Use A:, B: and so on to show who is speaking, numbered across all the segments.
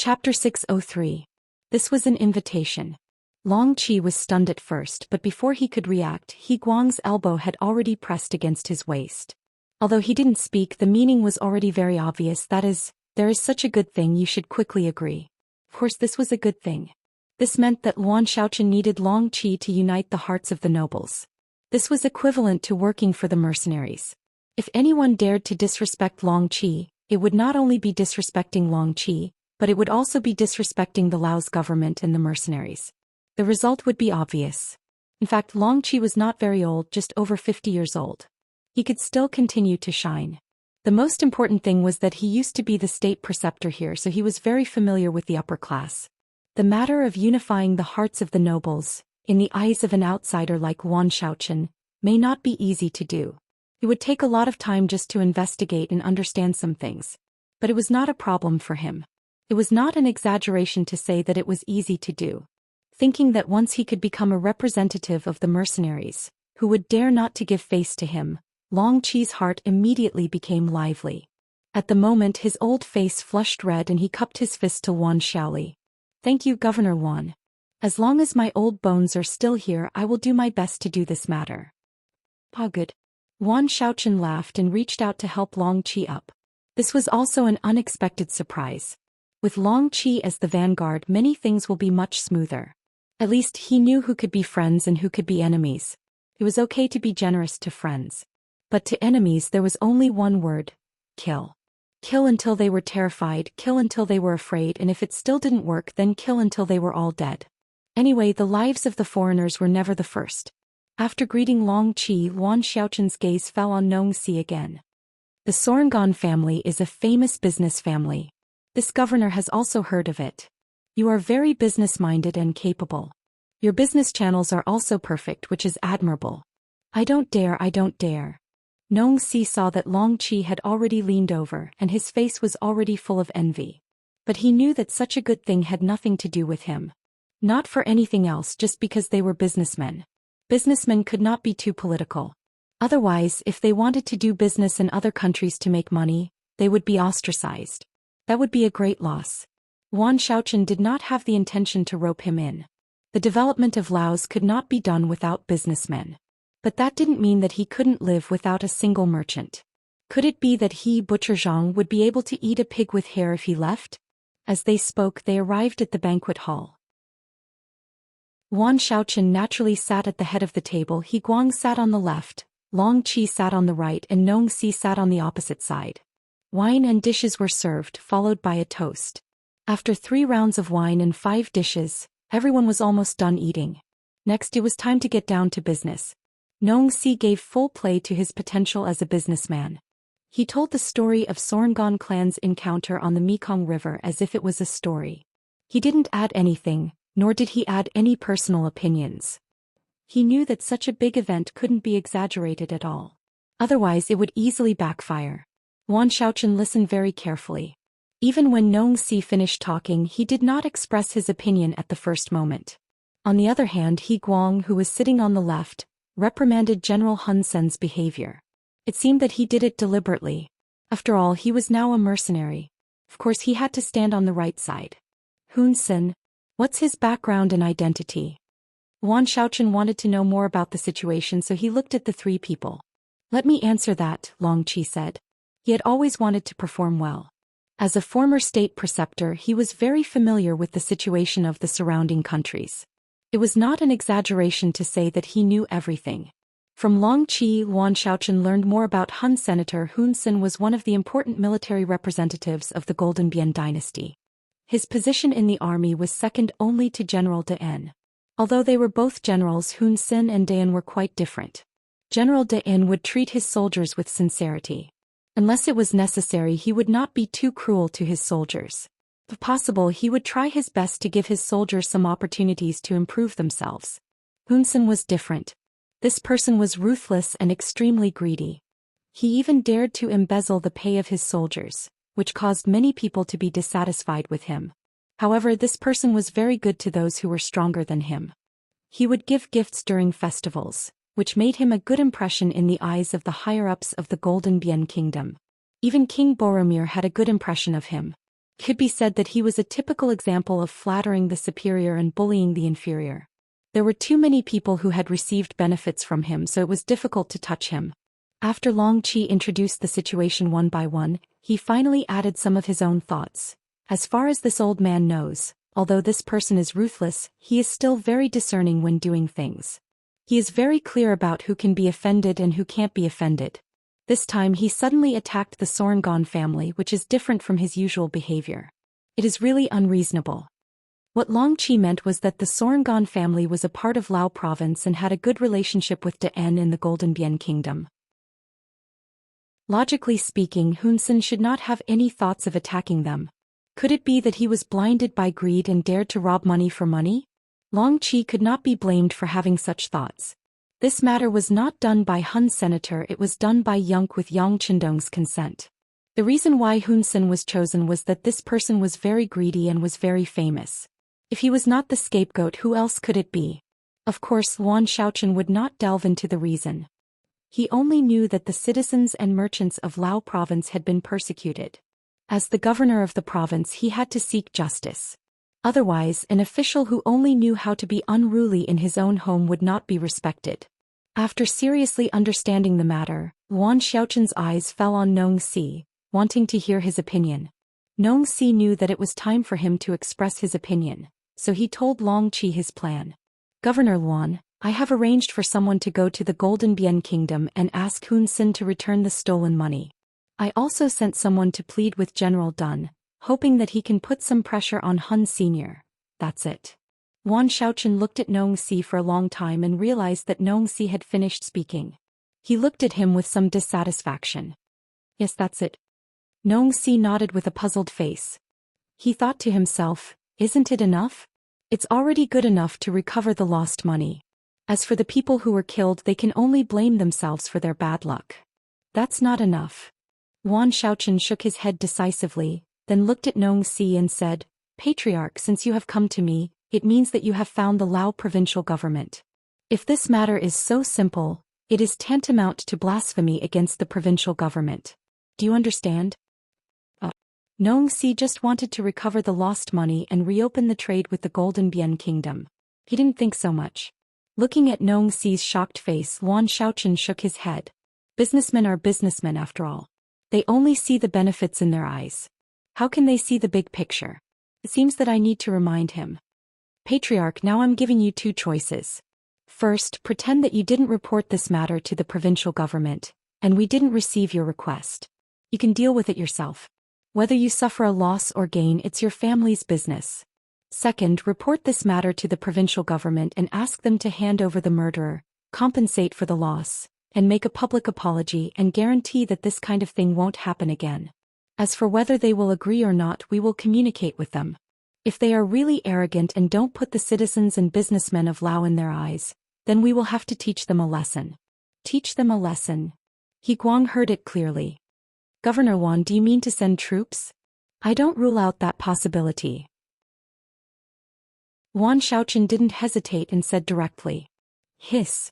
A: Chapter 603. This was an invitation. Long Qi was stunned at first, but before he could react, He Guang's elbow had already pressed against his waist. Although he didn't speak, the meaning was already very obvious, that is, there is such a good thing, you should quickly agree. Of course this was a good thing. This meant that Luan Shaochen needed Long Qi to unite the hearts of the nobles. This was equivalent to working for the mercenaries. If anyone dared to disrespect Long Qi, it would not only be disrespecting Long Qi, but it would also be disrespecting the Lao's government and the mercenaries. The result would be obvious. In fact, Long Qi was not very old, just over 50 years old. He could still continue to shine. The most important thing was that he used to be the state preceptor here, so he was very familiar with the upper class. The matter of unifying the hearts of the nobles, in the eyes of an outsider like Luan Shaochen, may not be easy to do. It would take a lot of time just to investigate and understand some things. But it was not a problem for him. It was not an exaggeration to say that it was easy to do. Thinking that once he could become a representative of the mercenaries, who would dare not to give face to him, Long Qi's heart immediately became lively. At the moment his old face flushed red and he cupped his fist to Luan Shaoli. "Thank you, Governor Luan. As long as my old bones are still here, I will do my best to do this matter." "Ah, good." Luan Shaochen laughed and reached out to help Long Qi up. This was also an unexpected surprise. With Long Qi as the vanguard, many things will be much smoother. At least he knew who could be friends and who could be enemies. It was okay to be generous to friends. But to enemies there was only one word: kill. Kill until they were terrified, kill until they were afraid, and if it still didn't work, then kill until they were all dead. Anyway, the lives of the foreigners were never the first. After greeting Long Qi, Luan Shaochen's gaze fell on Nongxi again. The Sorangan family is a famous business family. This governor has also heard of it. You are very business-minded and capable. Your business channels are also perfect, which is admirable. I don't dare. Nongxi saw that Long Qi had already leaned over, and his face was already full of envy. But he knew that such a good thing had nothing to do with him. Not for anything else, just because they were businessmen. Businessmen could not be too political. Otherwise, if they wanted to do business in other countries to make money, they would be ostracized. That would be a great loss. Luan Shaochen did not have the intention to rope him in. The development of Laos could not be done without businessmen. But that didn't mean that he couldn't live without a single merchant. Could it be that he, Butcher Zhang, would be able to eat a pig with hair if he left? As they spoke, they arrived at the banquet hall. Luan Shaochen naturally sat at the head of the table. He Guang sat on the left, Long Qi sat on the right, and Nongxi sat on the opposite side. Wine and dishes were served, followed by a toast. After 3 rounds of wine and 5 dishes, everyone was almost done eating. Next, it was time to get down to business. Nongxi gave full play to his potential as a businessman. He told the story of Sorangan clan's encounter on the Mekong River as if it was a story. He didn't add anything, nor did he add any personal opinions. He knew that such a big event couldn't be exaggerated at all. Otherwise it would easily backfire. Luan Shaochen listened very carefully. Even when Nongxi finished talking, he did not express his opinion at the first moment. On the other hand, He Guang, who was sitting on the left, reprimanded General Hun Sen's behavior. It seemed that he did it deliberately. After all, he was now a mercenary. Of course he had to stand on the right side. Hun Sen, what's his background and identity? Luan Shaochen wanted to know more about the situation, so he looked at the 3 people. "Let me answer that," Long Qi said. He had always wanted to perform well. As a former state preceptor, he was very familiar with the situation of the surrounding countries. It was not an exaggeration to say that he knew everything. From Long Qi, Luan Shaochen learned more about Hun. Senator Hun Sen was one of the important military representatives of the Golden Bian dynasty. His position in the army was second only to General De En. Although they were both generals, Hun Sen and De En were quite different. General De En would treat his soldiers with sincerity. Unless it was necessary, he would not be too cruel to his soldiers. If possible, he would try his best to give his soldiers some opportunities to improve themselves. Hun Sen was different. This person was ruthless and extremely greedy. He even dared to embezzle the pay of his soldiers, which caused many people to be dissatisfied with him. However, this person was very good to those who were stronger than him. He would give gifts during festivals, which made him a good impression in the eyes of the higher-ups of the Golden Bian Kingdom. Even King Boromir had a good impression of him. Could be said that he was a typical example of flattering the superior and bullying the inferior. There were too many people who had received benefits from him, so it was difficult to touch him. After Long Qi introduced the situation one by one, he finally added some of his own thoughts. As far as this old man knows, although this person is ruthless, he is still very discerning when doing things. He is very clear about who can be offended and who can't be offended. This time he suddenly attacked the Sorengon family, which is different from his usual behavior. It is really unreasonable. What Long Qi meant was that the Sorengon family was a part of Lao province and had a good relationship with Den in the Golden Bian Kingdom. Logically speaking, Hunsun should not have any thoughts of attacking them. Could it be that he was blinded by greed and dared to rob money for money? Long Qi could not be blamed for having such thoughts. This matter was not done by Hun's senator, it was done by Yonk with Yang Chendong's consent. The reason why Hunsun was chosen was that this person was very greedy and was very famous. If he was not the scapegoat, who else could it be? Of course, Yuan Shaochen would not delve into the reason. He only knew that the citizens and merchants of Lao province had been persecuted. As the governor of the province, he had to seek justice. Otherwise, an official who only knew how to be unruly in his own home would not be respected. After seriously understanding the matter, Yuan Shaochen's eyes fell on Nong Si, wanting to hear his opinion. Nong Si knew that it was time for him to express his opinion, so he told Long Qi his plan. Governor Luan, I have arranged for someone to go to the Golden Bian Kingdom and ask Hunsun to return the stolen money. I also sent someone to plead with General Dun, hoping that he can put some pressure on Hun Sr. That's it. Yuan Shaochen looked at Nong Si for a long time and realized that Nong Si had finished speaking. He looked at him with some dissatisfaction. Yes, that's it. Nong Si nodded with a puzzled face. He thought to himself, isn't it enough? It's already good enough to recover the lost money. As for the people who were killed, they can only blame themselves for their bad luck. That's not enough. Yuan Shaochen shook his head decisively, then looked at Nong Si and said, Patriarch, since you have come to me, it means that you have found the Lao provincial government. If this matter is so simple, it is tantamount to blasphemy against the provincial government. Do you understand? Nong Si just wanted to recover the lost money and reopen the trade with the Golden Bian Kingdom. He didn't think so much. Looking at Nong Si's shocked face, Yuan Shaochen shook his head. Businessmen are businessmen after all. They only see the benefits in their eyes. How can they see the big picture? It seems that I need to remind him. Patriarch, now I'm giving you two choices. First, pretend that you didn't report this matter to the provincial government, and we didn't receive your request. You can deal with it yourself. Whether you suffer a loss or gain, it's your family's business. Second, report this matter to the provincial government and ask them to hand over the murderer, compensate for the loss, and make a public apology and guarantee that this kind of thing won't happen again. As for whether they will agree or not, we will communicate with them. If they are really arrogant and don't put the citizens and businessmen of Lao in their eyes, then we will have to teach them a lesson. Teach them a lesson. He Guang heard it clearly. Governor Wan, do you mean to send troops? I don't rule out that possibility. Yuan Shaochen didn't hesitate and said directly. Hiss.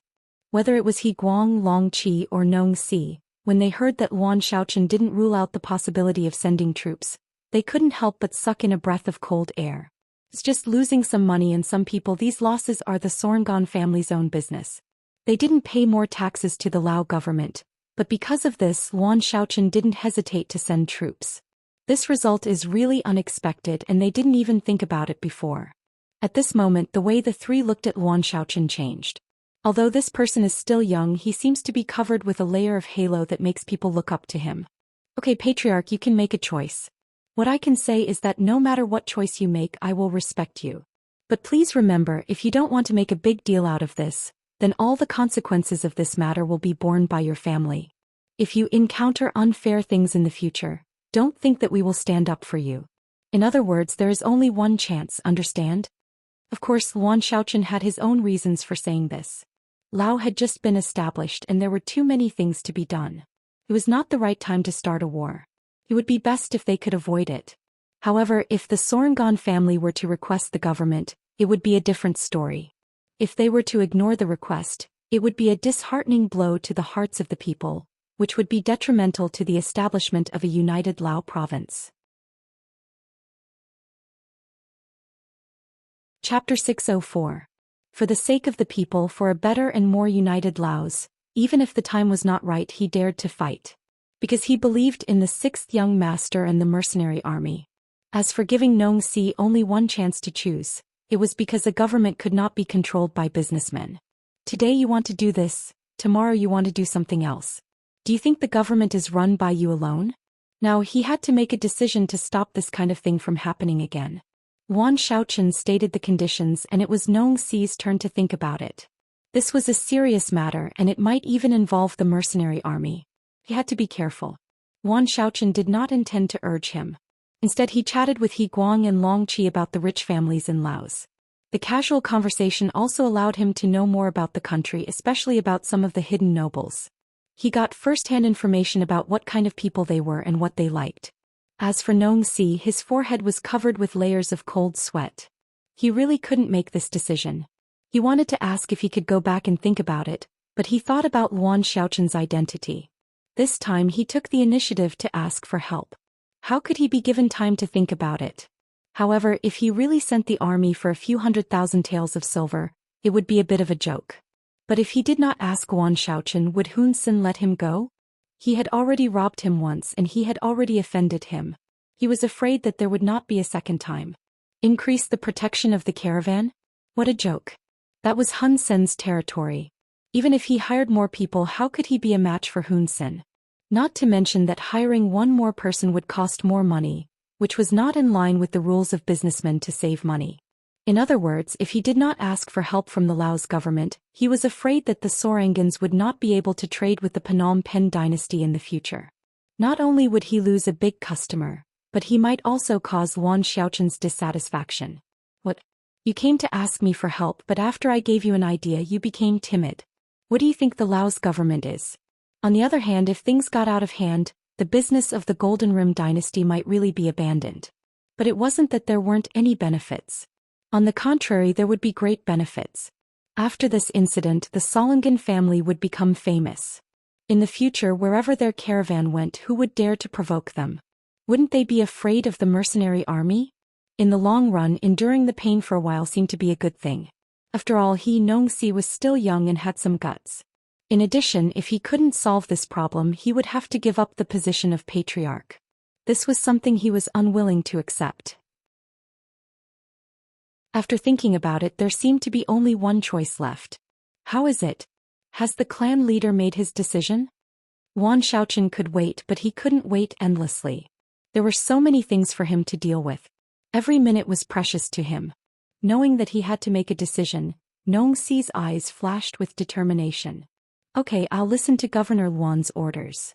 A: Whether it was He Guang, Long Qi or Nong Si, when they heard that Yuan Shaochen didn't rule out the possibility of sending troops, they couldn't help but suck in a breath of cold air. It's just losing some money and some people. These losses are the Sorengon family's own business. They didn't pay more taxes to the Lao government, but because of this, Yuan Shaochen didn't hesitate to send troops. This result is really unexpected and they didn't even think about it before. At this moment, the way the three looked at Yuan Shaochen changed. Although this person is still young, he seems to be covered with a layer of halo that makes people look up to him. Okay, Patriarch, you can make a choice. What I can say is that no matter what choice you make, I will respect you. But please remember, if you don't want to make a big deal out of this, then all the consequences of this matter will be borne by your family. If you encounter unfair things in the future, don't think that we will stand up for you. In other words, there is only one chance, understand? Of course, Yuan Shaochen had his own reasons for saying this. Lao had just been established and there were too many things to be done. It was not the right time to start a war. It would be best if they could avoid it. However, if the Sorengon family were to request the government, it would be a different story. If they were to ignore the request, it would be a disheartening blow to the hearts of the people, which would be detrimental to the establishment of a united Lao province. Chapter 604. For the sake of the people, for a better and more united Laos, even if the time was not right, he dared to fight. Because he believed in the sixth young master and the mercenary army. As for giving Nong Si only one chance to choose, it was because a government could not be controlled by businessmen. Today you want to do this, tomorrow you want to do something else. Do you think the government is run by you alone? Now he had to make a decision to stop this kind of thing from happening again. Wan Xiaochen stated the conditions and it was Nong Si's turn to think about it. This was a serious matter and it might even involve the mercenary army. He had to be careful. Wan Xiaochen did not intend to urge him. Instead he chatted with He Guang and Long Qi about the rich families in Laos. The casual conversation also allowed him to know more about the country, especially about some of the hidden nobles. He got first-hand information about what kind of people they were and what they liked. As for Nong Si, his forehead was covered with layers of cold sweat. He really couldn't make this decision. He wanted to ask if he could go back and think about it, but he thought about Wan Xiaochen's identity. This time he took the initiative to ask for help. How could he be given time to think about it? However, if he really sent the army for a few 100,000 taels of silver, it would be a bit of a joke. But if he did not ask Wan Xiaochen, would Hun Sen let him go? He had already robbed him once and he had already offended him. He was afraid that there would not be a second time. Increase the protection of the caravan? What a joke. That was Hun Sen's territory. Even if he hired more people, how could he be a match for Hun Sen? Not to mention that hiring one more person would cost more money, which was not in line with the rules of businessmen to save money. In other words, if he did not ask for help from the Laos government, he was afraid that the Sorangans would not be able to trade with the Phnom Penh dynasty in the future. Not only would he lose a big customer, but he might also cause Wan Xiaochen's dissatisfaction. What? You came to ask me for help, but after I gave you an idea you became timid. What do you think the Laos government is? On the other hand, if things got out of hand, the business of the Golden Rim dynasty might really be abandoned. But it wasn't that there weren't any benefits. On the contrary, there would be great benefits. After this incident, the Solangan family would become famous. In the future, wherever their caravan went, who would dare to provoke them? Wouldn't they be afraid of the mercenary army? In the long run, enduring the pain for a while seemed to be a good thing. After all, Nong Si was still young and had some guts. In addition, if he couldn't solve this problem, he would have to give up the position of patriarch. This was something he was unwilling to accept. After thinking about it, there seemed to be only one choice left. How is it? Has the clan leader made his decision? Wan Xiaochen could wait, but he couldn't wait endlessly. There were so many things for him to deal with. Every minute was precious to him. Knowing that he had to make a decision, Nong Si's eyes flashed with determination. Okay, I'll listen to Governor Luan's orders.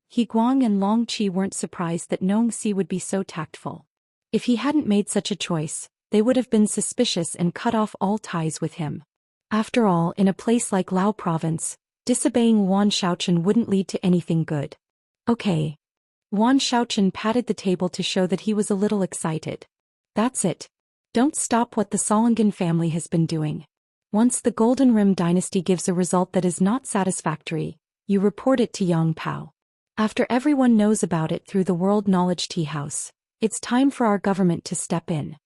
A: He Guang and Long Qi weren't surprised that Nong Si would be so tactful. If he hadn't made such a choice, they would have been suspicious and cut off all ties with him. After all, in a place like Lao Province, disobeying Wan Xiaochen wouldn't lead to anything good. Okay. Wan Xiaochen patted the table to show that he was a little excited. That's it. Don't stop what the Solangan family has been doing. Once the Golden Rim dynasty gives a result that is not satisfactory, you report it to Yang Pao. After everyone knows about it through the World Knowledge Tea House, it's time for our government to step in.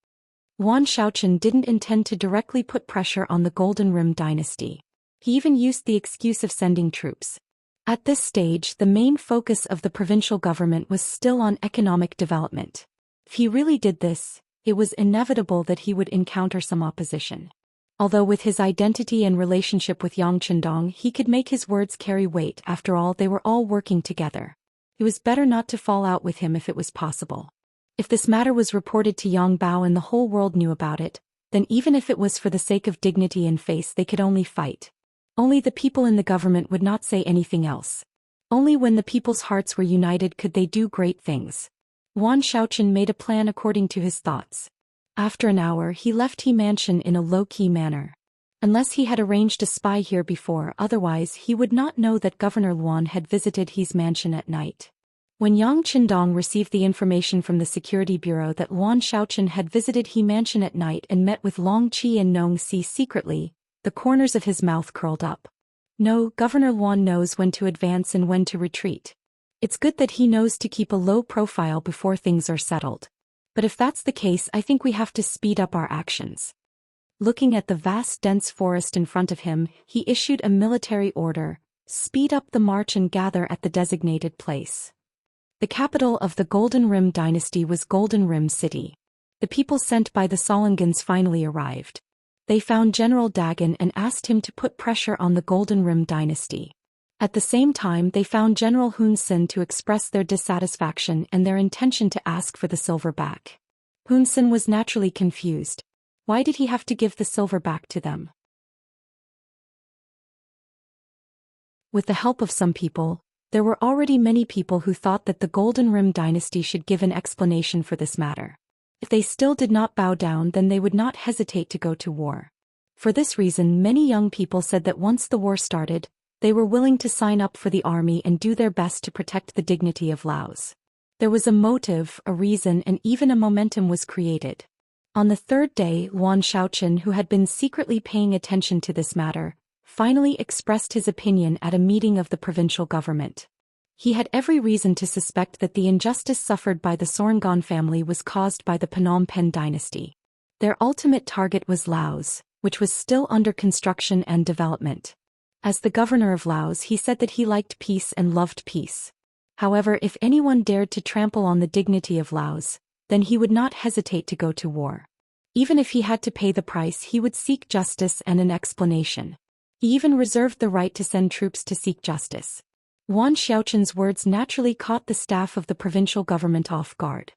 A: Wan Xiaochen didn't intend to directly put pressure on the Golden Rim dynasty. He even used the excuse of sending troops. At this stage, the main focus of the provincial government was still on economic development. If he really did this, it was inevitable that he would encounter some opposition. Although with his identity and relationship with Yang Chendong, he could make his words carry weight. After all, they were all working together. It was better not to fall out with him if it was possible. If this matter was reported to Yang Bao and the whole world knew about it, then even if it was for the sake of dignity and face, they could only fight. Only the people in the government would not say anything else. Only when the people's hearts were united could they do great things. Wan Xiaochen made a plan according to his thoughts. After an hour, he left He Mansion in a low-key manner. Unless he had arranged to spy here before, otherwise he would not know that Governor Luan had visited He's mansion at night. When Yang Chendong received the information from the Security Bureau that Wan Xiaochen had visited He Mansion at night and met with Long Qi and Nong Si secretly, the corners of his mouth curled up. No, Governor Luan knows when to advance and when to retreat. It's good that he knows to keep a low profile before things are settled. But if that's the case, I think we have to speed up our actions. Looking at the vast dense forest in front of him, he issued a military order: speed up the march and gather at the designated place. The capital of the Golden Rim dynasty was Golden Rim City. The people sent by the Solongans finally arrived. They found General Dagon and asked him to put pressure on the Golden Rim dynasty. At the same time, they found General Hun Sen to express their dissatisfaction and their intention to ask for the silver back. Hun Sen was naturally confused. Why did he have to give the silver back to them? With the help of some people, there were already many people who thought that the Golden Rim dynasty should give an explanation for this matter. If they still did not bow down, then they would not hesitate to go to war. For this reason, many young people said that once the war started, they were willing to sign up for the army and do their best to protect the dignity of Laos. There was a motive, a reason, and even a momentum was created. On the third day, Yuan Shaochen, who had been secretly paying attention to this matter, finally expressed his opinion at a meeting of the provincial government. He had every reason to suspect that the injustice suffered by the Sorangan family was caused by the Phnom Penh dynasty. Their ultimate target was Laos, which was still under construction and development. As the governor of Laos, he said that he liked peace and loved peace. However, if anyone dared to trample on the dignity of Laos, then he would not hesitate to go to war. Even if he had to pay the price, he would seek justice and an explanation. He even reserved the right to send troops to seek justice. Yuan Xiaochen's words naturally caught the staff of the provincial government off guard.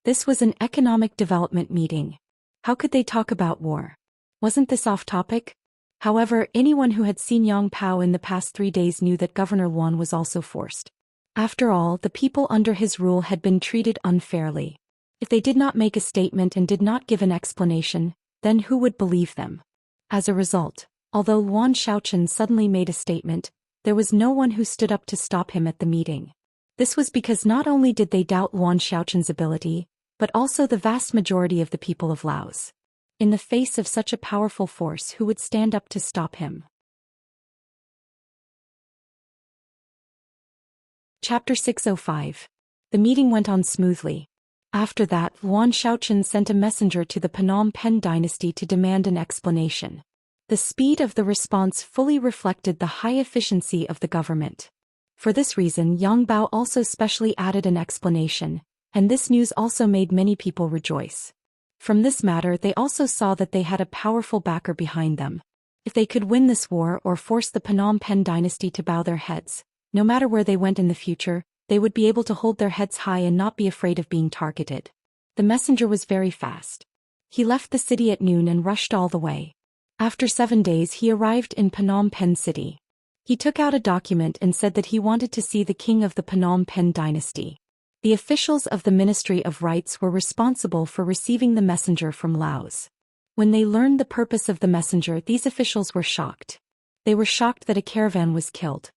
A: This was an economic development meeting. How could they talk about war? Wasn't this off topic? However, anyone who had seen Yang Pao in the past 3 days knew that Governor Yuan was also forced. After all, the people under his rule had been treated unfairly. If they did not make a statement and did not give an explanation, then who would believe them? As a result, although Yuan Xiaochen suddenly made a statement, there was no one who stood up to stop him at the meeting. This was because not only did they doubt Yuan Xiaochen's ability, but also the vast majority of the people of Laos. In the face of such a powerful force, who would stand up to stop him? Chapter 605. The meeting went on smoothly. After that, Yuan Xiaochen sent a messenger to the Phnom Penh dynasty to demand an explanation. The speed of the response fully reflected the high efficiency of the government. For this reason, Yang Bao also specially added an explanation, and this news also made many people rejoice. From this matter, they also saw that they had a powerful backer behind them. If they could win this war or force the Phnom Penh dynasty to bow their heads, no matter where they went in the future, they would be able to hold their heads high and not be afraid of being targeted. The messenger was very fast. He left the city at noon and rushed all the way. After 7 days, he arrived in Phnom Penh city. He took out a document and said that he wanted to see the king of the Phnom Penh dynasty. The officials of the Ministry of Rights were responsible for receiving the messenger from Laos. When they learned the purpose of the messenger, these officials were shocked. They were shocked that a caravan was killed.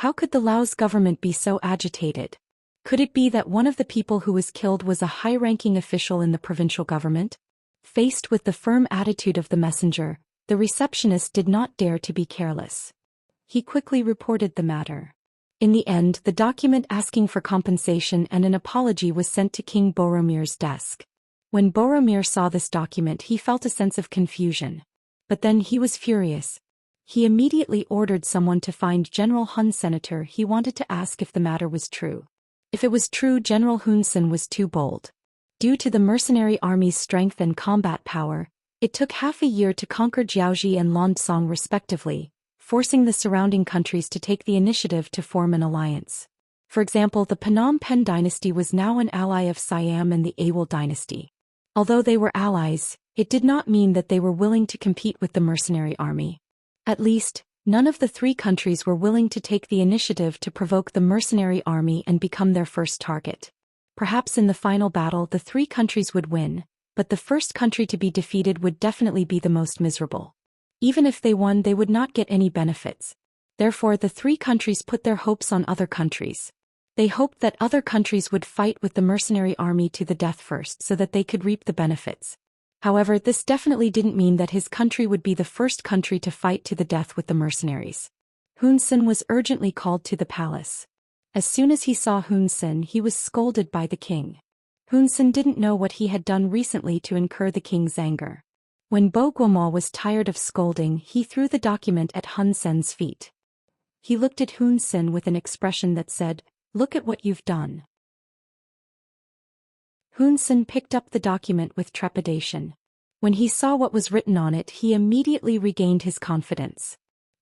A: How could the Laos government be so agitated? Could it be that one of the people who was killed was a high-ranking official in the provincial government? Faced with the firm attitude of the messenger, the receptionist did not dare to be careless. He quickly reported the matter. In the end, the document asking for compensation and an apology was sent to King Boromir's desk. When Boromir saw this document, he felt a sense of confusion. But then he was furious. He immediately ordered someone to find General Hun Senator. He wanted to ask if the matter was true. If it was true, General Hun Sen was too bold. Due to the mercenary army's strength and combat power, it took half a year to conquer Jiaoji and Landsong respectively, forcing the surrounding countries to take the initiative to form an alliance. For example, the Phnom Penh dynasty was now an ally of Siam and the Awol dynasty. Although they were allies, it did not mean that they were willing to compete with the mercenary army. At least, none of the 3 countries were willing to take the initiative to provoke the mercenary army and become their first target. Perhaps in the final battle the 3 countries would win, but the first country to be defeated would definitely be the most miserable. Even if they won, they would not get any benefits. Therefore, the 3 countries put their hopes on other countries. They hoped that other countries would fight with the mercenary army to the death first so that they could reap the benefits. However, this definitely didn't mean that his country would be the first country to fight to the death with the mercenaries. Hun Sen was urgently called to the palace. As soon as he saw Hun Sen, he was scolded by the king. Hun Sen didn't know what he had done recently to incur the king's anger. When Bo Guomo was tired of scolding, he threw the document at Hun Sen's feet. He looked at Hun Sen with an expression that said, "Look at what you've done." Hun Sen picked up the document with trepidation. When he saw what was written on it, he immediately regained his confidence.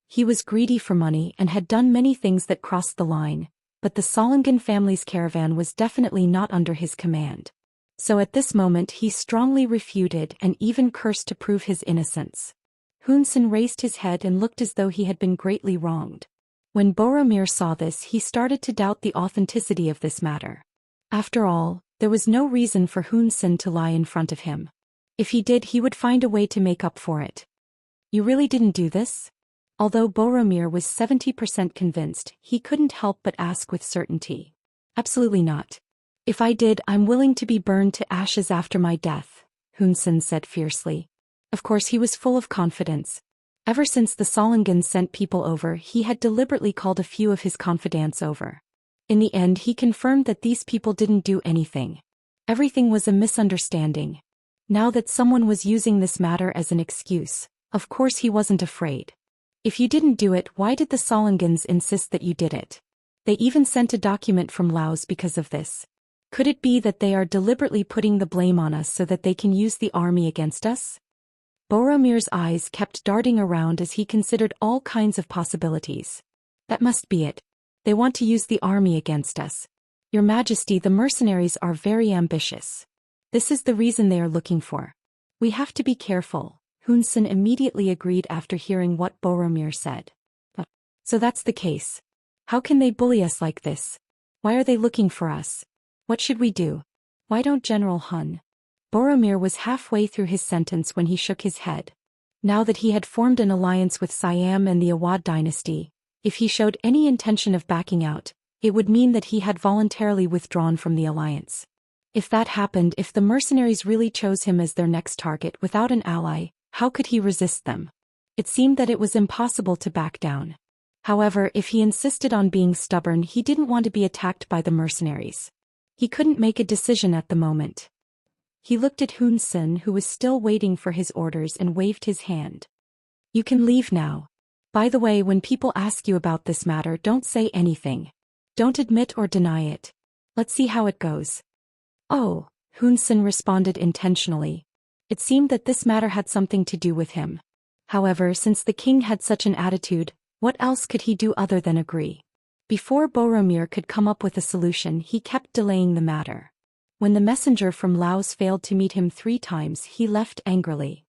A: He was greedy for money and had done many things that crossed the line, but the Solingen family's caravan was definitely not under his command. So at this moment he strongly refuted and even cursed to prove his innocence. Hun Sen raised his head and looked as though he had been greatly wronged. When Boromir saw this, he started to doubt the authenticity of this matter. After all, there was no reason for Hun Sen to lie in front of him. If he did, he would find a way to make up for it. "You really didn't do this?" Although Boromir was 70% convinced, he couldn't help but ask with certainty. "Absolutely not. If I did, I'm willing to be burned to ashes after my death," Hun Sen said fiercely. Of course, he was full of confidence. Ever since the Solingans sent people over, he had deliberately called a few of his confidants over. In the end, he confirmed that these people didn't do anything. Everything was a misunderstanding. Now that someone was using this matter as an excuse, of course he wasn't afraid. "If you didn't do it, why did the Solingans insist that you did it? They even sent a document from Laos because of this. Could it be that they are deliberately putting the blame on us so that they can use the army against us?" Boromir's eyes kept darting around as he considered all kinds of possibilities. "That must be it. They want to use the army against us. Your Majesty, the mercenaries are very ambitious. This is the reason they are looking for. We have to be careful," Hun Sen immediately agreed after hearing what Boromir said. "So that's the case. How can they bully us like this? Why are they looking for us? What should we do? Why don't General Hun?" Boromir was halfway through his sentence when he shook his head. Now that he had formed an alliance with Siam and the Awad dynasty, if he showed any intention of backing out, it would mean that he had voluntarily withdrawn from the alliance. If that happened, if the mercenaries really chose him as their next target without an ally, how could he resist them? It seemed that it was impossible to back down. However, if he insisted on being stubborn, he didn't want to be attacked by the mercenaries. He couldn't make a decision at the moment. He looked at Hun Sen, who was still waiting for his orders, and waved his hand. "You can leave now. By the way, when people ask you about this matter, don't say anything. Don't admit or deny it. Let's see how it goes." "Oh," Hun Sen responded intentionally. It seemed that this matter had something to do with him. However, since the king had such an attitude, what else could he do other than agree? Before Boromir could come up with a solution, he kept delaying the matter. When the messenger from Laos failed to meet him 3 times, he left angrily.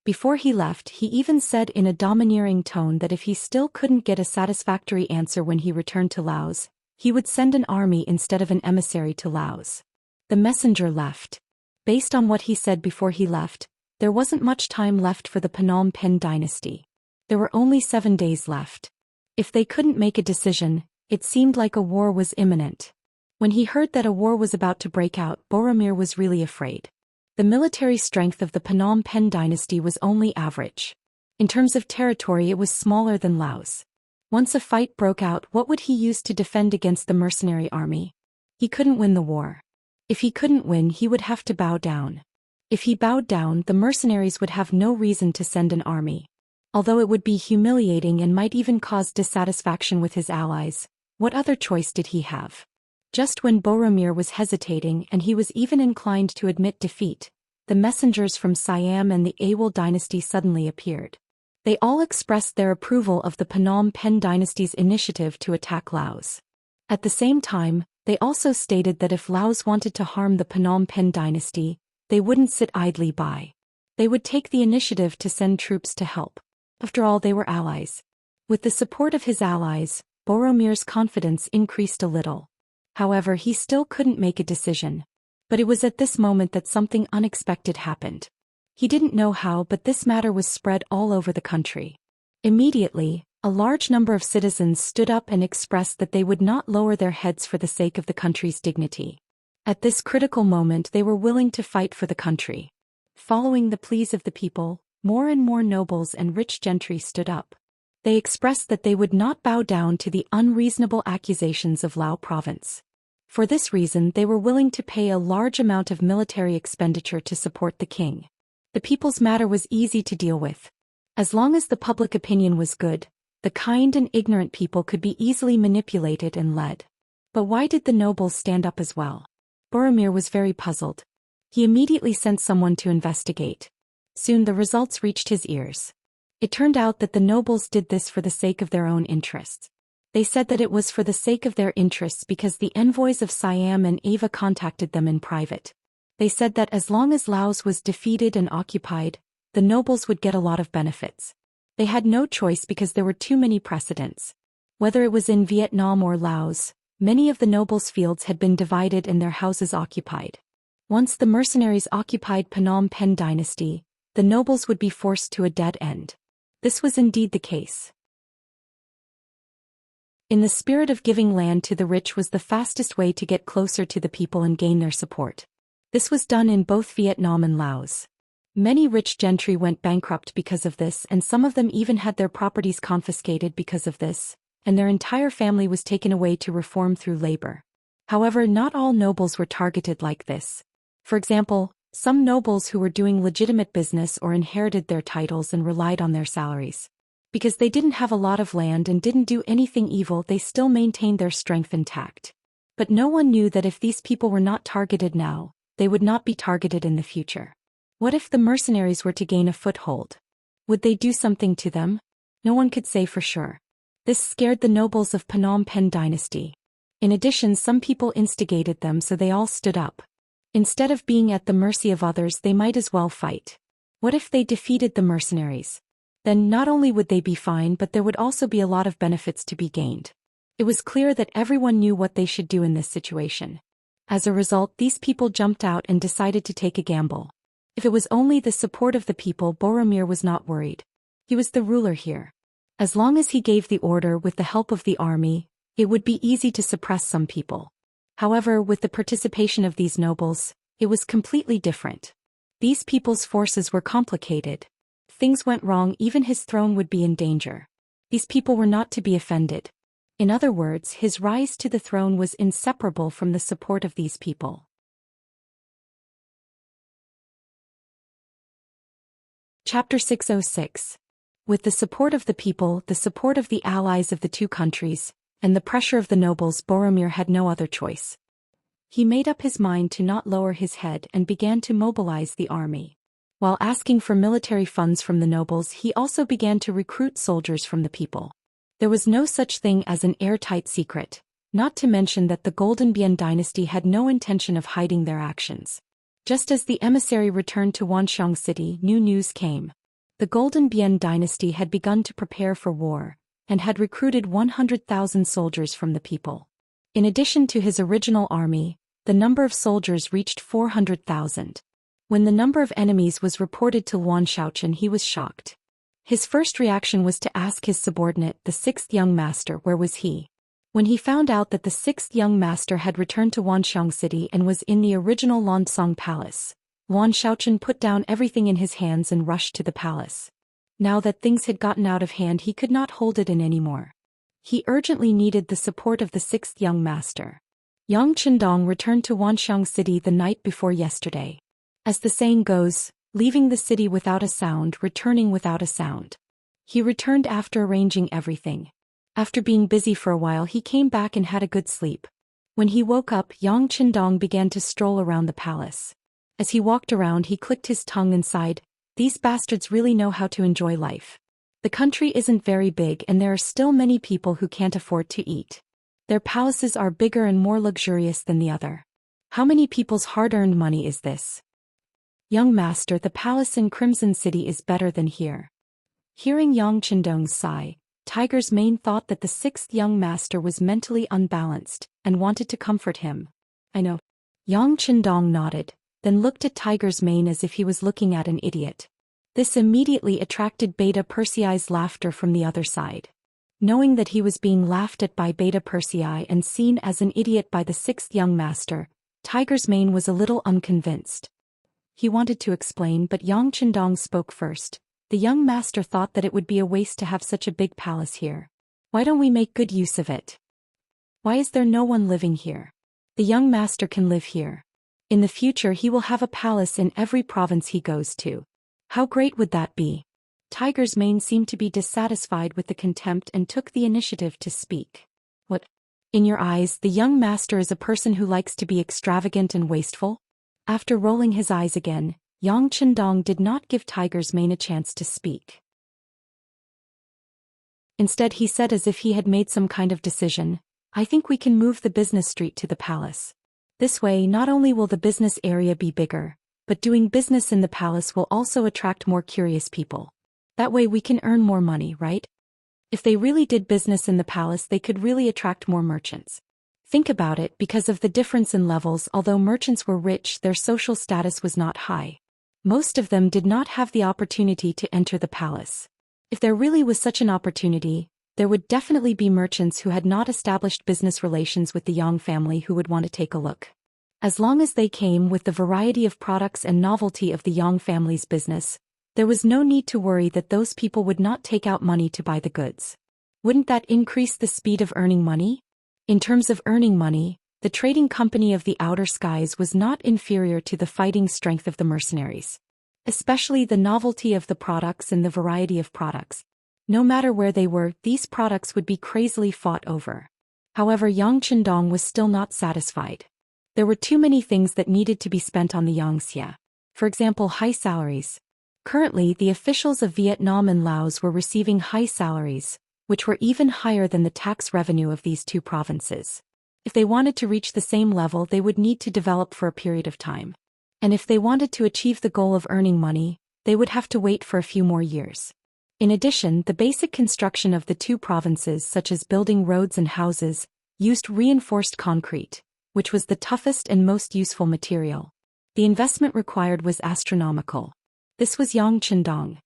A: Before he left, he even said in a domineering tone that if he still couldn't get a satisfactory answer when he returned to Laos, he would send an army instead of an emissary to Laos. The messenger left. Based on what he said before he left, there wasn't much time left for the Phnom Penh dynasty. There were only 7 days left. If they couldn't make a decision, it seemed like a war was imminent. When he heard that a war was about to break out, Boromir was really afraid. The military strength of the Phnom Penh dynasty was only average. In terms of territory, it was smaller than Laos. Once a fight broke out, what would he use to defend against the mercenary army? He couldn't win the war. If he couldn't win, he would have to bow down. If he bowed down, the mercenaries would have no reason to send an army. Although it would be humiliating and might even cause dissatisfaction with his allies, what other choice did he have? Just when Boromir was hesitating and he was even inclined to admit defeat, the messengers from Siam and the Awal dynasty suddenly appeared. They all expressed their approval of the Phnom Penh dynasty's initiative to attack Laos. At the same time, they also stated that if Laos wanted to harm the Phnom Penh dynasty, they wouldn't sit idly by. They would take the initiative to send troops to help. After all, they were allies. With the support of his allies, Boromir's confidence increased a little. However, he still couldn't make a decision. But it was at this moment that something unexpected happened. He didn't know how, but this matter was spread all over the country. Immediately, a large number of citizens stood up and expressed that they would not lower their heads for the sake of the country's dignity. At this critical moment, they were willing to fight for the country. Following the pleas of the people, more and more nobles and rich gentry stood up. They expressed that they would not bow down to the unreasonable accusations of Lao province. For this reason they were willing to pay a large amount of military expenditure to support the king. The people's matter was easy to deal with. As long as the public opinion was good, the kind and ignorant people could be easily manipulated and led. But why did the nobles stand up as well? Boromir was very puzzled. He immediately sent someone to investigate. Soon the results reached his ears. It turned out that the nobles did this for the sake of their own interests. They said that it was for the sake of their interests because the envoys of Siam and Ava contacted them in private. They said that as long as Laos was defeated and occupied, the nobles would get a lot of benefits. They had no choice because there were too many precedents. Whether it was in Vietnam or Laos, many of the nobles' fields had been divided and their houses occupied. Once the mercenaries occupied Phnom Penh dynasty, the nobles would be forced to a dead end. This was indeed the case. In the spirit of giving land to the rich was the fastest way to get closer to the people and gain their support. This was done in both Vietnam and Laos. Many rich gentry went bankrupt because of this, and some of them even had their properties confiscated because of this, and their entire family was taken away to reform through labor. However, not all nobles were targeted like this. For example, some nobles who were doing legitimate business or inherited their titles and relied on their salaries. Because they didn't have a lot of land and didn't do anything evil, they still maintained their strength intact. But no one knew that if these people were not targeted now, they would not be targeted in the future. What if the mercenaries were to gain a foothold? Would they do something to them? No one could say for sure. This scared the nobles of Phnom Penh dynasty. In addition, some people instigated them, so they all stood up. Instead of being at the mercy of others, they might as well fight. What if they defeated the mercenaries? Then not only would they be fine, but there would also be a lot of benefits to be gained. It was clear that everyone knew what they should do in this situation. As a result, these people jumped out and decided to take a gamble. If it was only the support of the people, Boromir was not worried. He was the ruler here. As long as he gave the order with the help of the army, it would be easy to suppress some people. However, with the participation of these nobles, it was completely different. These people's forces were complicated. Things went wrong, even his throne would be in danger. These people were not to be offended. In other words, his rise to the throne was inseparable from the support of these people. Chapter 606. With the support of the people, the support of the allies of the two countries, and the pressure of the nobles, Boromir had no other choice. He made up his mind to not lower his head and began to mobilize the army. While asking for military funds from the nobles, he also began to recruit soldiers from the people. There was no such thing as an airtight secret, not to mention that the Golden Bien dynasty had no intention of hiding their actions. Just as the emissary returned to Wanxiang City, new news came. The Golden Bien dynasty had begun to prepare for war, and had recruited 100,000 soldiers from the people. In addition to his original army, the number of soldiers reached 400,000. When the number of enemies was reported to Luan Shaochen, he was shocked. His first reaction was to ask his subordinate, the sixth young master, where was he? When he found out that the sixth young master had returned to Wanxiang City and was in the original Lansong Palace, Luan Shaochen put down everything in his hands and rushed to the palace. Now that things had gotten out of hand, he could not hold it in anymore. He urgently needed the support of the sixth young master. Yang Chendong returned to Wanxiang City the night before yesterday. As the saying goes, leaving the city without a sound, returning without a sound. He returned after arranging everything. After being busy for a while, he came back and had a good sleep. When he woke up, Yang Chendong began to stroll around the palace. As he walked around, he clicked his tongue and sighed, "These bastards really know how to enjoy life. The country isn't very big and there are still many people who can't afford to eat. Their palaces are bigger and more luxurious than the other. How many people's hard-earned money is this? Young master, the palace in Crimson City is better than here." Hearing Yang Chendong's sigh, Tiger's Mane thought that the sixth young master was mentally unbalanced, and wanted to comfort him. "I know." Yang Chendong nodded, then looked at Tiger's Mane as if he was looking at an idiot. This immediately attracted Beta Persei's laughter from the other side. Knowing that he was being laughed at by Beta Persei and seen as an idiot by the sixth young master, Tiger's Mane was a little unconvinced. He wanted to explain, but Yang Chendong spoke first. "The young master thought that it would be a waste to have such a big palace here. Why don't we make good use of it? Why is there no one living here? The young master can live here. In the future he will have a palace in every province he goes to. How great would that be? Tiger's mane seemed to be dissatisfied with the contempt and took the initiative to speak. What? In your eyes, the young master is a person who likes to be extravagant and wasteful? After rolling his eyes again, Yang Chendong did not give Tiger's mane a chance to speak. Instead he said as if he had made some kind of decision, I think we can move the business street to the palace. This way not only will the business area be bigger, but doing business in the palace will also attract more curious people. That way we can earn more money, right? If they really did business in the palace they could really attract more merchants. Think about it, because of the difference in levels, although merchants were rich, their social status was not high. Most of them did not have the opportunity to enter the palace. If there really was such an opportunity, there would definitely be merchants who had not established business relations with the Yang family who would want to take a look. As long as they came with the variety of products and novelty of the Yang family's business, there was no need to worry that those people would not take out money to buy the goods. Wouldn't that increase the speed of earning money? In terms of earning money, the trading company of the outer skies was not inferior to the fighting strength of the mercenaries. Especially the novelty of the products and the variety of products. No matter where they were, these products would be crazily fought over. However, Yang Chendong was still not satisfied. There were too many things that needed to be spent on the Xianxia. For example, high salaries. Currently, the officials of Vietnam and Laos were receiving high salaries, which were even higher than the tax revenue of these two provinces. If they wanted to reach the same level, they would need to develop for a period of time. And if they wanted to achieve the goal of earning money, they would have to wait for a few more years. In addition, the basic construction of the two provinces, such as building roads and houses, used reinforced concrete, which was the toughest and most useful material. The investment required was astronomical. This was Yang Chendong.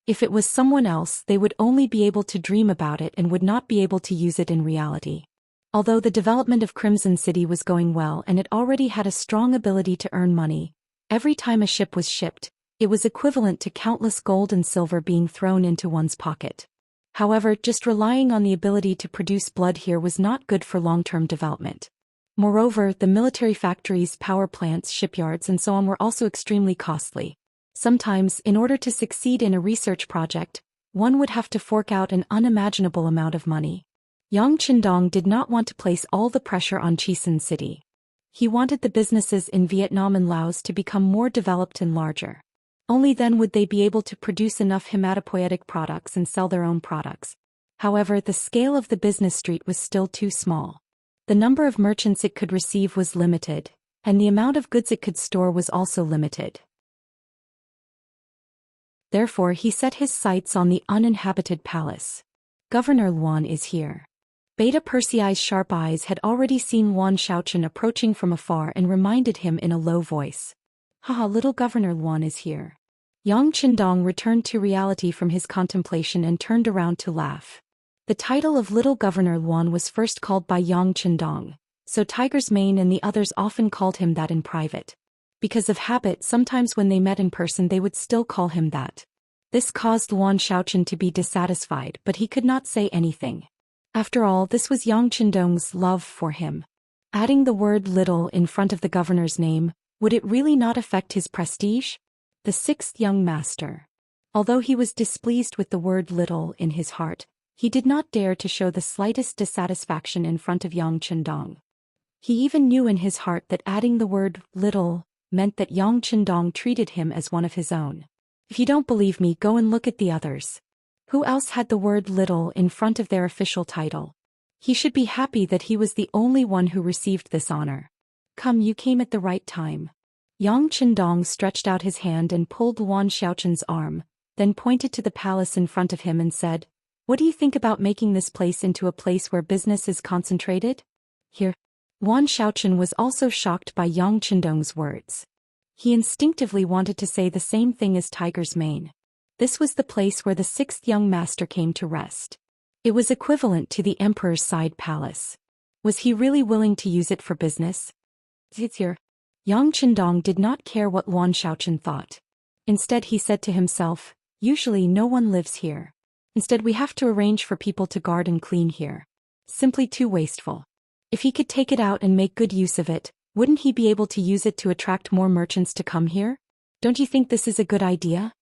A: If it was someone else, they would only be able to dream about it and would not be able to use it in reality. Although the development of Crimson City was going well and it already had a strong ability to earn money, every time a ship was shipped, it was equivalent to countless gold and silver being thrown into one's pocket. However, just relying on the ability to produce blood here was not good for long-term development. Moreover, the military factories, power plants, shipyards, and so on were also extremely costly. Sometimes, in order to succeed in a research project, one would have to fork out an unimaginable amount of money. Yang Chendong did not want to place all the pressure on Crimson City. He wanted the businesses in Vietnam and Laos to become more developed and larger. Only then would they be able to produce enough hematopoietic products and sell their own products. However, the scale of the business street was still too small. The number of merchants it could receive was limited, and the amount of goods it could store was also limited. Therefore he set his sights on the uninhabited palace. Governor Luan is here. Beta Persei's sharp eyes had already seen Wan Xiaochen approaching from afar and reminded him in a low voice. Haha, little Governor Luan is here. Yang Chendong returned to reality from his contemplation and turned around to laugh. The title of Little Governor Luan was first called by Yang Chendong, so Tiger's Mane and the others often called him that in private. Because of habit, sometimes when they met in person they would still call him that. This caused Wan Xiaochen to be dissatisfied, but he could not say anything. After all, this was Yang Chendong's love for him. Adding the word little in front of the governor's name, would it really not affect his prestige? The sixth young master. Although he was displeased with the word little in his heart, he did not dare to show the slightest dissatisfaction in front of Yang Chendong. He even knew in his heart that adding the word little meant that Yang Chendong treated him as one of his own. If you don't believe me, go and look at the others. Who else had the word little in front of their official title? He should be happy that he was the only one who received this honor. Come, you came at the right time. Yang Chendong stretched out his hand and pulled Wan Xiaochen's arm, then pointed to the palace in front of him and said, "What do you think about making this place into a place where business is concentrated?" Here. Wan Xiaochen was also shocked by Yang Chendong's words. He instinctively wanted to say the same thing as Tiger's Mane. This was the place where the sixth young master came to rest. It was equivalent to the emperor's side palace. Was he really willing to use it for business? Here. Yang Chendong did not care what Wan Xiaochen thought. Instead he said to himself, usually no one lives here. Instead we have to arrange for people to guard and clean here. Simply too wasteful. If he could take it out and make good use of it, wouldn't he be able to use it to attract more merchants to come here? Don't you think this is a good idea?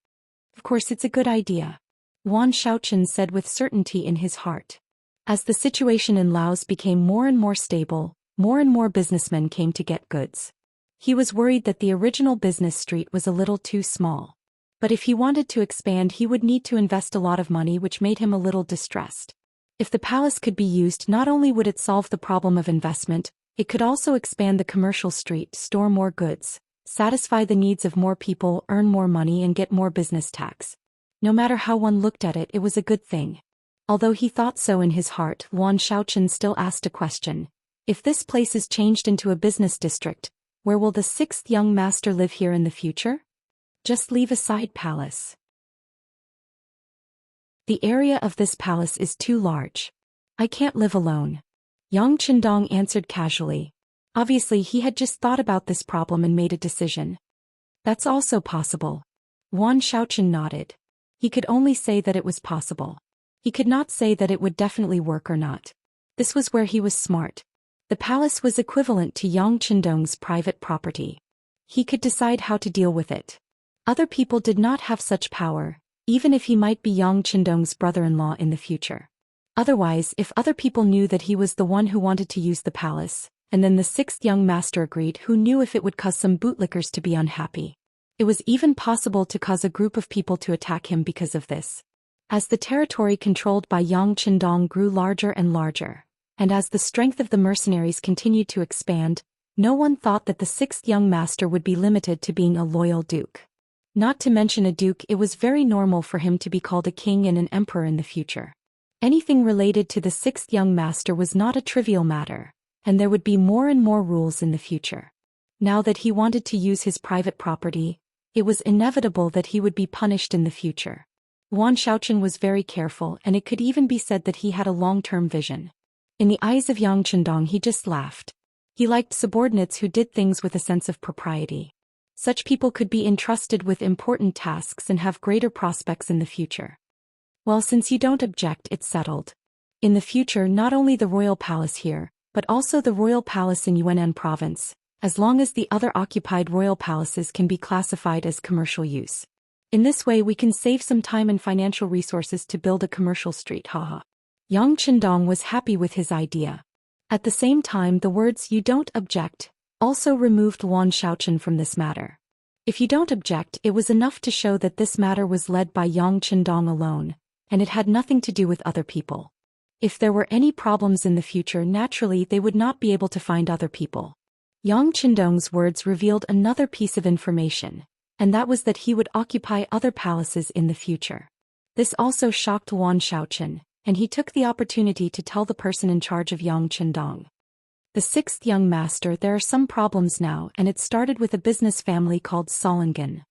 A: Of course it's a good idea, Wan Xiaoqian said with certainty in his heart. As the situation in Laos became more and more stable, more and more businessmen came to get goods. He was worried that the original business street was a little too small. But if he wanted to expand, he would need to invest a lot of money, which made him a little distressed. If the palace could be used, not only would it solve the problem of investment, it could also expand the commercial street, store more goods, satisfy the needs of more people, earn more money and get more business tax. No matter how one looked at it, it was a good thing. Although he thought so in his heart, Wan Xiaoqian still asked a question. If this place is changed into a business district, where will the sixth young master live here in the future? Just leave aside palace. The area of this palace is too large. I can't live alone. Yang Qindong answered casually. Obviously he had just thought about this problem and made a decision. That's also possible. Wan Xiaoqian nodded. He could only say that it was possible. He could not say that it would definitely work or not. This was where he was smart. The palace was equivalent to Yang Qindong's private property. He could decide how to deal with it. Other people did not have such power, even if he might be Yang Qindong's brother-in-law in the future. Otherwise, if other people knew that he was the one who wanted to use the palace, and then the sixth young master agreed, who knew if it would cause some bootlickers to be unhappy. It was even possible to cause a group of people to attack him because of this. As the territory controlled by Yang Qindong grew larger and larger, and as the strength of the mercenaries continued to expand, no one thought that the sixth young master would be limited to being a loyal duke. Not to mention a duke, it was very normal for him to be called a king and an emperor in the future. Anything related to the sixth young master was not a trivial matter, and there would be more and more rules in the future. Now that he wanted to use his private property, it was inevitable that he would be punished in the future. Wan Xiaoqian was very careful, and it could even be said that he had a long-term vision. In the eyes of Yang Qindong, he just laughed. He liked subordinates who did things with a sense of propriety. Such people could be entrusted with important tasks and have greater prospects in the future. Well, since you don't object, it's settled. In the future, not only the royal palace here, but also the royal palace in Yunnan province, as long as the other occupied royal palaces can be classified as commercial use. In this way we can save some time and financial resources to build a commercial street, haha. Yang Qindong was happy with his idea. At the same time, the words "you don't object" also removed Wan Xiaoqian from this matter. If you don't object, it was enough to show that this matter was led by Yang Qindong alone, and it had nothing to do with other people. If there were any problems in the future, naturally they would not be able to find other people. Yang Qindong's words revealed another piece of information, and that was that he would occupy other palaces in the future. This also shocked Wan Xiaoqian, and he took the opportunity to tell the person in charge of Yang Qindong. The sixth young master, there are some problems now, and it started with a business family called Solingen.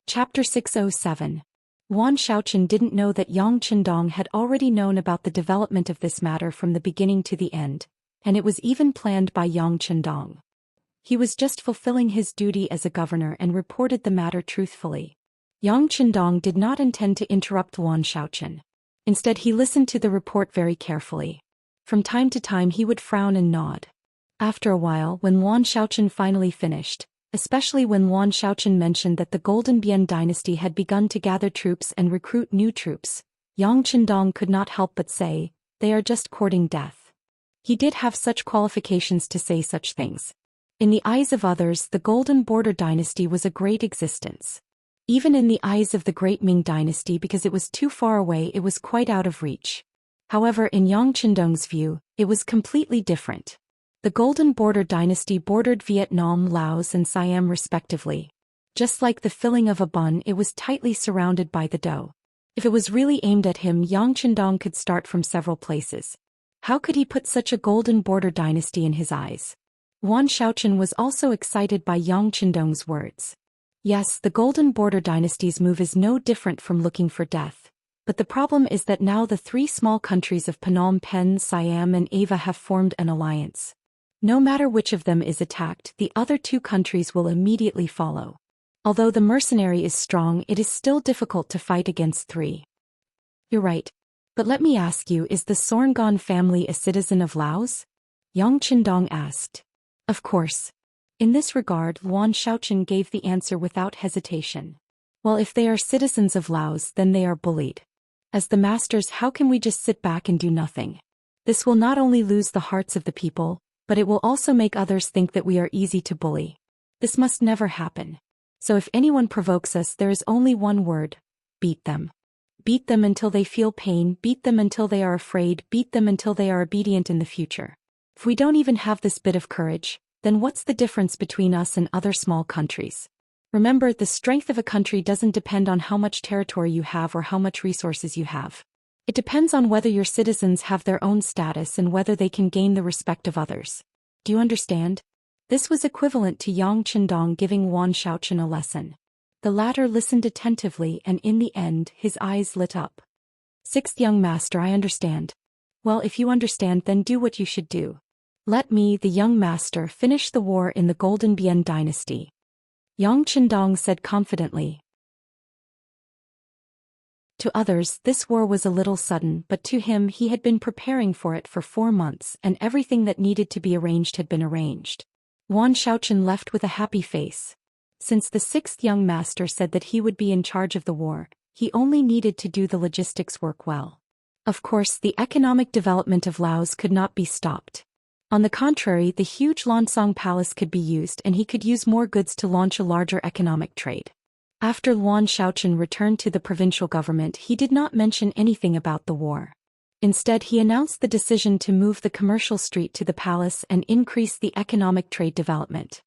A: Chapter 607. Wan Xiaoqian didn't know that Yang Qindong had already known about the development of this matter from the beginning to the end, and it was even planned by Yang Qindong. He was just fulfilling his duty as a governor and reported the matter truthfully. Yang Qindong did not intend to interrupt Wan Xiaoqian. Instead, he listened to the report very carefully. From time to time he would frown and nod. After a while, when Wan Xiaoqian finally finished, especially when Wan Xiaoqian mentioned that the Golden Bian dynasty had begun to gather troops and recruit new troops, Yang Qindong could not help but say, "They are just courting death." He did have such qualifications to say such things. In the eyes of others, the Golden Border dynasty was a great existence. Even in the eyes of the Great Ming dynasty, because it was too far away, it was quite out of reach. However, in Yang Qindong's view, it was completely different. The Golden Border dynasty bordered Vietnam, Laos and Siam respectively. Just like the filling of a bun, it was tightly surrounded by the dough. If it was really aimed at him, Yang Qindong could start from several places. How could he put such a Golden Border dynasty in his eyes? Wan Xiaoqian was also excited by Yang Qindong's words. Yes, the Golden Border dynasty's move is no different from looking for death. But the problem is that now the three small countries of Phnom Penh, Siam and Ava have formed an alliance. No matter which of them is attacked, the other two countries will immediately follow. Although the mercenary is strong, it is still difficult to fight against three. You're right, But let me ask you, is the Sorngon family a citizen of Laos? Yang Qindong asked. Of course. In this regard, Luan Shaochen gave the answer without hesitation. Well, if they are citizens of Laos, then they are bullied. As the masters, how can we just sit back and do nothing? This will not only lose the hearts of the people, but it will also make others think that we are easy to bully. This must never happen. So if anyone provokes us, there is only one word: beat them. Beat them until they feel pain, beat them until they are afraid, beat them until they are obedient in the future. If we don't even have this bit of courage, then what's the difference between us and other small countries? Remember, the strength of a country doesn't depend on how much territory you have or how much resources you have. It depends on whether your citizens have their own status and whether they can gain the respect of others. Do you understand? This was equivalent to Yang Qindong giving Luan Shaochen a lesson. The latter listened attentively, and in the end his eyes lit up. Sixth young master, I understand. Well, if you understand, then do what you should do. Let me, the young master, finish the war in the Golden Bian dynasty. Yang Qindong said confidently. To others, this war was a little sudden, but to him, he had been preparing for it for 4 months, and everything that needed to be arranged had been arranged. Luan Shaochen left with a happy face. Since the sixth young master said that he would be in charge of the war, he only needed to do the logistics work well. Of course, the economic development of Laos could not be stopped. On the contrary, the huge Lansong Palace could be used, and he could use more goods to launch a larger economic trade. After Luan Shaochen returned to the provincial government, he did not mention anything about the war. Instead, he announced the decision to move the commercial street to the palace and increase the economic trade development.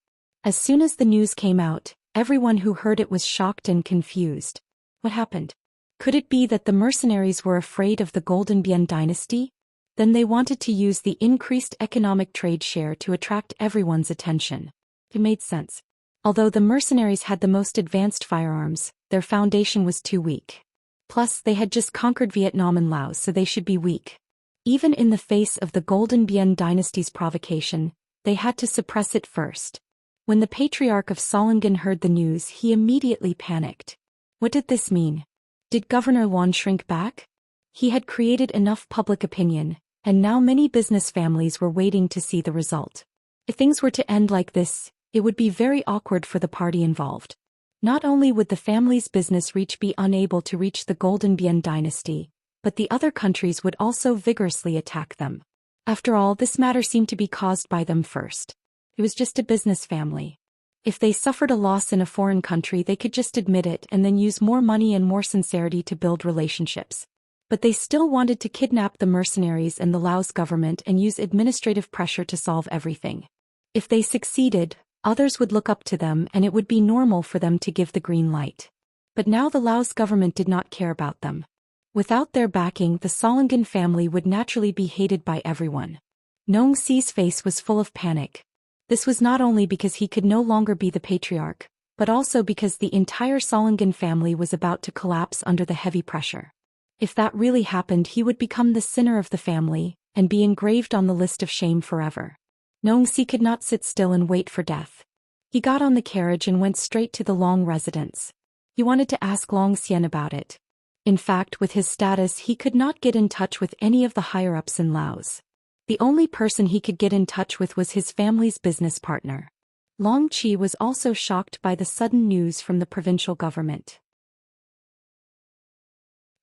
A: As soon as the news came out, everyone who heard it was shocked and confused. What happened? Could it be that the mercenaries were afraid of the Golden Bian dynasty? Then they wanted to use the increased economic trade share to attract everyone's attention. It made sense. Although the mercenaries had the most advanced firearms, their foundation was too weak. Plus, they had just conquered Vietnam and Laos, so they should be weak. Even in the face of the Golden Bian dynasty's provocation, they had to suppress it first. When the Patriarch of Solingen heard the news, he immediately panicked. What did this mean? Did Governor Luan shrink back? He had created enough public opinion, and now many business families were waiting to see the result. If things were to end like this, it would be very awkward for the party involved. Not only would the family's business reach be unable to reach the Golden Bian dynasty, but the other countries would also vigorously attack them. After all, this matter seemed to be caused by them first. It was just a business family. If they suffered a loss in a foreign country, they could just admit it and then use more money and more sincerity to build relationships. But they still wanted to kidnap the mercenaries and the Laos government and use administrative pressure to solve everything. If they succeeded, others would look up to them and it would be normal for them to give the green light. But now the Laos government did not care about them. Without their backing, the Solingen family would naturally be hated by everyone. Nong Si's face was full of panic. This was not only because he could no longer be the patriarch, but also because the entire Solingen family was about to collapse under the heavy pressure. If that really happened, he would become the sinner of the family, and be engraved on the list of shame forever. Nong Si could not sit still and wait for death. He got on the carriage and went straight to the Long residence. He wanted to ask Zhou Xian about it. In fact, with his status, he could not get in touch with any of the higher-ups in Laos. The only person he could get in touch with was his family's business partner. Long Qi was also shocked by the sudden news from the provincial government.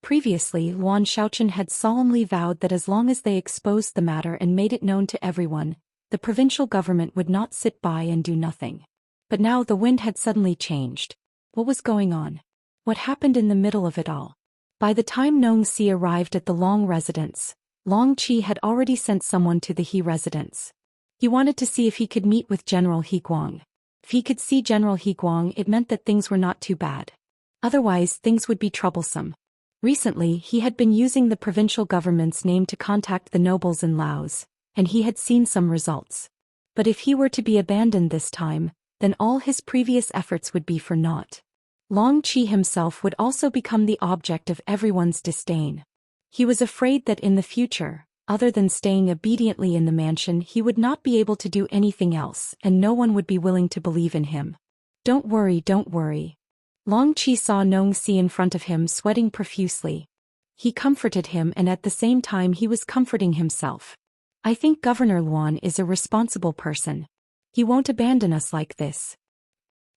A: Previously, Luan Shaochen had solemnly vowed that as long as they exposed the matter and made it known to everyone, the provincial government would not sit by and do nothing. But now the wind had suddenly changed. What was going on? What happened in the middle of it all? By the time Nong Si arrived at the Long residence, Long Qi had already sent someone to the He residence. He wanted to see if he could meet with General He Guang. If he could see General He Guang, it meant that things were not too bad. Otherwise, things would be troublesome. Recently, he had been using the provincial government's name to contact the nobles in Laos, and he had seen some results. But if he were to be abandoned this time, then all his previous efforts would be for naught. Long Qi himself would also become the object of everyone's disdain. He was afraid that in the future, other than staying obediently in the mansion, he would not be able to do anything else, and no one would be willing to believe in him. Don't worry, don't worry. Long Qi saw Nong Si in front of him sweating profusely. He comforted him, and at the same time he was comforting himself. I think Governor Luan is a responsible person. He won't abandon us like this.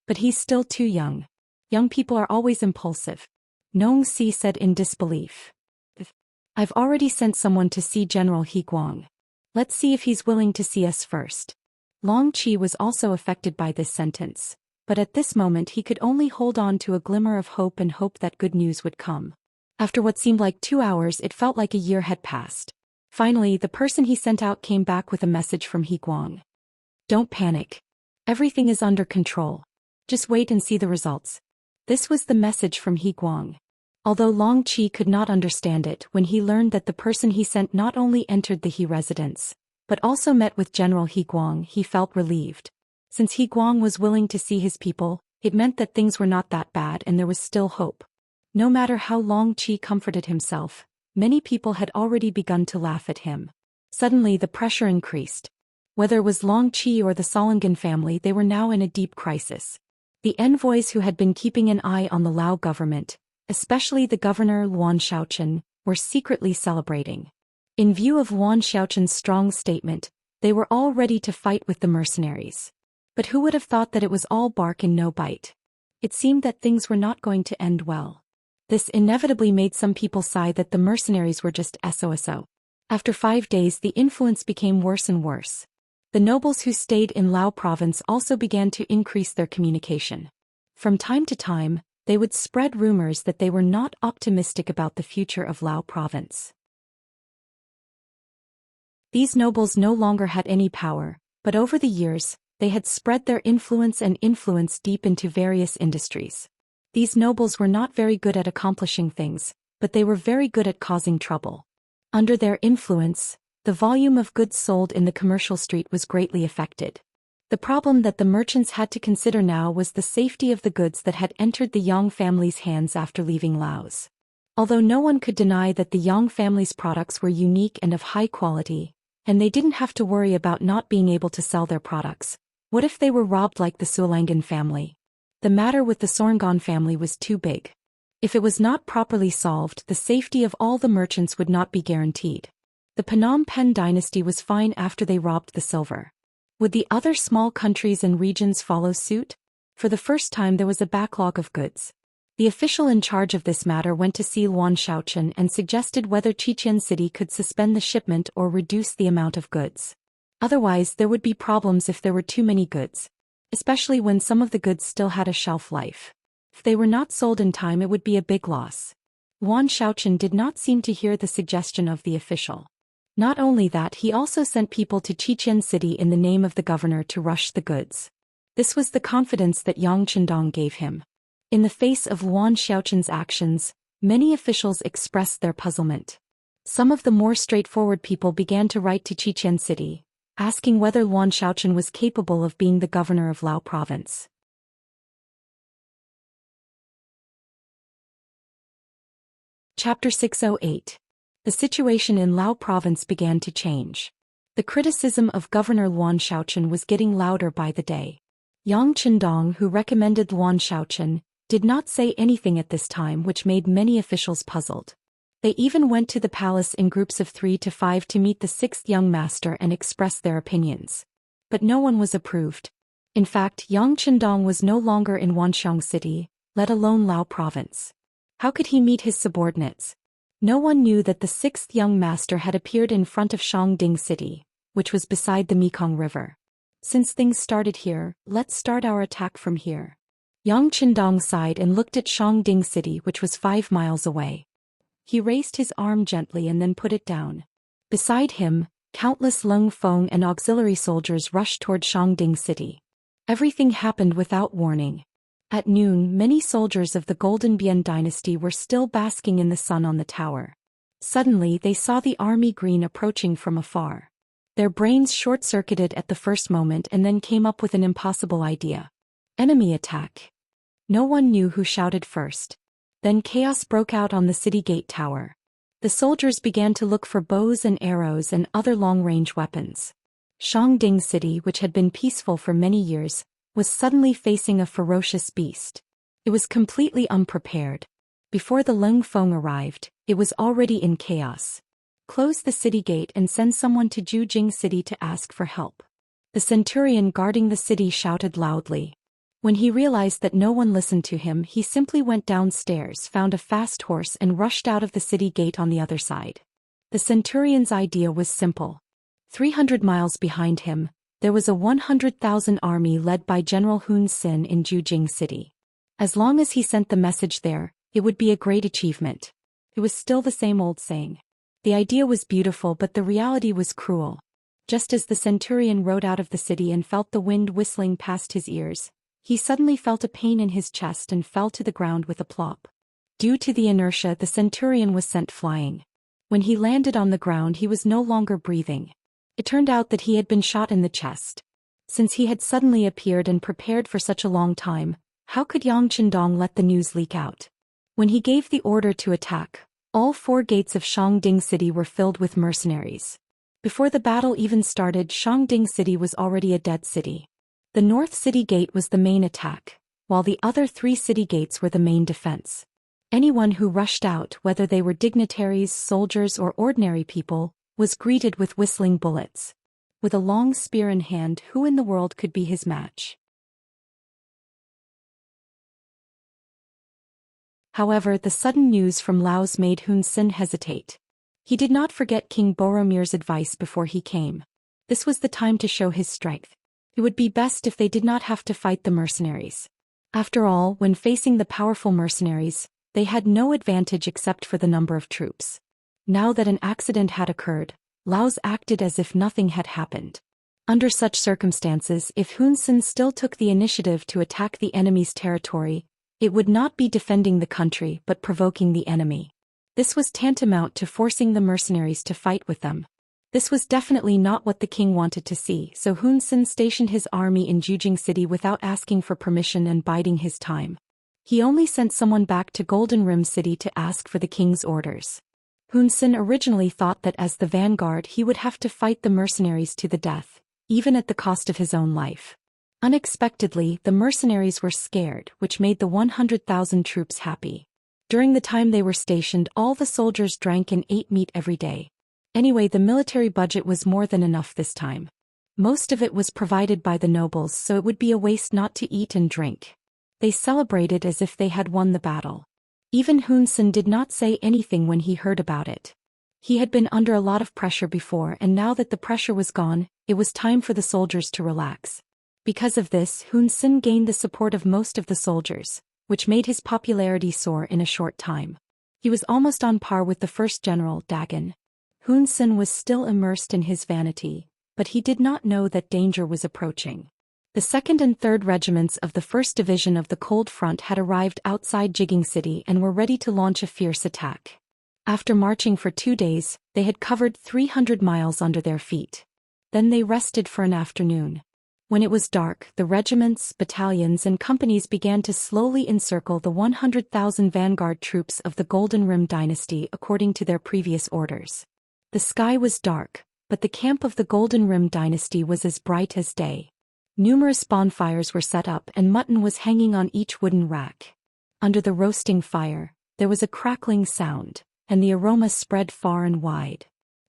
A: But he's still too young. Young people are always impulsive. Nong Si said in disbelief. I've already sent someone to see General He Guang. Let's see if he's willing to see us first. Long Qi was also affected by this sentence, but at this moment he could only hold on to a glimmer of hope and hope that good news would come. After what seemed like 2 hours, it felt like a year had passed. Finally, the person he sent out came back with a message from He Guang. Don't panic. Everything is under control. Just wait and see the results. This was the message from He Guang. Although Long Qi could not understand it, when he learned that the person he sent not only entered the He residence, but also met with General He Guang, he felt relieved. Since He Guang was willing to see his people, it meant that things were not that bad and there was still hope. No matter how Long Qi comforted himself, many people had already begun to laugh at him. Suddenly the pressure increased. Whether it was Long Qi or the Solangan family, they were now in a deep crisis. The envoys who had been keeping an eye on the Lao government, especially the governor Luan Xiaochen, were secretly celebrating. In view of Luan Xiaochen's strong statement, they were all ready to fight with the mercenaries. But who would have thought that it was all bark and no bite? It seemed that things were not going to end well. This inevitably made some people sigh that the mercenaries were just SOSO. After 5 days, the influence became worse and worse. The nobles who stayed in Lao province also began to increase their communication. From time to time, they would spread rumors that they were not optimistic about the future of Lao province. These nobles no longer had any power, but over the years, they had spread their influence deep into various industries. These nobles were not very good at accomplishing things, but they were very good at causing trouble. Under their influence, the volume of goods sold in the commercial street was greatly affected. The problem that the merchants had to consider now was the safety of the goods that had entered the Yang family's hands after leaving Laos. Although no one could deny that the Yang family's products were unique and of high quality, and they didn't have to worry about not being able to sell their products, what if they were robbed like the Sulangan family? The matter with the Sorangan family was too big. If it was not properly solved, the safety of all the merchants would not be guaranteed. The Phnom Penh dynasty was fine after they robbed the silver. Would the other small countries and regions follow suit? For the first time there was a backlog of goods. The official in charge of this matter went to see Luan Xiaochen and suggested whether Xianxia city could suspend the shipment or reduce the amount of goods. Otherwise, there would be problems if there were too many goods, especially when some of the goods still had a shelf life. If they were not sold in time, it would be a big loss. Luan Xiaochen did not seem to hear the suggestion of the official. Not only that, he also sent people to Xianxia city in the name of the governor to rush the goods. This was the confidence that Yang Chendong gave him. In the face of Luan Xiaochen's actions, many officials expressed their puzzlement. Some of the more straightforward people began to write to Xianxia city, asking whether Luan Xiaochen was capable of being the governor of Lao province. Chapter 608. The situation in Lao province began to change. The criticism of Governor Luan Xiaochen was getting louder by the day. Yang Chendong, who recommended Luan Xiaochen, did not say anything at this time, which made many officials puzzled. They even went to the palace in groups of 3 to 5 to meet the 6th young master and express their opinions. But no one was approved. In fact, Yang Chendong was no longer in Wanxiang city, let alone Lao province. How could he meet his subordinates? No one knew that the 6th young master had appeared in front of Shangding city, which was beside the Mekong River. Since things started here, let's start our attack from here. Yang Chendong sighed and looked at Shangding city, which was 5 miles away. He raised his arm gently and then put it down. Beside him, countless Lung Feng and auxiliary soldiers rushed toward Shangding city. Everything happened without warning. At noon, many soldiers of the Golden Bian dynasty were still basking in the sun on the tower. Suddenly they saw the army green approaching from afar. Their brains short-circuited at the first moment and then came up with an impossible idea. Enemy attack. No one knew who shouted first. Then chaos broke out on the city gate tower. The soldiers began to look for bows and arrows and other long-range weapons. Shangding city, which had been peaceful for many years, was suddenly facing a ferocious beast. It was completely unprepared. Before the Leng Feng arrived, it was already in chaos. Close the city gate and send someone to Jujing City to ask for help. The centurion guarding the city shouted loudly. When he realized that no one listened to him, he simply went downstairs, found a fast horse and rushed out of the city gate on the other side. The centurion's idea was simple. 300 miles behind him, there was a 100,000 army led by General Hun Sen in Jujing City. As long as he sent the message there, it would be a great achievement. It was still the same old saying. The idea was beautiful, but the reality was cruel. Just as the centurion rode out of the city and felt the wind whistling past his ears, he suddenly felt a pain in his chest and fell to the ground with a plop. Due to the inertia, the centurion was sent flying. When he landed on the ground, he was no longer breathing. It turned out that he had been shot in the chest. Since he had suddenly appeared and prepared for such a long time, how could Yang Chendong let the news leak out? When he gave the order to attack, all 4 gates of Shangding City were filled with mercenaries. Before the battle even started, Shangding City was already a dead city. The North City Gate was the main attack, while the other 3 city gates were the main defense. Anyone who rushed out, whether they were dignitaries, soldiers, or ordinary people, was greeted with whistling bullets. With a long spear in hand, who in the world could be his match? However, the sudden news from Laos made Hun Sen hesitate. He did not forget King Boromir's advice before he came. This was the time to show his strength. It would be best if they did not have to fight the mercenaries. After all, when facing the powerful mercenaries, they had no advantage except for the number of troops. Now that an accident had occurred, Laos acted as if nothing had happened. Under such circumstances, if Hun Sen still took the initiative to attack the enemy's territory, it would not be defending the country but provoking the enemy. This was tantamount to forcing the mercenaries to fight with them. This was definitely not what the king wanted to see, so Hun Sen stationed his army in Jujing City without asking for permission and biding his time. He only sent someone back to Golden Rim City to ask for the king's orders. Hun Sen originally thought that as the vanguard he would have to fight the mercenaries to the death, even at the cost of his own life. Unexpectedly, the mercenaries were scared, which made the 100,000 troops happy. During the time they were stationed, all the soldiers drank and ate meat every day. Anyway, the military budget was more than enough this time. Most of it was provided by the nobles, so it would be a waste not to eat and drink. They celebrated as if they had won the battle. Even Hun Sen did not say anything when he heard about it. He had been under a lot of pressure before, and now that the pressure was gone, it was time for the soldiers to relax. Because of this, Hun Sen gained the support of most of the soldiers, which made his popularity soar in a short time. He was almost on par with the first general, Dagon. Hun Sen was still immersed in his vanity, but he did not know that danger was approaching. The 2nd and 3rd regiments of the 1st Division of the Cold Front had arrived outside Jiging City and were ready to launch a fierce attack. After marching for 2 days, they had covered 300 miles under their feet. Then they rested for an afternoon. When it was dark, the regiments, battalions, and companies began to slowly encircle the 100,000 vanguard troops of the Golden Rim dynasty according to their previous orders. The sky was dark, but the camp of the Golden Rim dynasty was as bright as day. Numerous bonfires were set up and mutton was hanging on each wooden rack. Under the roasting fire, there was a crackling sound, and the aroma spread far and wide.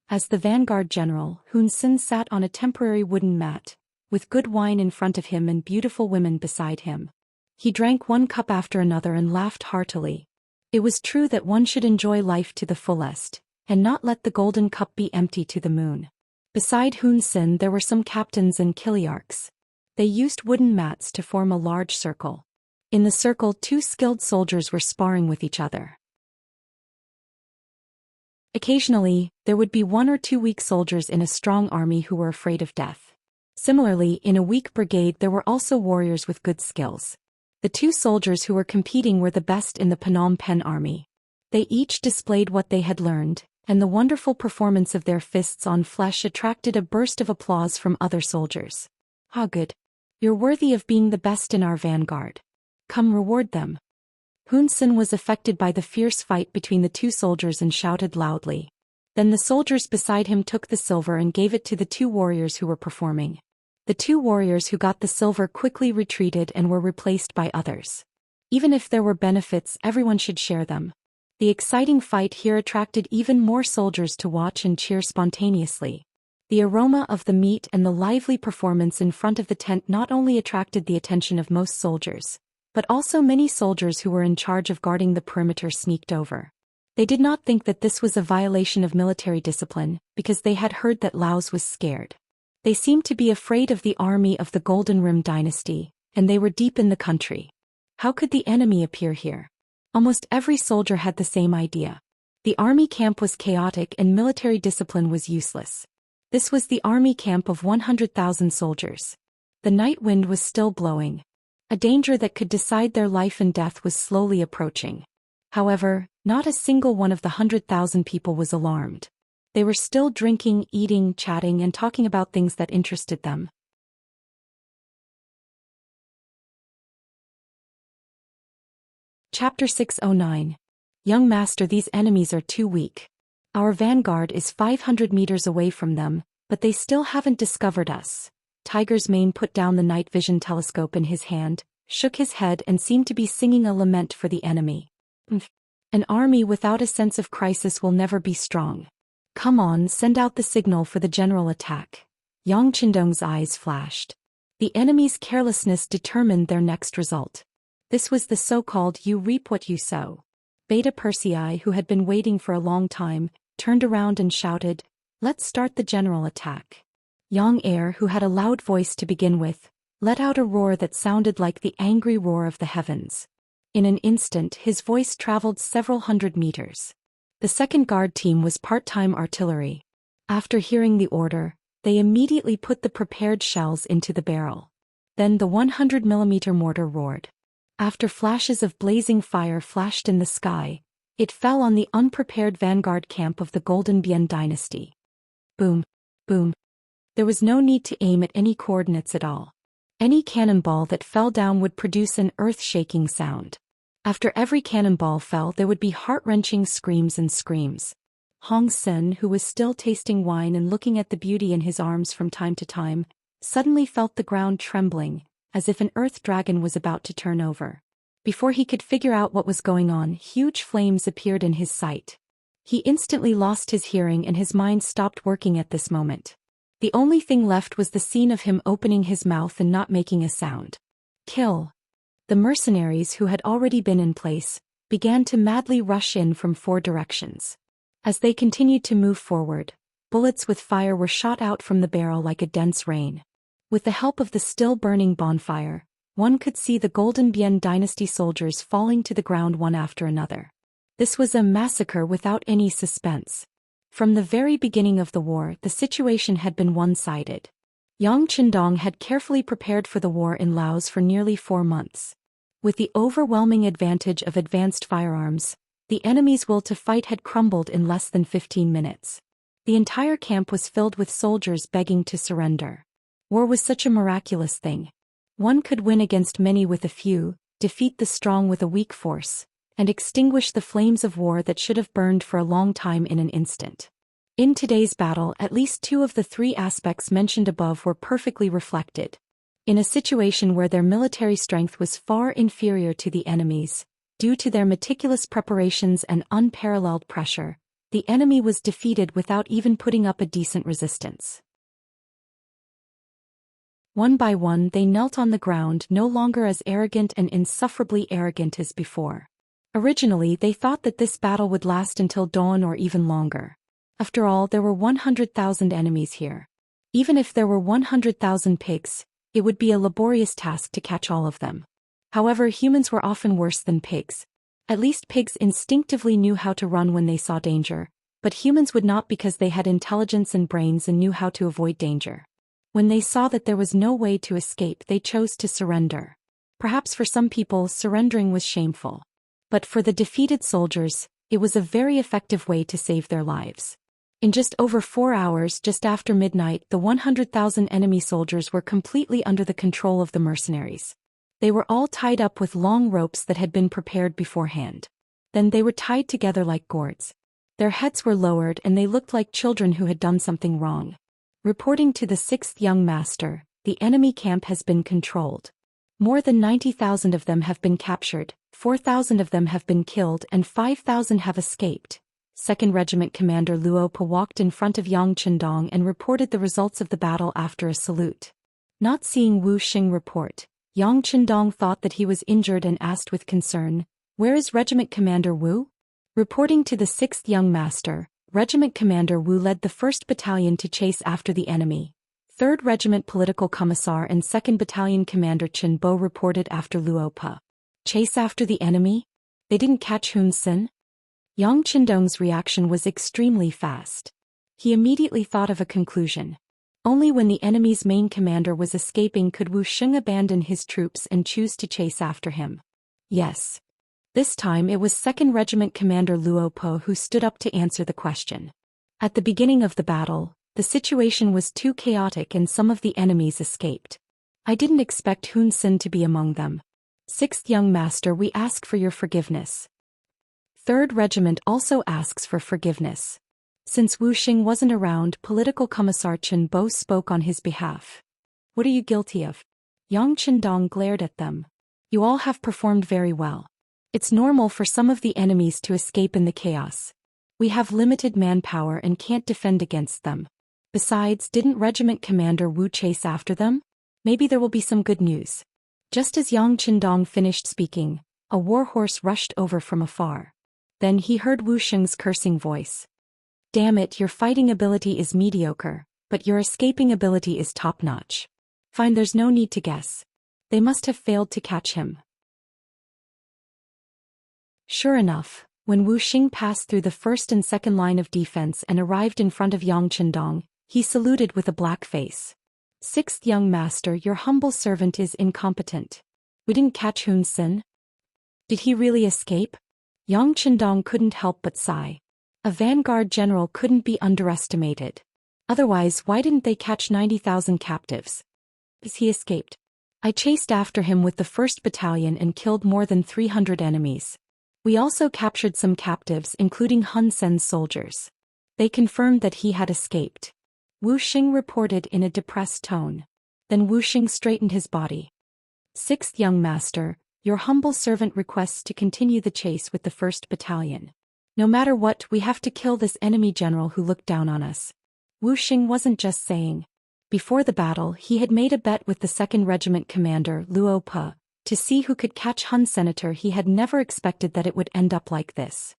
A: As the vanguard general, Hun Sen sat on a temporary wooden mat, with good wine in front of him and beautiful women beside him. He drank 1 cup after another and laughed heartily. It was true that one should enjoy life to the fullest, and not let the golden cup be empty to the moon. Beside Hun Sen there were some captains and kiliarchs. They used wooden mats to form a large circle. In the circle 2 skilled soldiers were sparring with each other. Occasionally, there would be 1 or 2 weak soldiers in a strong army who were afraid of death. Similarly, in a weak brigade there were also warriors with good skills. The 2 soldiers who were competing were the best in the Phnom Penh army. They each displayed what they had learned, and the wonderful performance of their fists on flesh attracted a burst of applause from other soldiers. "Ah, good. You're worthy of being the best in our vanguard. Come, reward them." Hun Sen was affected by the fierce fight between the 2 soldiers and shouted loudly. Then the soldiers beside him took the silver and gave it to the 2 warriors who were performing. The 2 warriors who got the silver quickly retreated and were replaced by others. Even if there were benefits, everyone should share them. The exciting fight here attracted even more soldiers to watch and cheer spontaneously. The aroma of the meat and the lively performance in front of the tent not only attracted the attention of most soldiers, but also many soldiers who were in charge of guarding the perimeter sneaked over. They did not think that this was a violation of military discipline, because they had heard that Laos was scared. They seemed to be afraid of the army of the Golden Rim dynasty, and they were deep in the country. How could the enemy appear here? Almost every soldier had the same idea. The army camp was chaotic and military discipline was useless. This was the army camp of 100,000 soldiers. The night wind was still blowing. A danger that could decide their life and death was slowly approaching. However, not a single one of the 100,000 people was alarmed. They were still drinking, eating, chatting, and talking about things that interested them. Chapter 609. Young Master, these enemies are too weak. Our vanguard is 500 meters away from them, but they still haven't discovered us. Tiger's Mane put down the night vision telescope in his hand, shook his head and seemed to be singing a lament for the enemy. An army without a sense of crisis will never be strong. Come on, send out the signal for the general attack. Yang Qindong's eyes flashed. The enemy's carelessness determined their next result. This was the so-called "you reap what you sow." Beta Persei, who had been waiting for a long time, turned around and shouted, "Let's start the general attack." Yang Air, who had a loud voice to begin with, let out a roar that sounded like the angry roar of the heavens. In an instant his voice traveled several hundred meters. The second guard team was part-time artillery. After hearing the order, they immediately put the prepared shells into the barrel. Then the 100mm mortar roared. After flashes of blazing fire flashed in the sky, it fell on the unprepared vanguard camp of the Golden Bien dynasty. Boom, boom. There was no need to aim at any coordinates at all. Any cannonball that fell down would produce an earth-shaking sound. After every cannonball fell, there would be heart-wrenching screams and screams. Hong Sen, who was still tasting wine and looking at the beauty in his arms from time to time, suddenly felt the ground trembling, as if an earth dragon was about to turn over. Before he could figure out what was going on, huge flames appeared in his sight. He instantly lost his hearing and his mind stopped working at this moment. The only thing left was the scene of him opening his mouth and not making a sound. Kill. The mercenaries, who had already been in place, began to madly rush in from 4 directions. As they continued to move forward, bullets with fire were shot out from the barrel like a dense rain. With the help of the still-burning bonfire, one could see the Golden Bien dynasty soldiers falling to the ground one after another. This was a massacre without any suspense. From the very beginning of the war, the situation had been one-sided. Yang Qindong had carefully prepared for the war in Laos for nearly 4 months. With the overwhelming advantage of advanced firearms, the enemy's will to fight had crumbled in less than 15 minutes. The entire camp was filled with soldiers begging to surrender. War was such a miraculous thing. One could win against many with a few, defeat the strong with a weak force, and extinguish the flames of war that should have burned for a long time in an instant. In today's battle, at least 2 of the 3 aspects mentioned above were perfectly reflected. In a situation where their military strength was far inferior to the enemy's, due to their meticulous preparations and unparalleled pressure, the enemy was defeated without even putting up a decent resistance. One by one they knelt on the ground, no longer as arrogant and insufferably arrogant as before. Originally they thought that this battle would last until dawn or even longer. After all, there were 100,000 enemies here. Even if there were 100,000 pigs, it would be a laborious task to catch all of them. However, humans were often worse than pigs. At least pigs instinctively knew how to run when they saw danger, but humans would not, because they had intelligence and brains and knew how to avoid danger. When they saw that there was no way to escape, they chose to surrender. Perhaps for some people, surrendering was shameful. But for the defeated soldiers, it was a very effective way to save their lives. In just over 4 hours, just after midnight, the 100,000 enemy soldiers were completely under the control of the mercenaries. They were all tied up with long ropes that had been prepared beforehand. Then they were tied together like gourds. Their heads were lowered and they looked like children who had done something wrong. Reporting to the 6th Young Master, the enemy camp has been controlled. More than 90,000 of them have been captured, 4,000 of them have been killed and 5,000 have escaped. 2nd Regiment Commander Luo Pa walked in front of Yang Qindong and reported the results of the battle after a salute. Not seeing Wu Xing report, Yang Qindong thought that he was injured and asked with concern, "Where is Regiment Commander Wu?" Reporting to the 6th Young Master, Regiment Commander Wu led the 1st Battalion to chase after the enemy. 3rd Regiment Political Commissar and 2nd Battalion Commander Qin Bo reported after Luo Pa. Chase after the enemy? They didn't catch Hun Sen? Yang Qindong's reaction was extremely fast. He immediately thought of a conclusion. Only when the enemy's main commander was escaping could Wu Xing abandon his troops and choose to chase after him. Yes. This time it was 2nd Regiment Commander Luo Po who stood up to answer the question. At the beginning of the battle, the situation was too chaotic and some of the enemies escaped. I didn't expect Hun Sen to be among them. 6th Young Master, we ask for your forgiveness. 3rd Regiment also asks for forgiveness. Since Wu Xing wasn't around, Political Commissar Qin Bo spoke on his behalf. What are you guilty of? Yang Qindong glared at them. You all have performed very well. It's normal for some of the enemies to escape in the chaos. We have limited manpower and can't defend against them. Besides, didn't Regiment Commander Wu chase after them? Maybe there will be some good news. Just as Yang Qindong finished speaking, a warhorse rushed over from afar. Then he heard Wu Xing's cursing voice. Damn it, your fighting ability is mediocre, but your escaping ability is top-notch. Fine, there's no need to guess. They must have failed to catch him. Sure enough, when Wu Xing passed through the 1st and 2nd line of defense and arrived in front of Yang Qindong, he saluted with a black face. 6th Young Master, your humble servant is incompetent. We didn't catch Hun Sen. Did he really escape? Yang Qindong couldn't help but sigh. A vanguard general couldn't be underestimated. Otherwise, why didn't they catch 90,000 captives? As he escaped. I chased after him with the 1st Battalion and killed more than 300 enemies. We also captured some captives, including Hun Sen's soldiers. They confirmed that he had escaped. Wu Xing reported in a depressed tone. Then Wu Xing straightened his body. 6th Young Master, your humble servant requests to continue the chase with the 1st Battalion. No matter what, we have to kill this enemy general who looked down on us. Wu Xing wasn't just saying. Before the battle, he had made a bet with the 2nd Regiment Commander Luo Pa. To see who could catch Hun Senator. He had never expected that it would end up like this.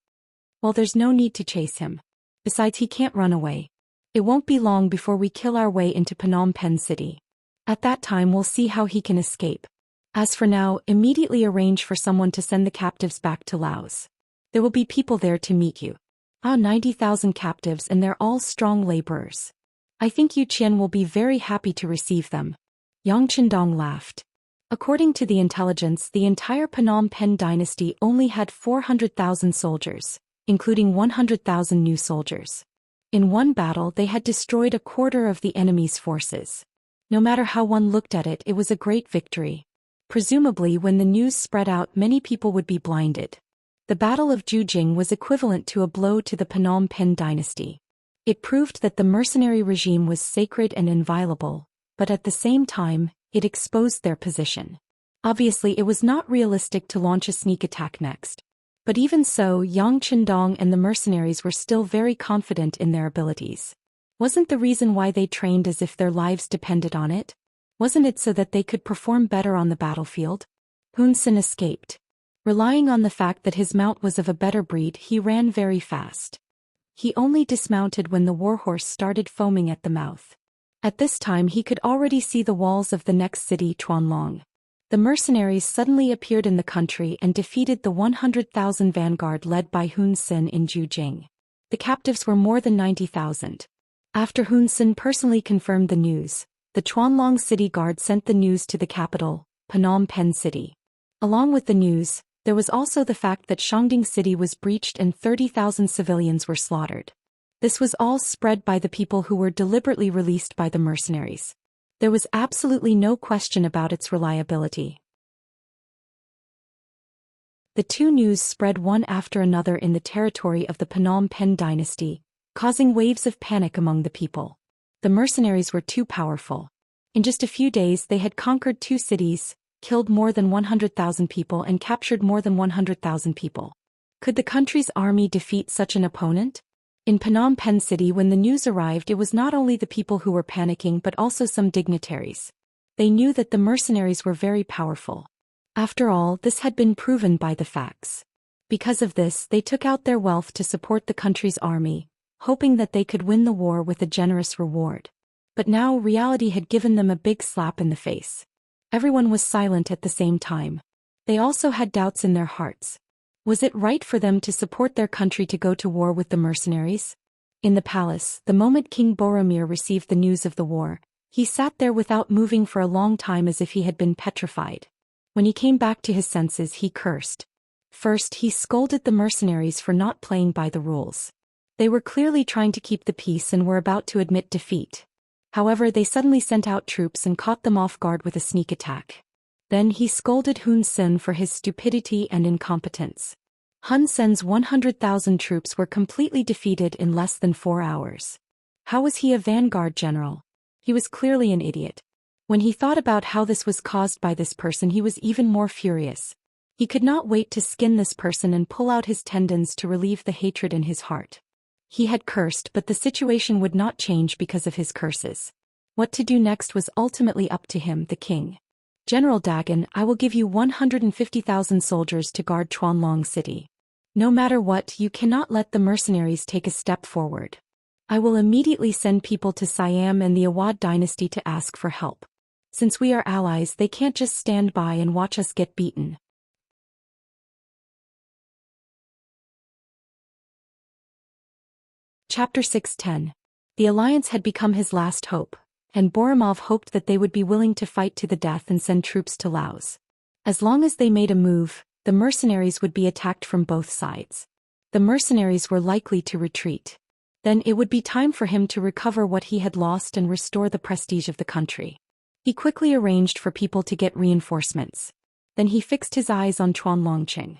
A: Well, there's no need to chase him. Besides, he can't run away. It won't be long before we kill our way into Phnom Penh City. At that time we'll see how he can escape. As for now, immediately arrange for someone to send the captives back to Laos. There will be people there to meet you. 90,000 captives, and they're all strong laborers. I think Yu Qian will be very happy to receive them. Yang Qindong laughed. According to the intelligence, the entire Phnom Penh dynasty only had 400,000 soldiers, including 100,000 new soldiers. In one battle they had destroyed a quarter of the enemy's forces. No matter how one looked at it, it was a great victory. Presumably when the news spread out, many people would be blinded. The Battle of Jujing was equivalent to a blow to the Phnom Penh dynasty. It proved that the mercenary regime was sacred and inviolable, but at the same time, it exposed their position. Obviously, it was not realistic to launch a sneak attack next. But even so, Yang Qindong and the mercenaries were still very confident in their abilities. Wasn't the reason why they trained as if their lives depended on it? Wasn't it so that they could perform better on the battlefield? Hun Sen escaped. Relying on the fact that his mount was of a better breed, he ran very fast. He only dismounted when the warhorse started foaming at the mouth. At this time he could already see the walls of the next city, Chuanlong. The mercenaries suddenly appeared in the country and defeated the 100,000 vanguard led by Hun Sen in Jujing. The captives were more than 90,000. After Hun Sen personally confirmed the news, the Chuanlong city guard sent the news to the capital, Phnom Penh City. Along with the news, there was also the fact that Shangding City was breached and 30,000 civilians were slaughtered. This was all spread by the people who were deliberately released by the mercenaries. There was absolutely no question about its reliability. The two news spread one after another in the territory of the Phnom Penh dynasty, causing waves of panic among the people. The mercenaries were too powerful. In just a few days they had conquered 2 cities, killed more than 100,000 people and captured more than 100,000 people. Could the country's army defeat such an opponent? In Phnom Penh City, when the news arrived, it was not only the people who were panicking but also some dignitaries. They knew that the mercenaries were very powerful. After all, this had been proven by the facts. Because of this, they took out their wealth to support the country's army, hoping that they could win the war with a generous reward. But now reality had given them a big slap in the face. Everyone was silent at the same time. They also had doubts in their hearts. Was it right for them to support their country to go to war with the mercenaries? In the palace, the moment King Boromir received the news of the war, he sat there without moving for a long time as if he had been petrified. When he came back to his senses, he cursed. First, he scolded the mercenaries for not playing by the rules. They were clearly trying to keep the peace and were about to admit defeat. However, they suddenly sent out troops and caught them off guard with a sneak attack. Then he scolded Hun Sen for his stupidity and incompetence. Hun Sen's 100,000 troops were completely defeated in less than 4 hours. How was he a vanguard general? He was clearly an idiot. When he thought about how this was caused by this person, he was even more furious. He could not wait to skin this person and pull out his tendons to relieve the hatred in his heart. He had cursed, but the situation would not change because of his curses. What to do next was ultimately up to him, the king. General Dagon, I will give you 150,000 soldiers to guard Chuanlong City. No matter what, you cannot let the mercenaries take a step forward. I will immediately send people to Siam and the Awad dynasty to ask for help. Since we are allies, they can't just stand by and watch us get beaten. Chapter 6:10. The alliance had become his last hope, and Boromir hoped that they would be willing to fight to the death and send troops to Laos. As long as they made a move, the mercenaries would be attacked from both sides. The mercenaries were likely to retreat. Then it would be time for him to recover what he had lost and restore the prestige of the country. He quickly arranged for people to get reinforcements. Then he fixed his eyes on Chuanlongqing.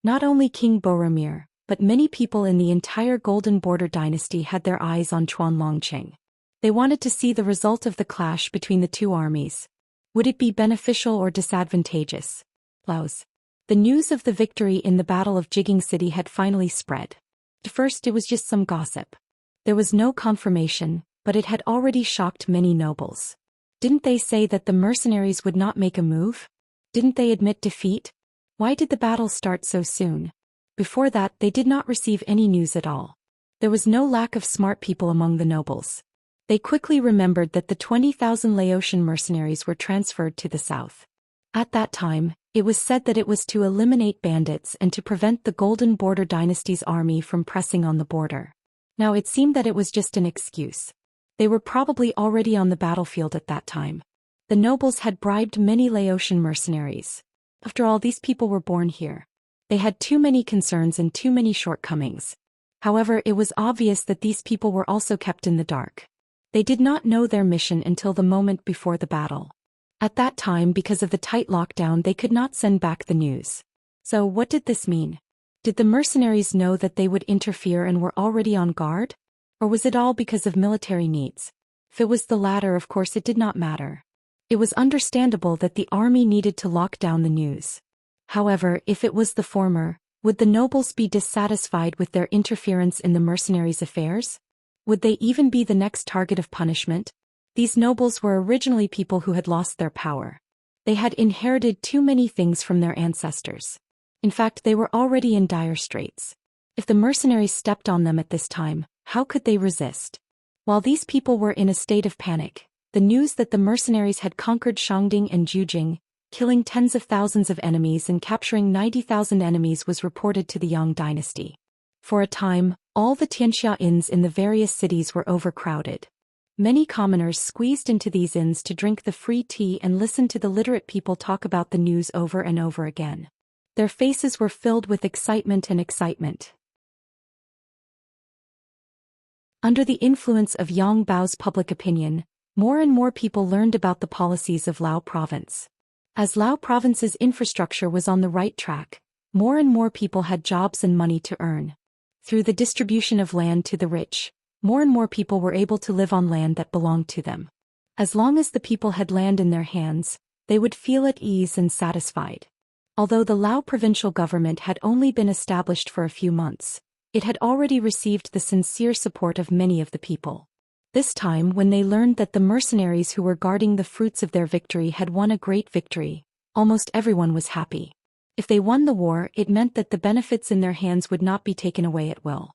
A: Not only King Boromir, but many people in the entire Golden Border dynasty had their eyes on Chuanlongqing. They wanted to see the result of the clash between the two armies. Would it be beneficial or disadvantageous? Laos. The news of the victory in the Battle of Jigging City had finally spread. At first it was just some gossip. There was no confirmation, but it had already shocked many nobles. Didn't they say that the mercenaries would not make a move? Didn't they admit defeat? Why did the battle start so soon? Before that, they did not receive any news at all. There was no lack of smart people among the nobles. They quickly remembered that the 20,000 Laotian mercenaries were transferred to the south. At that time, it was said that it was to eliminate bandits and to prevent the Golden Border dynasty's army from pressing on the border. Now it seemed that it was just an excuse. They were probably already on the battlefield at that time. The nobles had bribed many Laotian mercenaries. After all, these people were born here. They had too many concerns and too many shortcomings. However, it was obvious that these people were also kept in the dark. They did not know their mission until the moment before the battle. At that time, because of the tight lockdown, they could not send back the news. So what did this mean? Did the mercenaries know that they would interfere and were already on guard? Or was it all because of military needs? If it was the latter, of course it did not matter. It was understandable that the army needed to lock down the news. However, if it was the former, would the nobles be dissatisfied with their interference in the mercenaries' affairs? Would they even be the next target of punishment? These nobles were originally people who had lost their power. They had inherited too many things from their ancestors. In fact, they were already in dire straits. If the mercenaries stepped on them at this time, how could they resist? While these people were in a state of panic, the news that the mercenaries had conquered Shangding and Jujing, killing tens of thousands of enemies and capturing 90,000 enemies, was reported to the Yang dynasty. For a time, all the Xianxia inns in the various cities were overcrowded. Many commoners squeezed into these inns to drink the free tea and listen to the literate people talk about the news over and over again. Their faces were filled with excitement and excitement. Under the influence of Yang Bao's public opinion, more and more people learned about the policies of Lao province. As Lao province's infrastructure was on the right track, more and more people had jobs and money to earn. Through the distribution of land to the rich, more and more people were able to live on land that belonged to them. As long as the people had land in their hands, they would feel at ease and satisfied. Although the Lao provincial government had only been established for a few months, it had already received the sincere support of many of the people. This time, when they learned that the mercenaries who were guarding the fruits of their victory had won a great victory, almost everyone was happy. If they won the war, it meant that the benefits in their hands would not be taken away at will.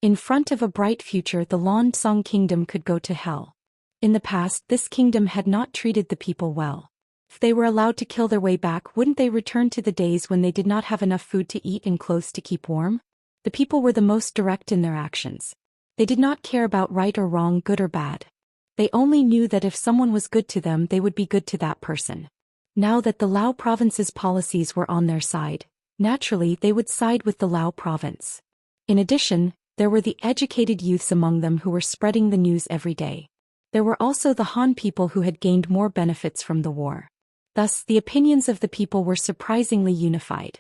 A: In front of a bright future, the Lan kingdom could go to hell. In the past, this kingdom had not treated the people well. If they were allowed to kill their way back, wouldn't they return to the days when they did not have enough food to eat and clothes to keep warm? The people were the most direct in their actions. They did not care about right or wrong, good or bad. They only knew that if someone was good to them, they would be good to that person. Now that the Lao province's policies were on their side, naturally they would side with the Lao province. In addition, there were the educated youths among them who were spreading the news every day. There were also the Han people who had gained more benefits from the war. Thus, the opinions of the people were surprisingly unified.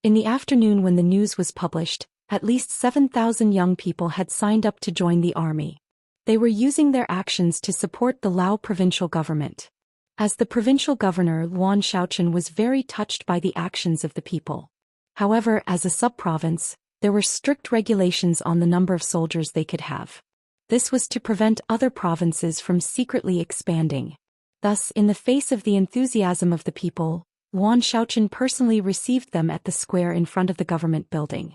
A: In the afternoon when the news was published, at least 7,000 young people had signed up to join the army. They were using their actions to support the Lao provincial government. As the provincial governor, Luan Shaochen was very touched by the actions of the people. However, as a sub-province, there were strict regulations on the number of soldiers they could have. This was to prevent other provinces from secretly expanding. Thus, in the face of the enthusiasm of the people, Luan Shaochen personally received them at the square in front of the government building.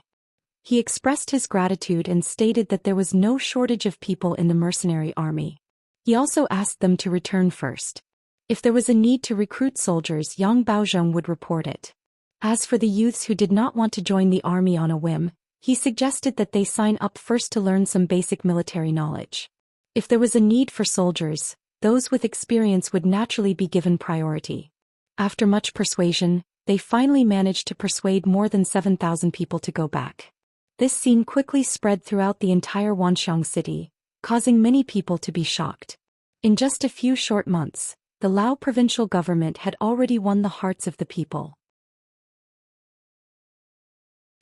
A: He expressed his gratitude and stated that there was no shortage of people in the mercenary army. He also asked them to return first. If there was a need to recruit soldiers, Yang Baozhong would report it. As for the youths who did not want to join the army on a whim, he suggested that they sign up first to learn some basic military knowledge. If there was a need for soldiers, those with experience would naturally be given priority. After much persuasion, they finally managed to persuade more than 7,000 people to go back. This scene quickly spread throughout the entire Wanxiang city, causing many people to be shocked. In just a few short months, the Lao provincial government had already won the hearts of the people.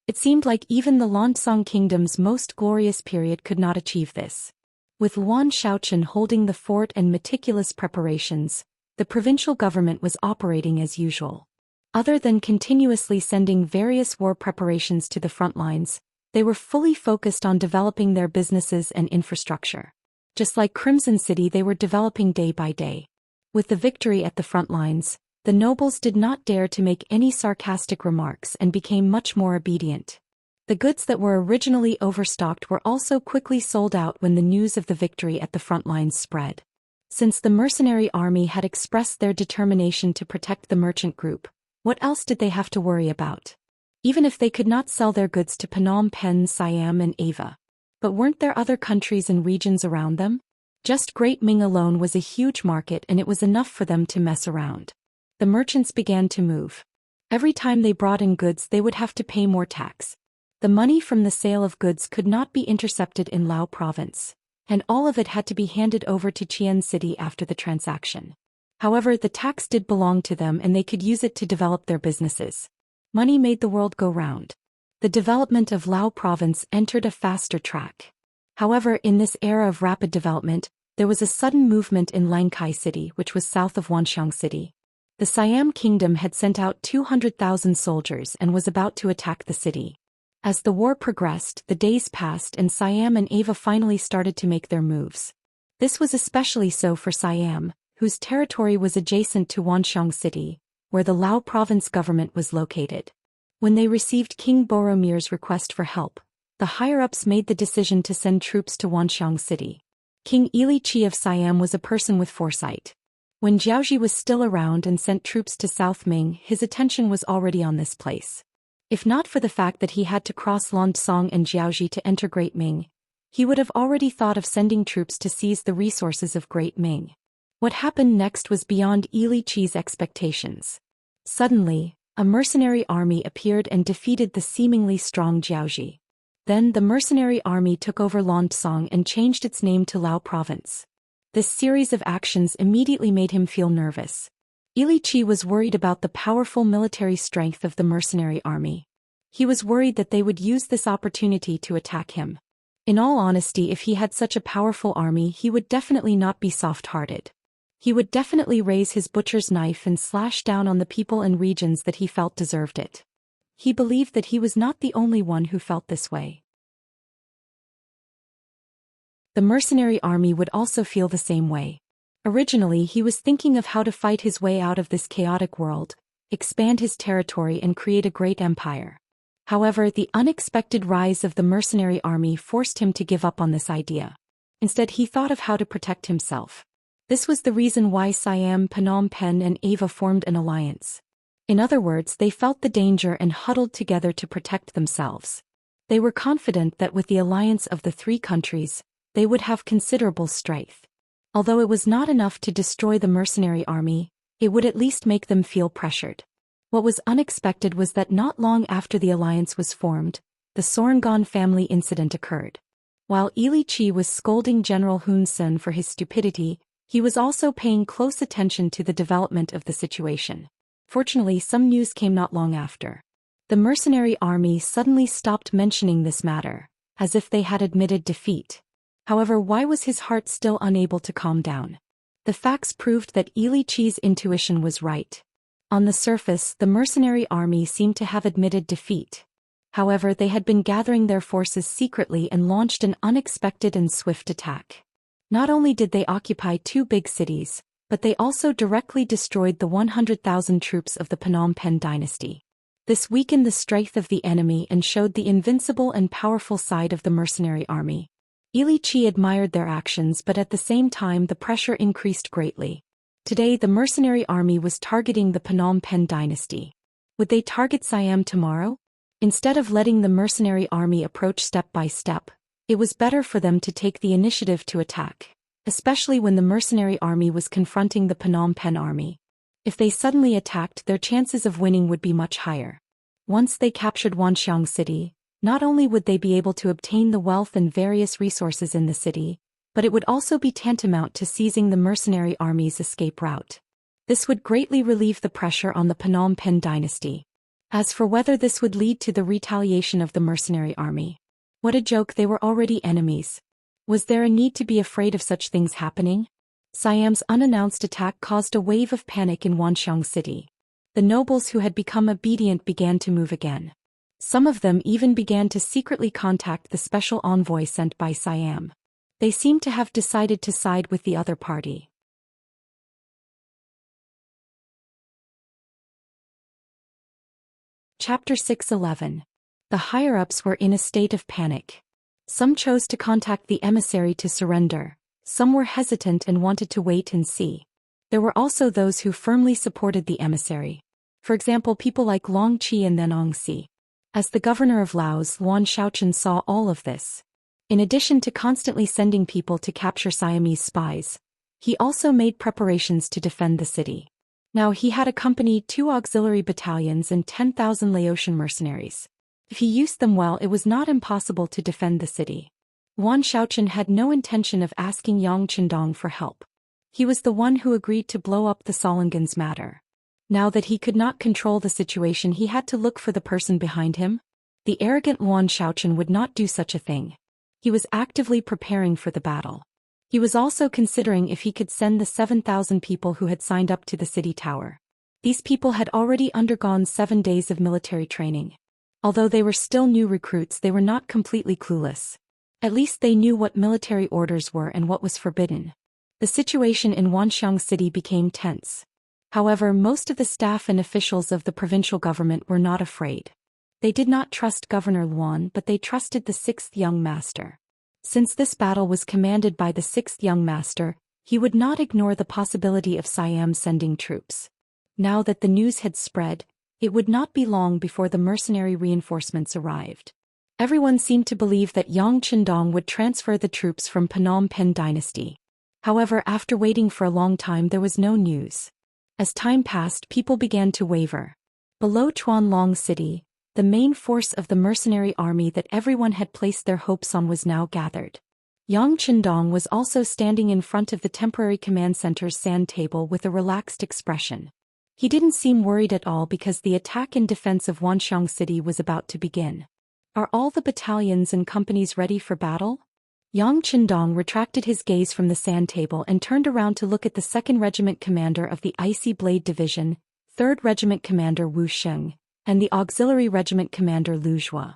A: It seemed like even the Lansong kingdom's most glorious period could not achieve this. With Luan Shaochen holding the fort and meticulous preparations, the provincial government was operating as usual. Other than continuously sending various war preparations to the front lines, they were fully focused on developing their businesses and infrastructure. Just like Crimson City, they were developing day by day. With the victory at the front lines, the nobles did not dare to make any sarcastic remarks and became much more obedient. The goods that were originally overstocked were also quickly sold out when the news of the victory at the front lines spread. Since the mercenary army had expressed their determination to protect the merchant group, what else did they have to worry about? Even if they could not sell their goods to Phnom Penh, Siam and Ava. But weren't there other countries and regions around them? Just Great Ming alone was a huge market, and it was enough for them to mess around. The merchants began to move. Every time they brought in goods, they would have to pay more tax. The money from the sale of goods could not be intercepted in Lao province, and all of it had to be handed over to Qian City after the transaction. However, the tax did belong to them and they could use it to develop their businesses. Money made the world go round. The development of Lao province entered a faster track. However, in this era of rapid development, there was a sudden movement in Langkai City, which was south of Wanxiang City. The Siam kingdom had sent out 200,000 soldiers and was about to attack the city. As the war progressed, the days passed and Siam and Ava finally started to make their moves. This was especially so for Siam, whose territory was adjacent to Wanxiang City, where the Lao province government was located. When they received King Boromir's request for help, the higher-ups made the decision to send troops to Wanxiang City. King Ili Chi of Siam was a person with foresight. When Jiaoji was still around and sent troops to South Ming, his attention was already on this place. If not for the fact that he had to cross Lansong and Jiaoji to enter Great Ming, he would have already thought of sending troops to seize the resources of Great Ming. What happened next was beyond Ili Chi's expectations. Suddenly, a mercenary army appeared and defeated the seemingly strong Jiaoji. Then the mercenary army took over Lansong and changed its name to Lao Province. This series of actions immediately made him feel nervous. Ili Chi was worried about the powerful military strength of the mercenary army. He was worried that they would use this opportunity to attack him. In all honesty, if he had such a powerful army, he would definitely not be soft-hearted. He would definitely raise his butcher's knife and slash down on the people and regions that he felt deserved it. He believed that he was not the only one who felt this way. The mercenary army would also feel the same way. Originally, he was thinking of how to fight his way out of this chaotic world, expand his territory and create a great empire. However, the unexpected rise of the mercenary army forced him to give up on this idea. Instead, he thought of how to protect himself. This was the reason why Siam, Phnom Penh and Ava formed an alliance. In other words, they felt the danger and huddled together to protect themselves. They were confident that with the alliance of the three countries, they would have considerable strength. Although it was not enough to destroy the mercenary army, it would at least make them feel pressured. What was unexpected was that not long after the alliance was formed, the Sorangon family incident occurred. While Ili Chi was scolding General Hun Sen for his stupidity, he was also paying close attention to the development of the situation. Fortunately, some news came not long after. The mercenary army suddenly stopped mentioning this matter, as if they had admitted defeat. However, why was his heart still unable to calm down? The facts proved that Ili Chi's intuition was right. On the surface, the mercenary army seemed to have admitted defeat. However, they had been gathering their forces secretly and launched an unexpected and swift attack. Not only did they occupy two big cities, but they also directly destroyed the 100,000 troops of the Phnom Penh dynasty. This weakened the strength of the enemy and showed the invincible and powerful side of the mercenary army. Ili Chi admired their actions, but at the same time the pressure increased greatly. Today the mercenary army was targeting the Phnom Penh dynasty. Would they target Siam tomorrow? Instead of letting the mercenary army approach step by step, it was better for them to take the initiative to attack, especially when the mercenary army was confronting the Phnom Penh army. If they suddenly attacked, their chances of winning would be much higher. Once they captured Wanxiang city, not only would they be able to obtain the wealth and various resources in the city, but it would also be tantamount to seizing the mercenary army's escape route. This would greatly relieve the pressure on the Phnom Penh dynasty. As for whether this would lead to the retaliation of the mercenary army, what a joke, they were already enemies. Was there a need to be afraid of such things happening? Siam's unannounced attack caused a wave of panic in Wanxiang city. The nobles who had become obedient began to move again. Some of them even began to secretly contact the special envoy sent by Siam. They seemed to have decided to side with the other party. Chapter 6:11. The higher-ups were in a state of panic. Some chose to contact the emissary to surrender, some were hesitant and wanted to wait and see. There were also those who firmly supported the emissary. For example, people like Long Qi and then Ong Si. As the governor of Laos, Luan Shaochen saw all of this. In addition to constantly sending people to capture Siamese spies, he also made preparations to defend the city. Now he had accompanied 2 auxiliary battalions and 10,000 Laotian mercenaries. If he used them well, it was not impossible to defend the city. Luan Shaochen had no intention of asking Yang Qindong for help. He was the one who agreed to blow up the Solongans matter. Now that he could not control the situation, he had to look for the person behind him. The arrogant Luan Shaochen would not do such a thing. He was actively preparing for the battle. He was also considering if he could send the 7,000 people who had signed up to the city tower. These people had already undergone 7 days of military training. Although they were still new recruits, they were not completely clueless. At least they knew what military orders were and what was forbidden. The situation in Wanxiang city became tense. However, most of the staff and officials of the provincial government were not afraid. They did not trust Governor Luan, but they trusted the 6th young master. Since this battle was commanded by the 6th young master, he would not ignore the possibility of Siam sending troops. Now that the news had spread, it would not be long before the mercenary reinforcements arrived. Everyone seemed to believe that Yang Qindong would transfer the troops from Phnom Penh dynasty. However, after waiting for a long time, there was no news. As time passed, people began to waver. Below Chuan Long city, the main force of the mercenary army that everyone had placed their hopes on was now gathered. Yang Qindong was also standing in front of the temporary command center's sand table with a relaxed expression. He didn't seem worried at all because the attack in defense of Wanxiang city was about to begin. Are all the battalions and companies ready for battle? Yang Qindong retracted his gaze from the sand table and turned around to look at the 2nd Regiment Commander of the Icy Blade Division, 3rd Regiment Commander Wu Sheng, and the Auxiliary Regiment Commander Lu Zhua.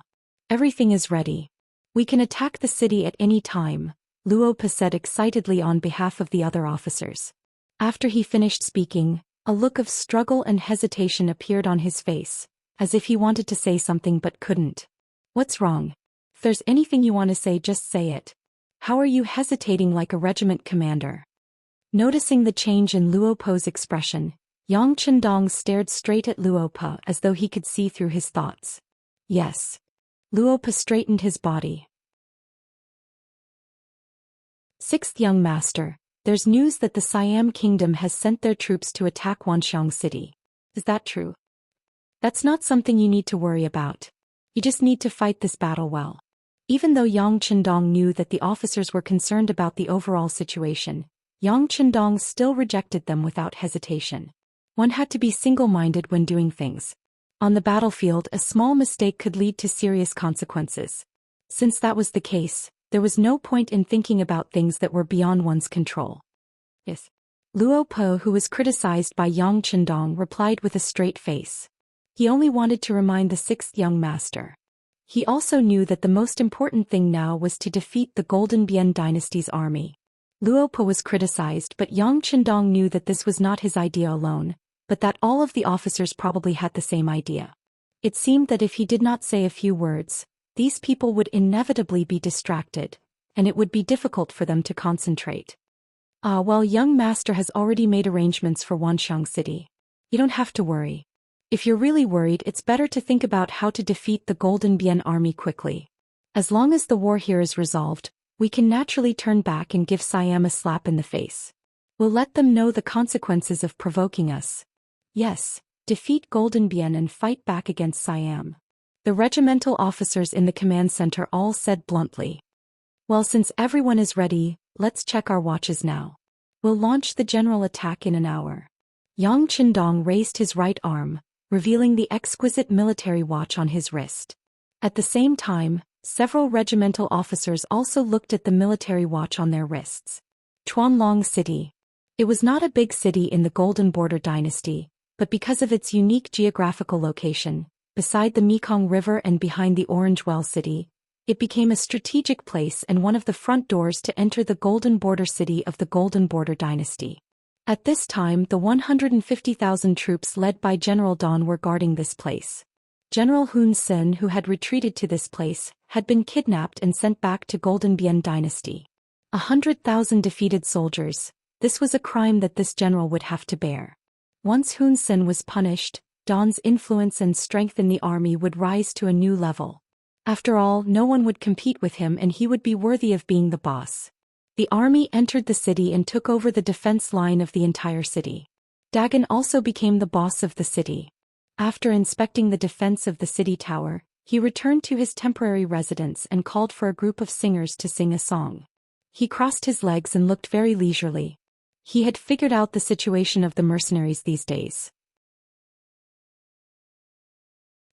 A: Everything is ready. We can attack the city at any time, Luo Pa said excitedly on behalf of the other officers. After he finished speaking, a look of struggle and hesitation appeared on his face, as if he wanted to say something but couldn't. What's wrong? If there's anything you want to say, just say it. How are you hesitating like a regiment commander? Noticing the change in Luo Pa's expression, Yang Qindong stared straight at Luo Pa as though he could see through his thoughts. Yes. Luo Pa straightened his body. 6th Young Master, there's news that the Siam Kingdom has sent their troops to attack Wanxiang City. Is that true? That's not something you need to worry about. You just need to fight this battle well. Even though Yang Qindong knew that the officers were concerned about the overall situation, Yang Qindong still rejected them without hesitation. One had to be single-minded when doing things. On the battlefield, a small mistake could lead to serious consequences. Since that was the case, there was no point in thinking about things that were beyond one's control. Yes. Luo Pa, who was criticized by Yang Qindong, replied with a straight face. He only wanted to remind the 6th Young Master. He also knew that the most important thing now was to defeat the Golden Bian dynasty's army. Luo Pa was criticized, but Yang Qindong knew that this was not his idea alone, but that all of the officers probably had the same idea. It seemed that if he did not say a few words, these people would inevitably be distracted, and it would be difficult for them to concentrate. Well, Young Master has already made arrangements for Wanxiang City. You don't have to worry. If you're really worried, it's better to think about how to defeat the Golden Bian army quickly. As long as the war here is resolved, we can naturally turn back and give Siam a slap in the face. We'll let them know the consequences of provoking us. Yes, defeat Golden Bian and fight back against Siam. The regimental officers in the command center all said bluntly. Well, since everyone is ready, let's check our watches now. We'll launch the general attack in an hour. Yang Qindong raised his right arm, revealing the exquisite military watch on his wrist. At the same time, several regimental officers also looked at the military watch on their wrists. Chuanlong City. It was not a big city in the Golden Border dynasty, but because of its unique geographical location, beside the Mekong River and behind the Orange Well City, it became a strategic place and one of the front doors to enter the Golden Border city of the Golden Border dynasty. At this time, the 150,000 troops led by General Don were guarding this place. General Hun Sen, who had retreated to this place, had been kidnapped and sent back to Golden Bian dynasty. 100,000 defeated soldiers. This was a crime that this general would have to bear. Once Hun Sen was punished, Don's influence and strength in the army would rise to a new level. After all, no one would compete with him and he would be worthy of being the boss. The army entered the city and took over the defense line of the entire city. Dagon also became the boss of the city. After inspecting the defense of the city tower, he returned to his temporary residence and called for a group of singers to sing a song. He crossed his legs and looked very leisurely. He had figured out the situation of the mercenaries these days.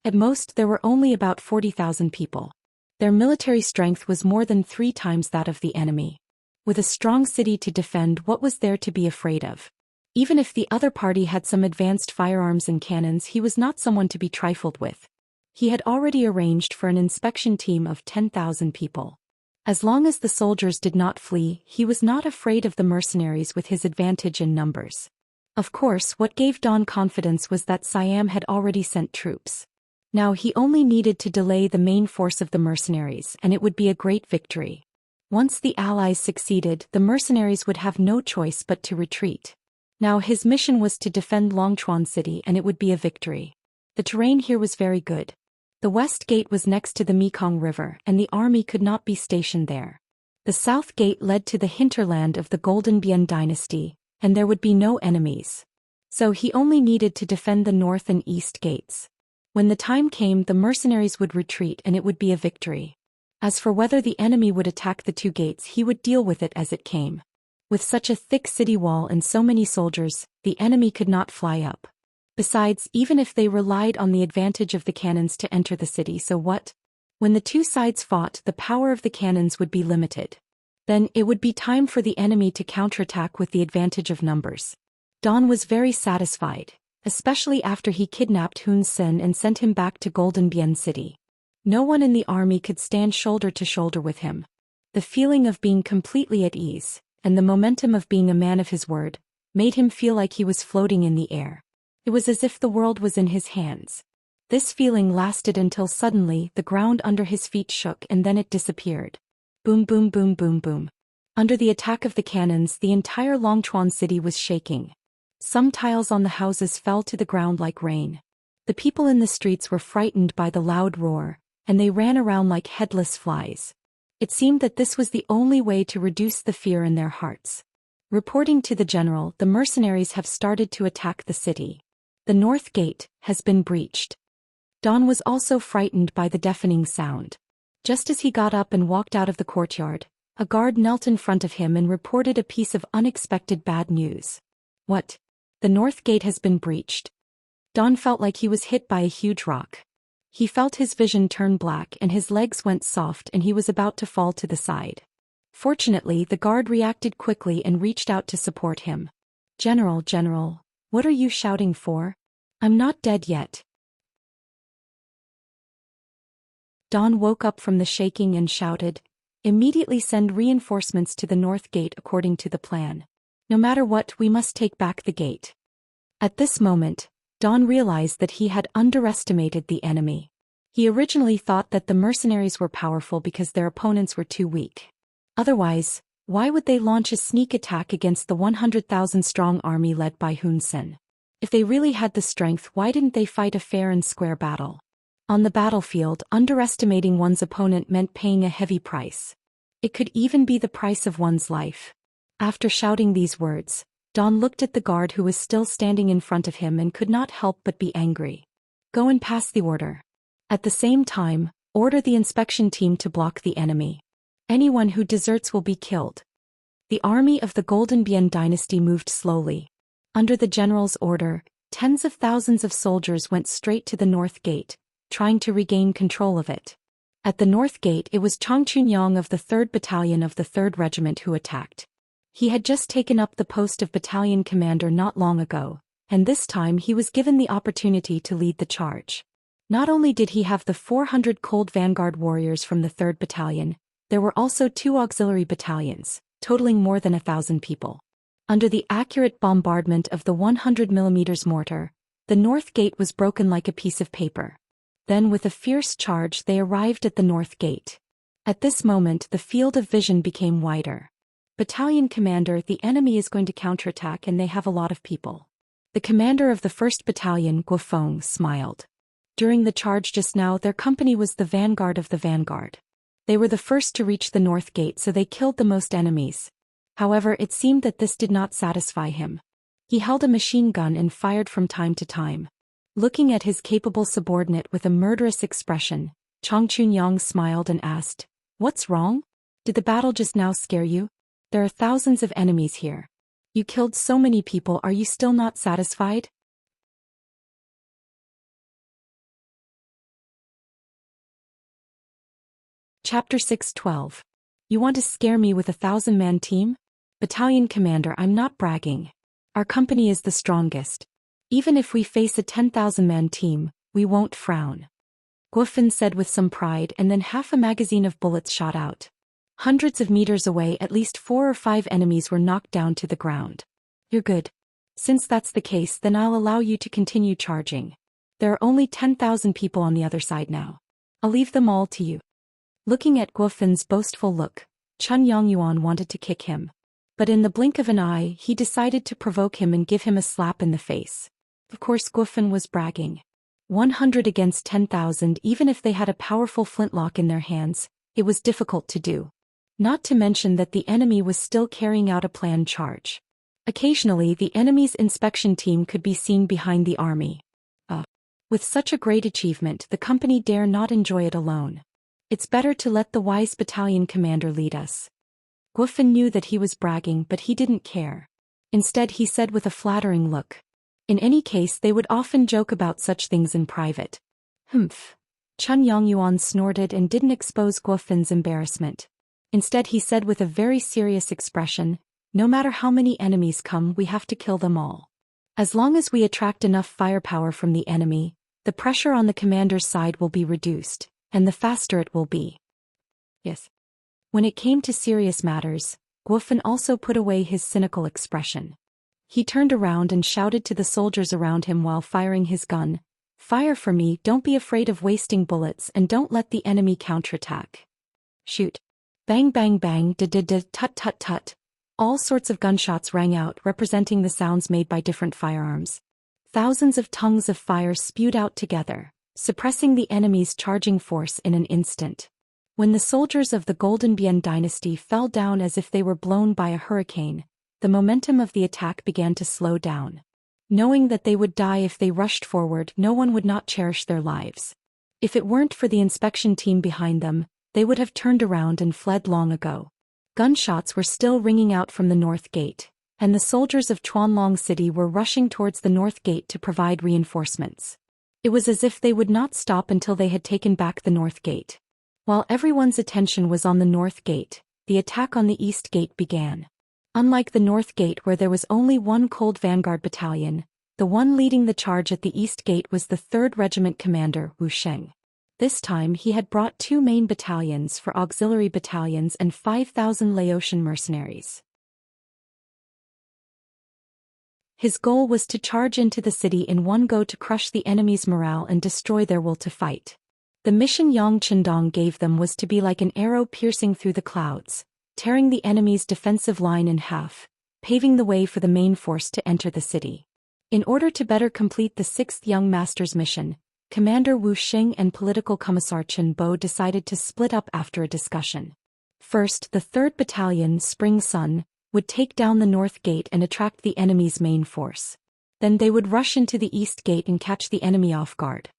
A: At most, there were only about 40,000 people. Their military strength was more than 3 times that of the enemy. With a strong city to defend, what was there to be afraid of? Even if the other party had some advanced firearms and cannons, he was not someone to be trifled with. He had already arranged for an inspection team of 10,000 people. As long as the soldiers did not flee, he was not afraid of the mercenaries with his advantage in numbers. Of course, what gave Don confidence was that Siam had already sent troops. Now he only needed to delay the main force of the mercenaries, and it would be a great victory. Once the allies succeeded, the mercenaries would have no choice but to retreat. Now his mission was to defend Longchuan City, and it would be a victory. The terrain here was very good. The west gate was next to the Mekong River, and the army could not be stationed there. The south gate led to the hinterland of the Golden Bian dynasty, and there would be no enemies. So he only needed to defend the north and east gates. When the time came, the mercenaries would retreat and it would be a victory. As for whether the enemy would attack the 2 gates, he would deal with it as it came. With such a thick city wall and so many soldiers, the enemy could not fly up. Besides, even if they relied on the advantage of the cannons to enter the city, so what? When the 2 sides fought, the power of the cannons would be limited. Then it would be time for the enemy to counterattack with the advantage of numbers. Don was very satisfied, especially after he kidnapped Hun Sen and sent him back to Golden Bien City. No one in the army could stand shoulder to shoulder with him. The feeling of being completely at ease, and the momentum of being a man of his word, made him feel like he was floating in the air. It was as if the world was in his hands. This feeling lasted until suddenly the ground under his feet shook and then it disappeared. Boom boom boom boom boom. Under the attack of the cannons, the entire Longchuan city was shaking. Some tiles on the houses fell to the ground like rain. The people in the streets were frightened by the loud roar, and they ran around like headless flies. It seemed that this was the only way to reduce the fear in their hearts. Reporting to the general, the mercenaries have started to attack the city. The north gate has been breached. Don was also frightened by the deafening sound. Just as he got up and walked out of the courtyard, a guard knelt in front of him and reported a piece of unexpected bad news. What? The north gate has been breached. Don felt like he was hit by a huge rock. He felt his vision turn black and his legs went soft and he was about to fall to the side. Fortunately, the guard reacted quickly and reached out to support him. General, what are you shouting for? I'm not dead yet. Don woke up from the shaking and shouted, "Immediately send reinforcements to the north gate according to the plan. No matter what, we must take back the gate." At this moment, Don realized that he had underestimated the enemy. He originally thought that the mercenaries were powerful because their opponents were too weak. Otherwise, why would they launch a sneak attack against the 100,000-strong army led by Hun Sen? If they really had the strength, why didn't they fight a fair and square battle? On the battlefield, underestimating one's opponent meant paying a heavy price. It could even be the price of one's life. After shouting these words, Don looked at the guard who was still standing in front of him and could not help but be angry. "Go and pass the order. At the same time, order the inspection team to block the enemy. Anyone who deserts will be killed." The army of the Golden Bien dynasty moved slowly. Under the general's order, tens of thousands of soldiers went straight to the north gate, trying to regain control of it. At the north gate, it was Chang Chunyang of the 3rd Battalion of the 3rd Regiment who attacked. He had just taken up the post of battalion commander not long ago, and this time he was given the opportunity to lead the charge. Not only did he have the 400 cold vanguard warriors from the 3rd Battalion, there were also 2 auxiliary battalions, totaling more than 1,000 people. Under the accurate bombardment of the 100mm mortar, the north gate was broken like a piece of paper. Then with a fierce charge they arrived at the north gate. At this moment the field of vision became wider. "Battalion commander, the enemy is going to counterattack and they have a lot of people." The commander of the 1st Battalion, Guofeng, smiled. During the charge just now, their company was the vanguard of the vanguard. They were the first to reach the north gate, so they killed the most enemies. However, it seemed that this did not satisfy him. He held a machine gun and fired from time to time. Looking at his capable subordinate with a murderous expression, Chang Chunyang smiled and asked, "What's wrong? Did the battle just now scare you? There are thousands of enemies here. You killed so many people, are you still not satisfied?" Chapter 6:12. You want to scare me with a 1,000-man team? Battalion commander, I'm not bragging. Our company is the strongest. Even if we face a 10,000-man team, we won't frown. Guofeng said with some pride, and then half a magazine of bullets shot out. Hundreds of meters away, at least 4 or 5 enemies were knocked down to the ground. "You're good. Since that's the case, then I'll allow you to continue charging. There are only 10,000 people on the other side now. I'll leave them all to you." Looking at Guofeng's boastful look, Chun Yongyuan wanted to kick him. But in the blink of an eye, he decided to provoke him and give him a slap in the face. Of course, Guofeng was bragging. 100 against 10,000, even if they had a powerful flintlock in their hands, it was difficult to do. Not to mention that the enemy was still carrying out a planned charge. Occasionally, the enemy's inspection team could be seen behind the army. With such a great achievement, the company dare not enjoy it alone. It's better to let the wise battalion commander lead us. Guofeng knew that he was bragging, but he didn't care. Instead, he said with a flattering look. In any case, they would often joke about such things in private. Humph. Chun Yongyuan snorted and didn't expose Guofeng's embarrassment. Instead he said with a very serious expression, "No matter how many enemies come, we have to kill them all. As long as we attract enough firepower from the enemy, the pressure on the commander's side will be reduced, and the faster it will be." Yes. When it came to serious matters, Guofan also put away his cynical expression. He turned around and shouted to the soldiers around him while firing his gun, "Fire for me, don't be afraid of wasting bullets and don't let the enemy counterattack. Shoot." Bang bang bang, tut tut tut. All sorts of gunshots rang out, representing the sounds made by different firearms. Thousands of tongues of fire spewed out together, suppressing the enemy's charging force in an instant. When the soldiers of the Golden Bian dynasty fell down as if they were blown by a hurricane, the momentum of the attack began to slow down. Knowing that they would die if they rushed forward, no one would not cherish their lives. If it weren't for the inspection team behind them, they would have turned around and fled long ago. Gunshots were still ringing out from the north gate, and the soldiers of Chuanlong City were rushing towards the north gate to provide reinforcements. It was as if they would not stop until they had taken back the north gate. While everyone's attention was on the north gate, the attack on the east gate began. Unlike the north gate where there was only one cold vanguard battalion, the one leading the charge at the east gate was the 3rd Regiment commander, Wuxia. This time he had brought 2 main battalions for auxiliary battalions and 5,000 Laotian mercenaries. His goal was to charge into the city in one go to crush the enemy's morale and destroy their will to fight. The mission Yang Chendong gave them was to be like an arrow piercing through the clouds, tearing the enemy's defensive line in half, paving the way for the main force to enter the city. In order to better complete the 6th Young Master's mission, Commander Wu Xing and Political Commissar Chen Bo decided to split up after a discussion. First, the 3rd Battalion, Spring Sun, would take down the north gate and attract the enemy's main force. Then they would rush into the east gate and catch the enemy off guard.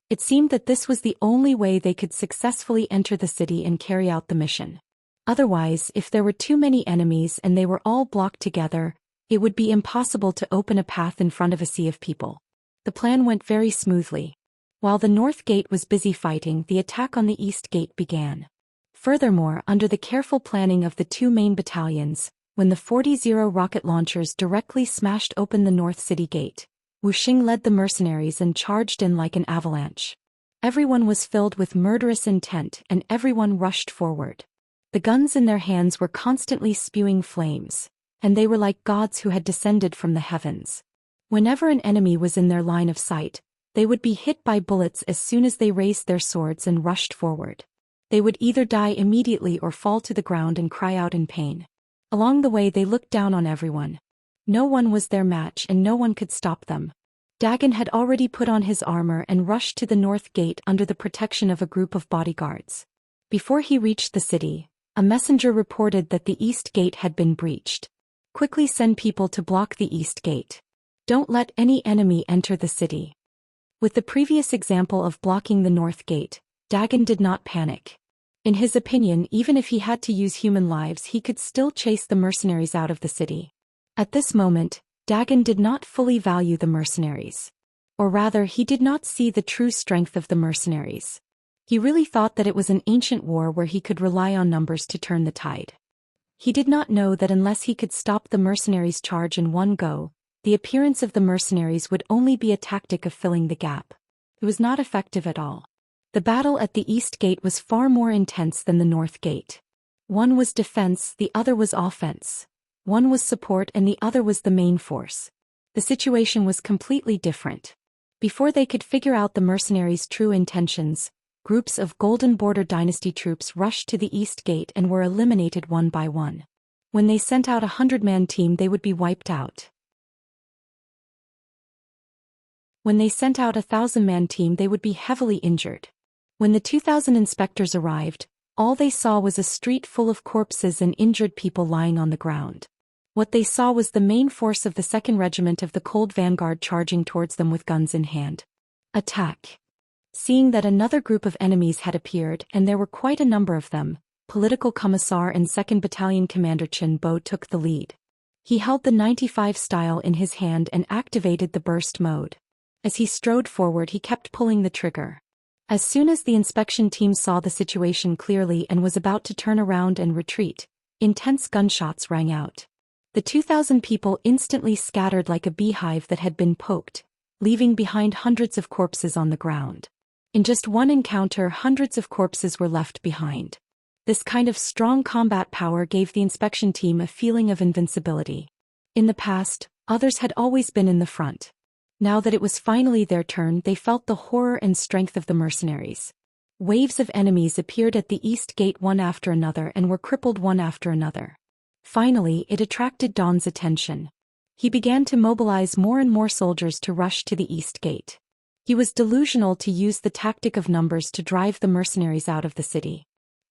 A: It seemed that this was the only way they could successfully enter the city and carry out the mission. Otherwise, if there were too many enemies and they were all blocked together, it would be impossible to open a path in front of a sea of people. The plan went very smoothly. While the north gate was busy fighting, the attack on the east gate began. Furthermore, under the careful planning of the 2 main battalions, when the 40 rocket launchers directly smashed open the north city gate, Wu Xing led the mercenaries and charged in like an avalanche. Everyone was filled with murderous intent and everyone rushed forward. The guns in their hands were constantly spewing flames, and they were like gods who had descended from the heavens. Whenever an enemy was in their line of sight, they would be hit by bullets as soon as they raised their swords and rushed forward. They would either die immediately or fall to the ground and cry out in pain. Along the way they looked down on everyone. No one was their match and no one could stop them. Dagon had already put on his armor and rushed to the north gate under the protection of a group of bodyguards. Before he reached the city, a messenger reported that the east gate had been breached. "Quickly send people to block the east gate. Don't let any enemy enter the city." With the previous example of blocking the north gate, Dagon did not panic. In his opinion, even if he had to use human lives, he could still chase the mercenaries out of the city. At this moment, Dagon did not fully value the mercenaries. Or rather, he did not see the true strength of the mercenaries. He really thought that it was an ancient war where he could rely on numbers to turn the tide. He did not know that unless he could stop the mercenaries' charge in one go, the appearance of the mercenaries would only be a tactic of filling the gap. It was not effective at all. The battle at the east gate was far more intense than the north gate. One was defense, the other was offense. One was support and the other was the main force. The situation was completely different. Before they could figure out the mercenaries' true intentions, groups of Golden Border Dynasty troops rushed to the east gate and were eliminated one by one. When they sent out a 100-man team, they would be wiped out. When they sent out a 1,000-man team, they would be heavily injured. When the 2,000 inspectors arrived, all they saw was a street full of corpses and injured people lying on the ground. What they saw was the main force of the 2nd Regiment of the Cold Vanguard charging towards them with guns in hand. Attack! Seeing that another group of enemies had appeared, and there were quite a number of them, Political Commissar and 2nd Battalion Commander Chen Bo took the lead. He held the 95 style in his hand and activated the burst mode. As he strode forward, he kept pulling the trigger. As soon as the inspection team saw the situation clearly and was about to turn around and retreat, intense gunshots rang out. The 2,000 people instantly scattered like a beehive that had been poked, leaving behind hundreds of corpses on the ground. In just one encounter, hundreds of corpses were left behind. This kind of strong combat power gave the inspection team a feeling of invincibility. In the past, others had always been in the front. Now that it was finally their turn, they felt the horror and strength of the mercenaries. Waves of enemies appeared at the east gate one after another and were crippled one after another. Finally, it attracted Dawn's attention. He began to mobilize more and more soldiers to rush to the east gate. He was delusional to use the tactic of numbers to drive the mercenaries out of the city.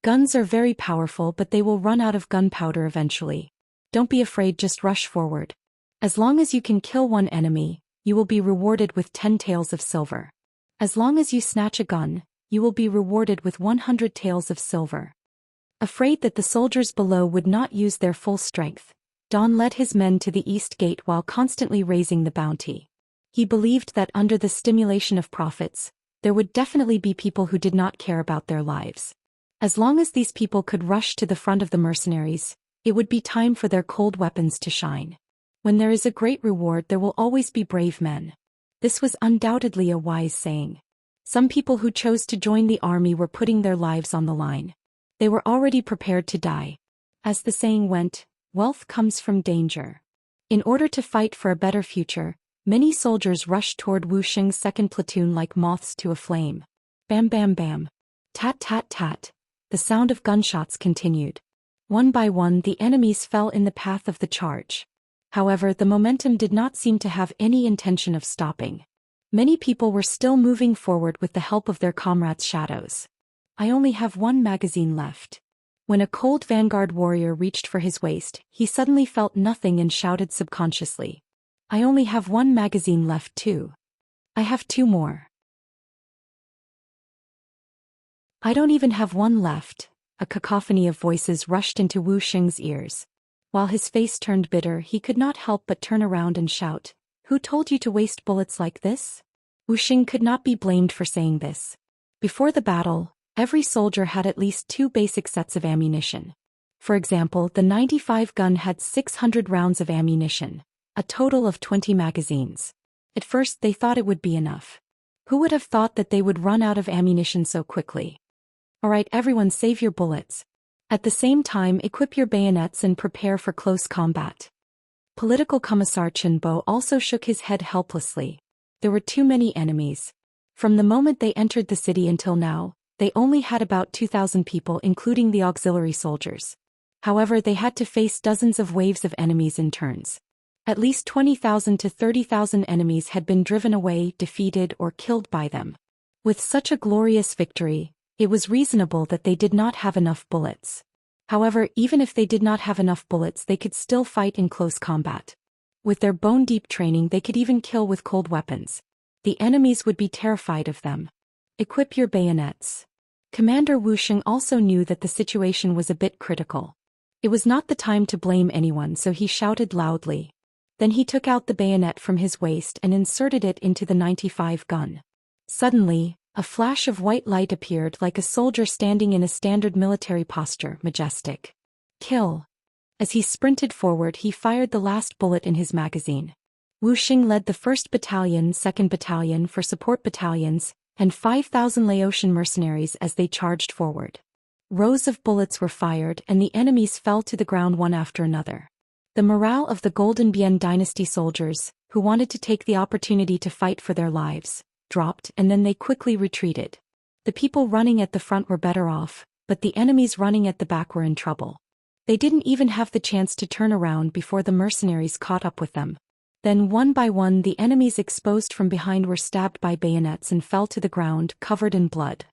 A: Guns are very powerful, but they will run out of gunpowder eventually. Don't be afraid, just rush forward. As long as you can kill one enemy, you will be rewarded with 10 taels of silver. As long as you snatch a gun, you will be rewarded with 100 taels of silver. Afraid that the soldiers below would not use their full strength, Dawn led his men to the east gate while constantly raising the bounty. He believed that under the stimulation of profits, there would definitely be people who did not care about their lives. As long as these people could rush to the front of the mercenaries, it would be time for their cold weapons to shine. When there is a great reward, there will always be brave men. This was undoubtedly a wise saying. Some people who chose to join the army were putting their lives on the line. They were already prepared to die. As the saying went, wealth comes from danger. In order to fight for a better future, many soldiers rushed toward Wuxia's second platoon like moths to a flame. Bam bam bam. Tat tat tat. The sound of gunshots continued. One by one, the enemies fell in the path of the charge. However, the momentum did not seem to have any intention of stopping. Many people were still moving forward with the help of their comrades' shadows. I only have one magazine left. When a cold vanguard warrior reached for his waist, he suddenly felt nothing and shouted subconsciously. I only have one magazine left too. I have 2 more. I don't even have one left. A cacophony of voices rushed into Wuxia's ears. While his face turned bitter, he could not help but turn around and shout, "Who told you to waste bullets like this?" Wuxia could not be blamed for saying this. Before the battle, every soldier had at least 2 basic sets of ammunition. For example, the 95 gun had 600 rounds of ammunition, a total of 20 magazines. At first they thought it would be enough. Who would have thought that they would run out of ammunition so quickly? Alright everyone, save your bullets. At the same time, equip your bayonets and prepare for close combat. Political Commissar Chen Bo also shook his head helplessly. There were too many enemies. From the moment they entered the city until now, they only had about 2,000 people, including the auxiliary soldiers. However, they had to face dozens of waves of enemies in turns. At least 20,000 to 30,000 enemies had been driven away, defeated, or killed by them. With such a glorious victory, it was reasonable that they did not have enough bullets. However, even if they did not have enough bullets, they could still fight in close combat. With their bone-deep training, they could even kill with cold weapons. The enemies would be terrified of them. Equip your bayonets. Commander Wuxia also knew that the situation was a bit critical. It was not the time to blame anyone, so he shouted loudly. Then he took out the bayonet from his waist and inserted it into the 95 gun. Suddenly, a flash of white light appeared like a soldier standing in a standard military posture, majestic. Kill. As he sprinted forward, he fired the last bullet in his magazine. Wuxia led the 1st Battalion, 2nd Battalion for support battalions, and 5,000 Laotian mercenaries as they charged forward. Rows of bullets were fired and the enemies fell to the ground one after another. The morale of the Golden Bian Dynasty soldiers, who wanted to take the opportunity to fight for their lives, dropped, and then they quickly retreated. The people running at the front were better off, but the enemies running at the back were in trouble. They didn't even have the chance to turn around before the mercenaries caught up with them. Then one by one the enemies exposed from behind were stabbed by bayonets and fell to the ground, covered in blood.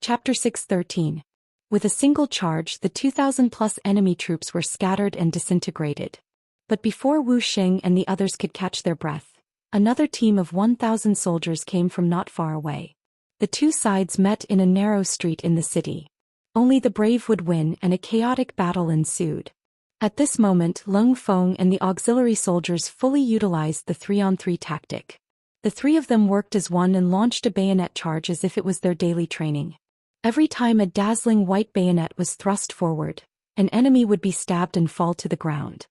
A: Chapter 6:13. With a single charge, the 2,000-plus enemy troops were scattered and disintegrated. But before Wuxia and the others could catch their breath, another team of 1,000 soldiers came from not far away. The 2 sides met in a narrow street in the city. Only the brave would win, and a chaotic battle ensued. At this moment, Leng Feng and the auxiliary soldiers fully utilized the 3-on-3 tactic. The three of them worked as one and launched a bayonet charge as if it was their daily training. Every time a dazzling white bayonet was thrust forward, an enemy would be stabbed and fall to the ground.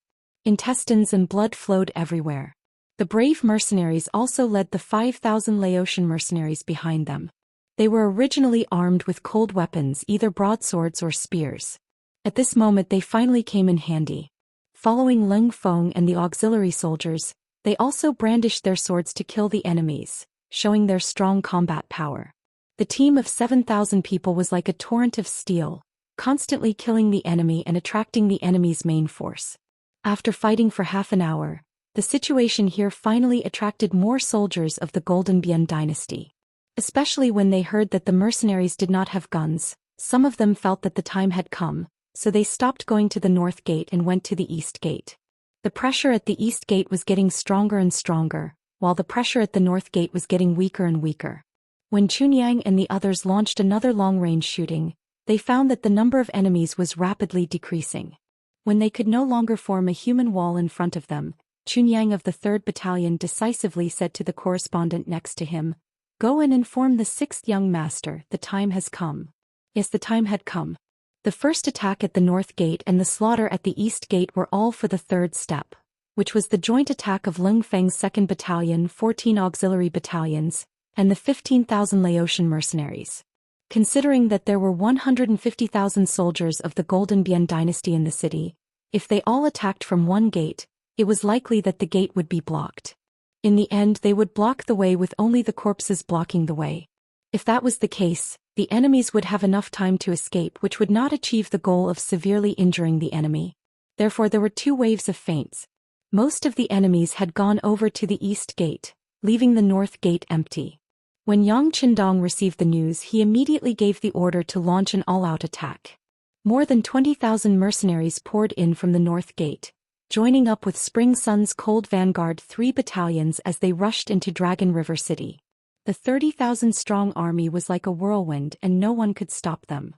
A: Intestines and blood flowed everywhere. The brave mercenaries also led the 5,000 Laotian mercenaries behind them. They were originally armed with cold weapons, either broadswords or spears. At this moment they finally came in handy. Following Leng Feng and the auxiliary soldiers, they also brandished their swords to kill the enemies, showing their strong combat power. The team of 7,000 people was like a torrent of steel, constantly killing the enemy and attracting the enemy's main force. After fighting for half an hour, the situation here finally attracted more soldiers of the Golden Bian dynasty. Especially when they heard that the mercenaries did not have guns, some of them felt that the time had come, so they stopped going to the north gate and went to the east gate. The pressure at the east gate was getting stronger and stronger, while the pressure at the north gate was getting weaker and weaker. When Chunyang and the others launched another long-range shooting, they found that the number of enemies was rapidly decreasing. When they could no longer form a human wall in front of them, Chunyang of the 3rd Battalion decisively said to the correspondent next to him, "Go and inform the 6th young master, the time has come." Yes, the time had come. The first attack at the north gate and the slaughter at the east gate were all for the third step, which was the joint attack of Leng Feng's 2nd Battalion, 14 auxiliary battalions, and the 15,000 Laotian mercenaries. Considering that there were 150,000 soldiers of the Golden Bian dynasty in the city, if they all attacked from one gate, it was likely that the gate would be blocked. In the end, they would block the way with only the corpses blocking the way. If that was the case, the enemies would have enough time to escape, which would not achieve the goal of severely injuring the enemy. Therefore there were two waves of feints. Most of the enemies had gone over to the east gate, leaving the north gate empty. When Yang Qindong received the news, he immediately gave the order to launch an all-out attack. More than 20,000 mercenaries poured in from the north gate, joining up with Spring Sun's Cold Vanguard 3 battalions as they rushed into Dragon River City. The 30,000-strong army was like a whirlwind and no one could stop them.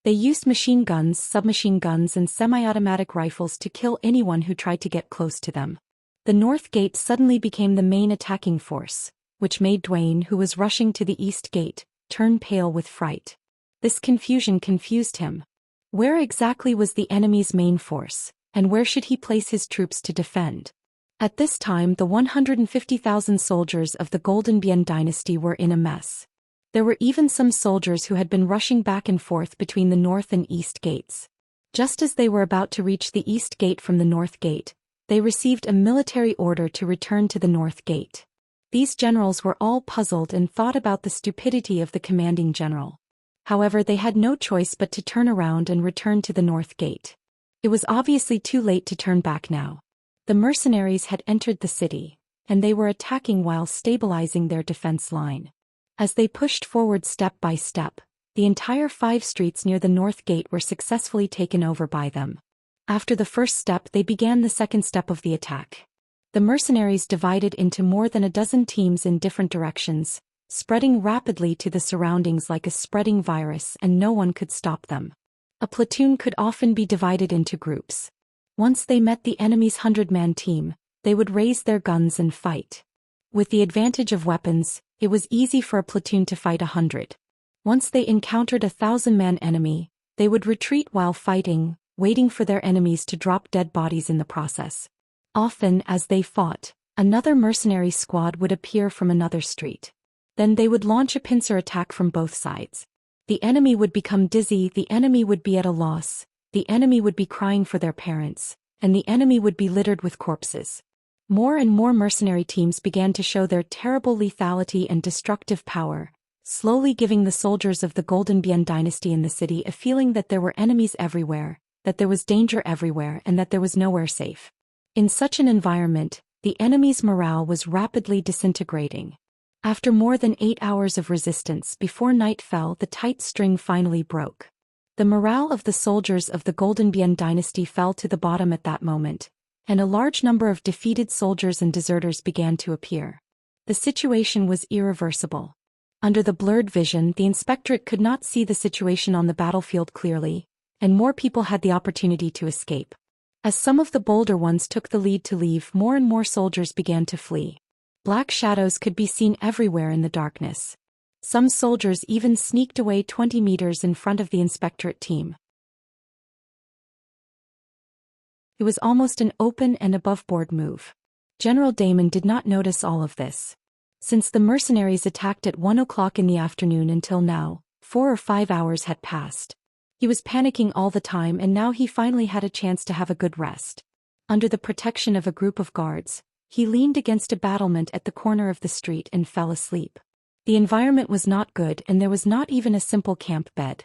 A: They used machine guns, submachine guns and semi-automatic rifles to kill anyone who tried to get close to them. The north gate suddenly became the main attacking force, which made Duane, who was rushing to the east gate, turn pale with fright. This confusion confused him. Where exactly was the enemy's main force, and where should he place his troops to defend? At this time the 150,000 soldiers of the Golden Bian dynasty were in a mess. There were even some soldiers who had been rushing back and forth between the north and east gates. Just as they were about to reach the east gate from the north gate, they received a military order to return to the north gate. These generals were all puzzled and thought about the stupidity of the commanding general. However, they had no choice but to turn around and return to the north gate. It was obviously too late to turn back now. The mercenaries had entered the city, and they were attacking while stabilizing their defense line. As they pushed forward step by step, the entire 5 streets near the north gate were successfully taken over by them. After the first step, they began the second step of the attack. The mercenaries divided into more than a dozen teams in different directions, spreading rapidly to the surroundings like a spreading virus, and no one could stop them. A platoon could often be divided into groups. Once they met the enemy's 100-man team, they would raise their guns and fight. With the advantage of weapons, it was easy for a platoon to fight 100. Once they encountered a 1,000-man enemy, they would retreat while fighting, waiting for their enemies to drop dead bodies in the process. Often, as they fought, another mercenary squad would appear from another street. Then they would launch a pincer attack from both sides. The enemy would become dizzy, the enemy would be at a loss, the enemy would be crying for their parents, and the enemy would be littered with corpses. More and more mercenary teams began to show their terrible lethality and destructive power, slowly giving the soldiers of the Golden Bian dynasty in the city a feeling that there were enemies everywhere, that there was danger everywhere, and that there was nowhere safe. In such an environment, the enemy's morale was rapidly disintegrating. After more than 8 hours of resistance before night fell, the tight string finally broke. The morale of the soldiers of the Golden Bian dynasty fell to the bottom at that moment, and a large number of defeated soldiers and deserters began to appear. The situation was irreversible. Under the blurred vision, the inspectorate could not see the situation on the battlefield clearly, and more people had the opportunity to escape. As some of the bolder ones took the lead to leave, more and more soldiers began to flee. Black shadows could be seen everywhere in the darkness. Some soldiers even sneaked away 20 meters in front of the inspectorate team. It was almost an open and above-board move. General Damon did not notice all of this. Since the mercenaries attacked at 1 o'clock in the afternoon until now, 4 or 5 hours had passed. He was panicking all the time, and now he finally had a chance to have a good rest. Under the protection of a group of guards, he leaned against a battlement at the corner of the street and fell asleep. The environment was not good, and there was not even a simple camp bed.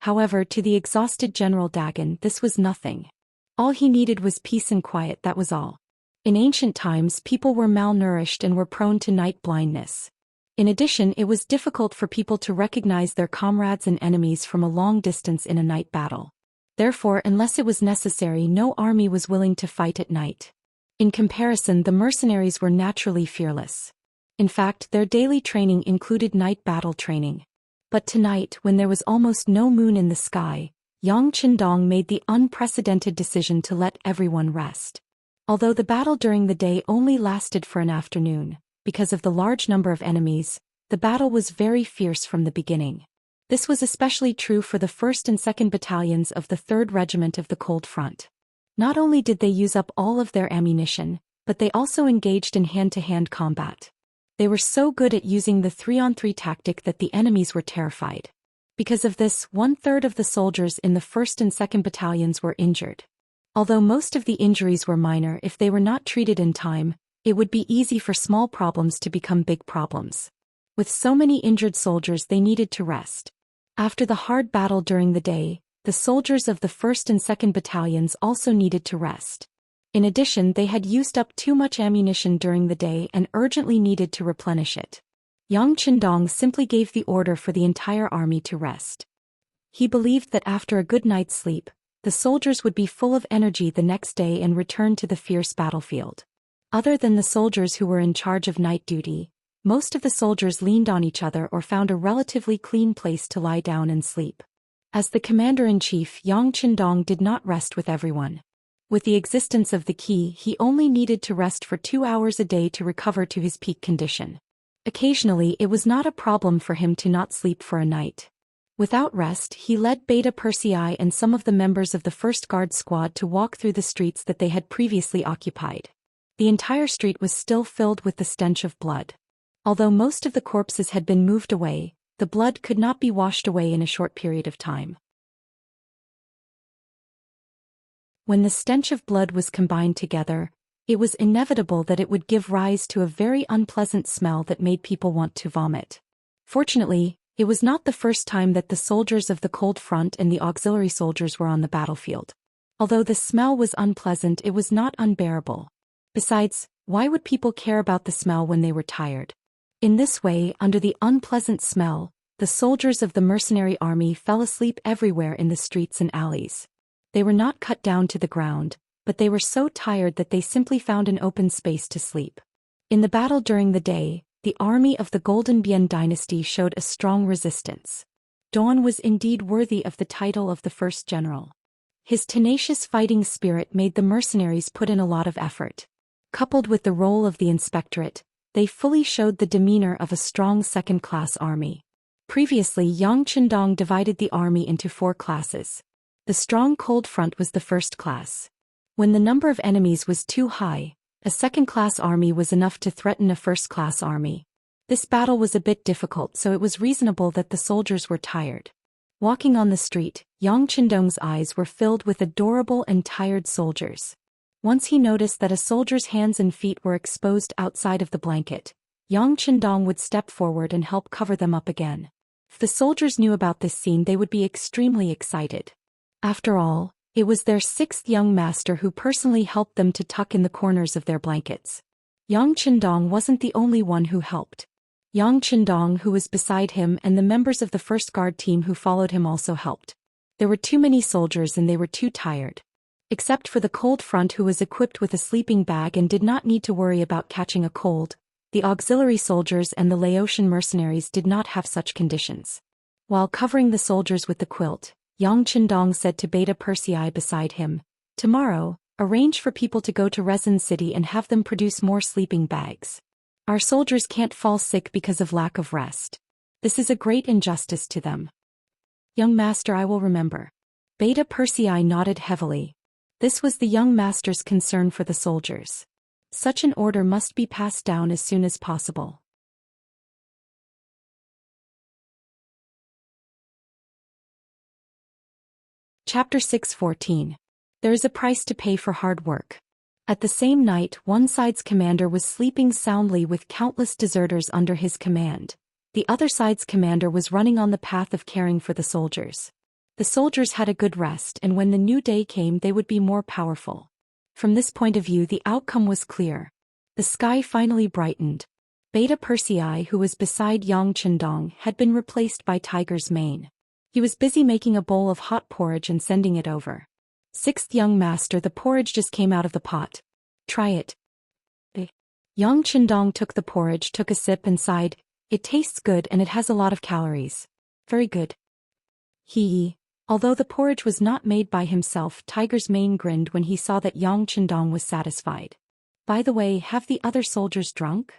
A: However, to the exhausted General Dagon, this was nothing. All he needed was peace and quiet, that was all. In ancient times, people were malnourished and were prone to night blindness. In addition, it was difficult for people to recognize their comrades and enemies from a long distance in a night battle. Therefore, unless it was necessary, no army was willing to fight at night. In comparison, the mercenaries were naturally fearless. In fact, their daily training included night battle training. But tonight, when there was almost no moon in the sky, Yang Qindong made the unprecedented decision to let everyone rest. Although the battle during the day only lasted for an afternoon, because of the large number of enemies, the battle was very fierce from the beginning. This was especially true for the 1st and 2nd Battalions of the 3rd Regiment of the Cold Front. Not only did they use up all of their ammunition, but they also engaged in hand-to-hand combat. They were so good at using the 3-on-3 tactic that the enemies were terrified. Because of this, 1/3 of the soldiers in the 1st and 2nd Battalions were injured. Although most of the injuries were minor, if they were not treated in time, it would be easy for small problems to become big problems. With so many injured soldiers, they needed to rest. After the hard battle during the day, the soldiers of the 1st and 2nd Battalions also needed to rest. In addition, they had used up too much ammunition during the day and urgently needed to replenish it. Yang Qindong simply gave the order for the entire army to rest. He believed that after a good night's sleep, the soldiers would be full of energy the next day and return to the fierce battlefield. Other than the soldiers who were in charge of night duty, most of the soldiers leaned on each other or found a relatively clean place to lie down and sleep. As the commander-in-chief, Yang Qindong did not rest with everyone. With the existence of the key, he only needed to rest for 2 hours a day to recover to his peak condition. Occasionally, it was not a problem for him to not sleep for a night. Without rest, he led Beta Persei and some of the members of the 1st Guard Squad to walk through the streets that they had previously occupied. The entire street was still filled with the stench of blood. Although most of the corpses had been moved away, the blood could not be washed away in a short period of time. When the stench of blood was combined together, it was inevitable that it would give rise to a very unpleasant smell that made people want to vomit. Fortunately, it was not the first time that the soldiers of the Cold Front and the auxiliary soldiers were on the battlefield. Although the smell was unpleasant, it was not unbearable. Besides, why would people care about the smell when they were tired? In this way, under the unpleasant smell, the soldiers of the mercenary army fell asleep everywhere in the streets and alleys. They were not cut down to the ground, but they were so tired that they simply found an open space to sleep. In the battle during the day, the army of the Golden Bian dynasty showed a strong resistance. Dawn was indeed worthy of the title of the first general. His tenacious fighting spirit made the mercenaries put in a lot of effort. Coupled with the role of the inspectorate, they fully showed the demeanor of a strong second-class army. Previously, Yang Qindong divided the army into 4 classes. The strong Cold Front was the first class. When the number of enemies was too high, a second-class army was enough to threaten a first-class army. This battle was a bit difficult, so it was reasonable that the soldiers were tired. Walking on the street, Yang Qindong's eyes were filled with adorable and tired soldiers. Once he noticed that a soldier's hands and feet were exposed outside of the blanket, Yang Qindong would step forward and help cover them up again. If the soldiers knew about this scene, they would be extremely excited. After all, it was their 6th young master who personally helped them to tuck in the corners of their blankets. Yang Qindong wasn't the only one who helped. Yang Qindong, who was beside him, and the members of the 1st Guard team who followed him also helped. There were too many soldiers and they were too tired. Except for the Cold Front, who was equipped with a sleeping bag and did not need to worry about catching a cold, the auxiliary soldiers and the Laotian mercenaries did not have such conditions. While covering the soldiers with the quilt, Yang Chendong said to Beta Persei beside him. Tomorrow, arrange for people to go to Resin City and have them produce more sleeping bags. Our soldiers can't fall sick because of lack of rest. This is a great injustice to them. Young master, I will remember. Beta Persei nodded heavily. This was the young master's concern for the soldiers. Such an order must be passed down as soon as possible. Chapter 6:14. There is a price to pay for hard work. At the same night, one side's commander was sleeping soundly with countless deserters under his command. The other side's commander was running on the path of caring for the soldiers. The soldiers had a good rest, and when the new day came they would be more powerful. From this point of view the outcome was clear. The sky finally brightened. Beta Persei, who was beside Yang Chendong, had been replaced by Tiger's Mane. He was busy making a bowl of hot porridge and sending it over. Sixth young master, the porridge just came out of the pot. Try it. Yang Chendong took the porridge, took a sip and sighed. It tastes good and it has a lot of calories. Very good. Although the porridge was not made by himself, Tiger's Mane grinned when he saw that Yang Chendong was satisfied. By the way, have the other soldiers drunk?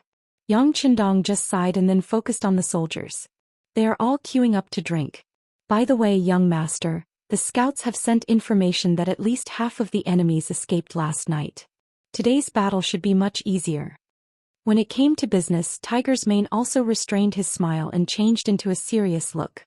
A: Yang Chendong just sighed and then focused on the soldiers. They are all queuing up to drink. By the way, young master, the scouts have sent information that at least half of the enemies escaped last night. Today's battle should be much easier. When it came to business, Tiger's Mane also restrained his smile and changed into a serious look.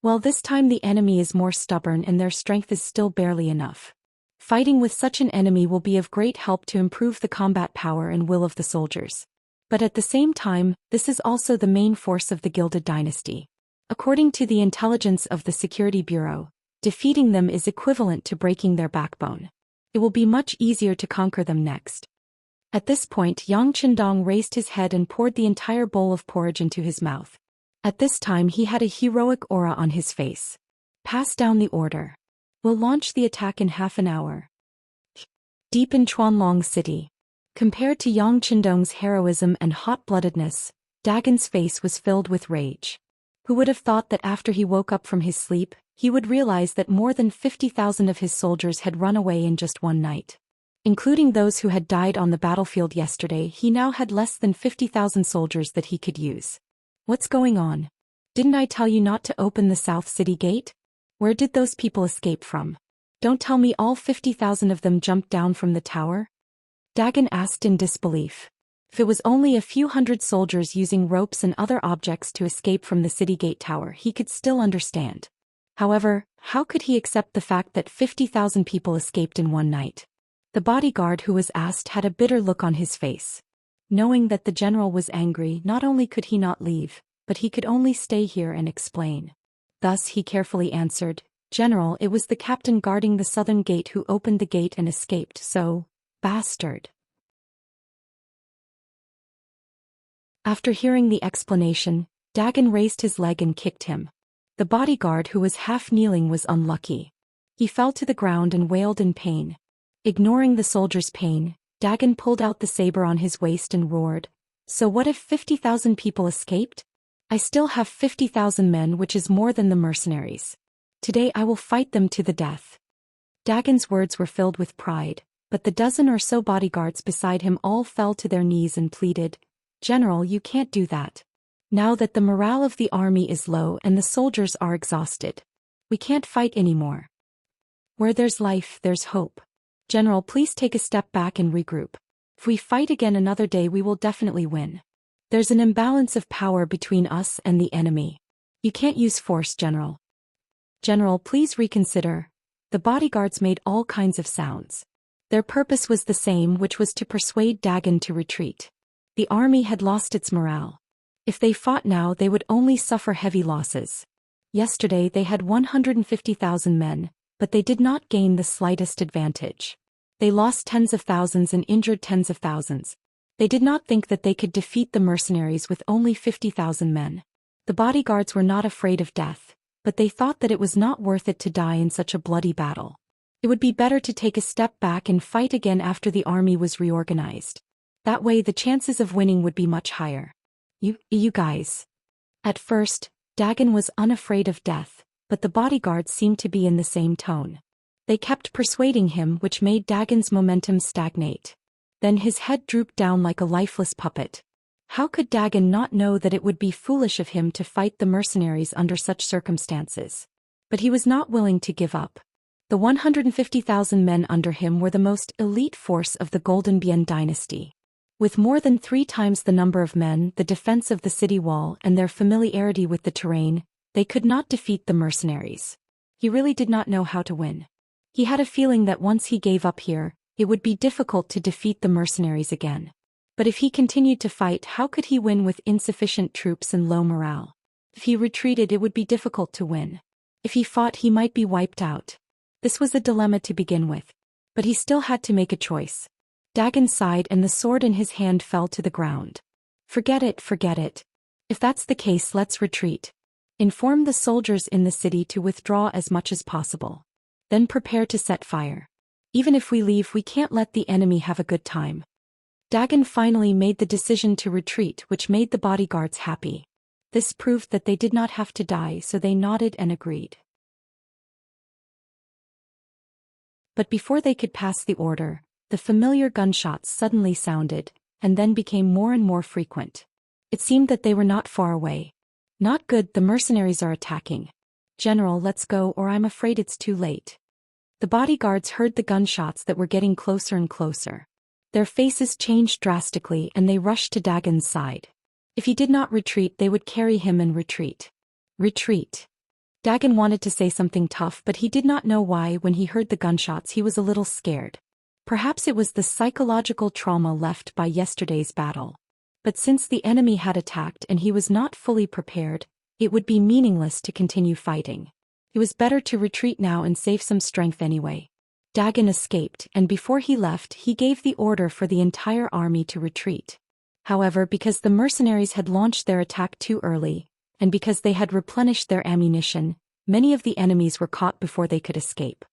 A: Well, this time the enemy is more stubborn and their strength is still barely enough. Fighting with such an enemy will be of great help to improve the combat power and will of the soldiers. But at the same time, this is also the main force of the Gilded Dynasty. According to the intelligence of the Security Bureau, defeating them is equivalent to breaking their backbone. It will be much easier to conquer them next. At this point, Yang Chendong raised his head and poured the entire bowl of porridge into his mouth. At this time he had a heroic aura on his face. Pass down the order. We'll launch the attack in half an hour. Deep in Chuanlong City. Compared to Yang Chendong's heroism and hot-bloodedness, Dagon's face was filled with rage. Who would have thought that after he woke up from his sleep, he would realize that more than 50,000 of his soldiers had run away in just one night. Including those who had died on the battlefield yesterday, he now had less than 50,000 soldiers that he could use. What's going on? Didn't I tell you not to open the South City Gate? Where did those people escape from? Don't tell me all 50,000 of them jumped down from the tower? Dagon asked in disbelief. If it was only a few hundred soldiers using ropes and other objects to escape from the city gate tower, he could still understand. However, how could he accept the fact that 50,000 people escaped in one night? The bodyguard who was asked had a bitter look on his face. Knowing that the general was angry, not only could he not leave, but he could only stay here and explain. Thus he carefully answered, "General, it was the captain guarding the southern gate who opened the gate and escaped, so, bastard." After hearing the explanation, Dagon raised his leg and kicked him. The bodyguard who was half kneeling was unlucky. He fell to the ground and wailed in pain. Ignoring the soldier's pain, Dagon pulled out the saber on his waist and roared, "So what if 50,000 people escaped? I still have 50,000 men, which is more than the mercenaries. Today I will fight them to the death." Dagon's words were filled with pride, but the dozen or so bodyguards beside him all fell to their knees and pleaded, "General, you can't do that. Now that the morale of the army is low and the soldiers are exhausted, we can't fight anymore. Where there's life, there's hope. General, please take a step back and regroup. If we fight again another day, we will definitely win. There's an imbalance of power between us and the enemy. You can't use force, General. General, please reconsider." The bodyguards made all kinds of sounds. Their purpose was the same, which was to persuade Dagon to retreat. The army had lost its morale. If they fought now, they would only suffer heavy losses. Yesterday they had 150,000 men, but they did not gain the slightest advantage. They lost tens of thousands and injured tens of thousands. They did not think that they could defeat the mercenaries with only 50,000 men. The bodyguards were not afraid of death, but they thought that it was not worth it to die in such a bloody battle. It would be better to take a step back and fight again after the army was reorganized. That way the chances of winning would be much higher. You guys. At first, Dagon was unafraid of death, but the bodyguards seemed to be in the same tone. They kept persuading him, which made Dagon's momentum stagnate. Then his head drooped down like a lifeless puppet. How could Dagon not know that it would be foolish of him to fight the mercenaries under such circumstances? But he was not willing to give up. The 150,000 men under him were the most elite force of the Golden Bian dynasty. With more than 3 times the number of men, the defense of the city wall, and their familiarity with the terrain, they could not defeat the mercenaries. He really did not know how to win. He had a feeling that once he gave up here, it would be difficult to defeat the mercenaries again. But if he continued to fight, how could he win with insufficient troops and low morale? If he retreated, it would be difficult to win. If he fought, he might be wiped out. This was a dilemma to begin with. But he still had to make a choice. Dagon sighed and the sword in his hand fell to the ground. Forget it, forget it. If that's the case, let's retreat. Inform the soldiers in the city to withdraw as much as possible. Then prepare to set fire. Even if we leave, we can't let the enemy have a good time. Dagon finally made the decision to retreat, which made the bodyguards happy. This proved that they did not have to die, so they nodded and agreed. But before they could pass the order, the familiar gunshots suddenly sounded, and then became more and more frequent. It seemed that they were not far away. Not good, the mercenaries are attacking. General, let's go, or I'm afraid it's too late. The bodyguards heard the gunshots that were getting closer and closer. Their faces changed drastically and they rushed to Dagon's side. If he did not retreat, they would carry him and retreat. Retreat. Dagon wanted to say something tough, but he did not know why. When he heard the gunshots, he was a little scared. Perhaps it was the psychological trauma left by yesterday's battle. But since the enemy had attacked and he was not fully prepared, it would be meaningless to continue fighting. It was better to retreat now and save some strength anyway. Dagon escaped, and before he left, he gave the order for the entire army to retreat. However, because the mercenaries had launched their attack too early, and because they had replenished their ammunition, many of the enemies were caught before they could escape.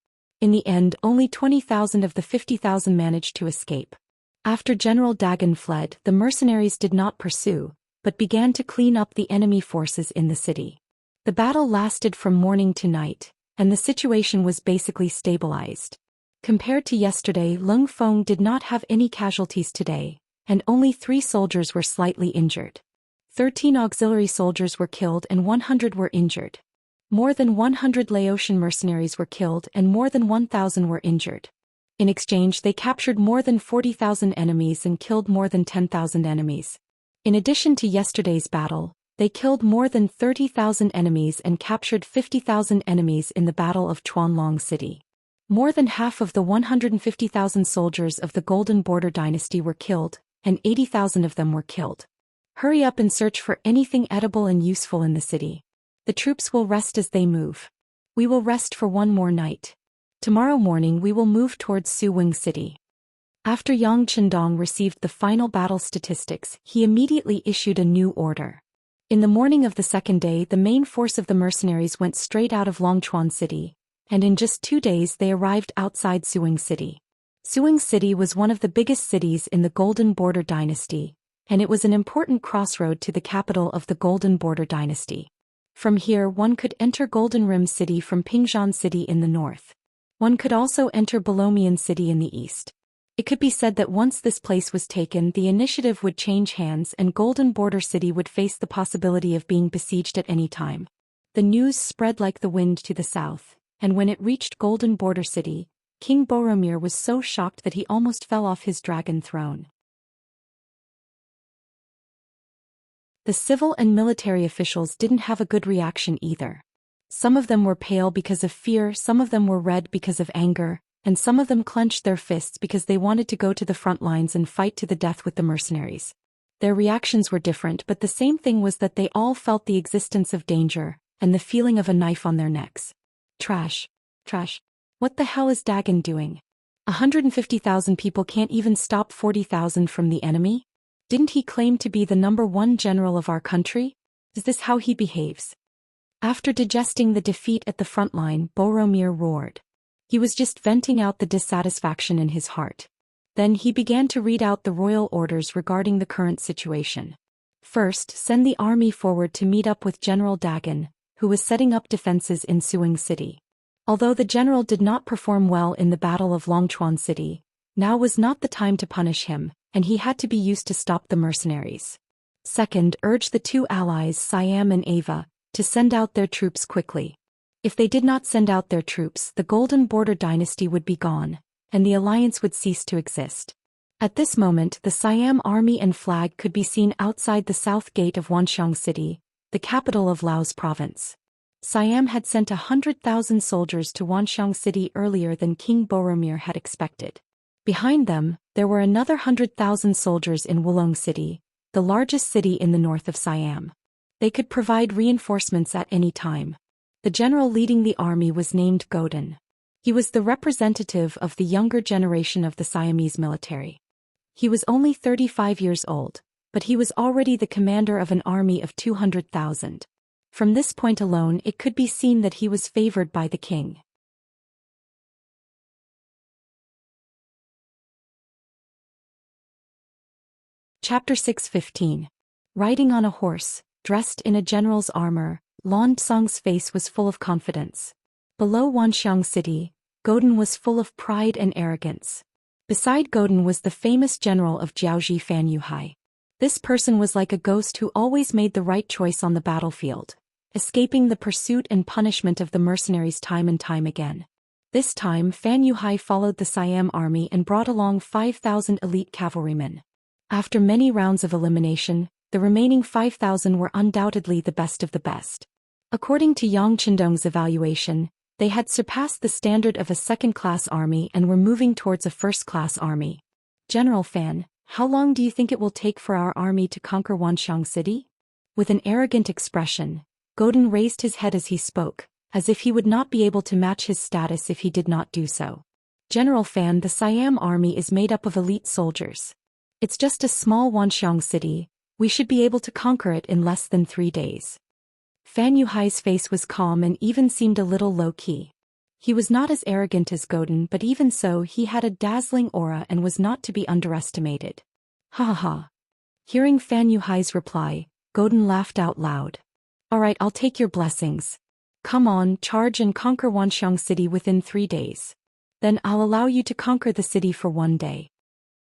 A: In the end, only 20,000 of the 50,000 managed to escape. After General Dagon fled, the mercenaries did not pursue, but began to clean up the enemy forces in the city. The battle lasted from morning to night, and the situation was basically stabilized. Compared to yesterday, Lung Feng did not have any casualties today, and only 3 soldiers were slightly injured. 13 auxiliary soldiers were killed and 100 were injured. More than 100 Laotian mercenaries were killed and more than 1,000 were injured. In exchange, they captured more than 40,000 enemies and killed more than 10,000 enemies. In addition to yesterday's battle, they killed more than 30,000 enemies and captured 50,000 enemies in the Battle of Chuanlong City. More than half of the 150,000 soldiers of the Golden Border Dynasty were killed, and 80,000 of them were killed. Hurry up and search for anything edible and useful in the city. The troops will rest as they move. We will rest for one more night. Tomorrow morning we will move towards Suwing City. After Yang Chendong received the final battle statistics, he immediately issued a new order. In the morning of the second day, the main force of the mercenaries went straight out of Longchuan City, and in just 2 days they arrived outside Suwing City. Suwing City was one of the biggest cities in the Golden Border Dynasty, and it was an important crossroad to the capital of the Golden Border Dynasty. From here one could enter Golden Rim City from Pingzhan City in the north. One could also enter Bolomian City in the east. It could be said that once this place was taken, the initiative would change hands and Golden Border City would face the possibility of being besieged at any time. The news spread like the wind to the south, and when it reached Golden Border City, King Boromir was so shocked that he almost fell off his dragon throne. The civil and military officials didn't have a good reaction either. Some of them were pale because of fear, some of them were red because of anger, and some of them clenched their fists because they wanted to go to the front lines and fight to the death with the mercenaries. Their reactions were different, but the same thing was that they all felt the existence of danger, and the feeling of a knife on their necks. Trash. Trash. What the hell is Dagon doing? 150,000 people can't even stop 40,000 from the enemy? Didn't he claim to be the #1 general of our country? Is this how he behaves? After digesting the defeat at the front line, Boromir roared. He was just venting out the dissatisfaction in his heart. Then he began to read out the royal orders regarding the current situation. First, send the army forward to meet up with General Dagon, who was setting up defenses in Suing City. Although the general did not perform well in the Battle of Longchuan City, now was not the time to punish him, and he had to be used to stop the mercenaries. Second, urge the two allies Siam and Ava to send out their troops quickly. If they did not send out their troops, the Golden Border dynasty would be gone, and the alliance would cease to exist. At this moment, the Siam army and flag could be seen outside the south gate of Wanxiang City, the capital of Laos province. Siam had sent 100,000 soldiers to Wanxiang City earlier than King Boromir had expected. Behind them, there were another 100,000 soldiers in Wulong City, the largest city in the north of Siam. They could provide reinforcements at any time. The general leading the army was named Godin. He was the representative of the younger generation of the Siamese military. He was only 35 years old, but he was already the commander of an army of 200,000. From this point alone it could be seen that he was favored by the king. Chapter 6:15. Riding on a horse, dressed in a general's armor, Lan Tsang's face was full of confidence. Below Wanxiang City, Godin was full of pride and arrogance. Beside Godin was the famous general of Jiaoji Fan Yuhai. This person was like a ghost who always made the right choice on the battlefield, escaping the pursuit and punishment of the mercenaries time and time again. This time Fan Yuhai followed the Siam army and brought along 5,000 elite cavalrymen. After many rounds of elimination, the remaining 5,000 were undoubtedly the best of the best. According to Yang Qindong's evaluation, they had surpassed the standard of a second-class army and were moving towards a first-class army. General Fan, how long do you think it will take for our army to conquer Wanxiang City? With an arrogant expression, Godin raised his head as he spoke, as if he would not be able to match his status if he did not do so. General Fan, the Siam army is made up of elite soldiers. It's just a small Wanxiang City, we should be able to conquer it in less than 3 days. Fan Yuhai's face was calm and even seemed a little low-key. He was not as arrogant as Godin, but even so he had a dazzling aura and was not to be underestimated. Ha ha ha. Hearing Fan Yuhai's reply, Godin laughed out loud. Alright, I'll take your blessings. Come on, charge and conquer Wanxiang City within 3 days. Then I'll allow you to conquer the city for 1 day.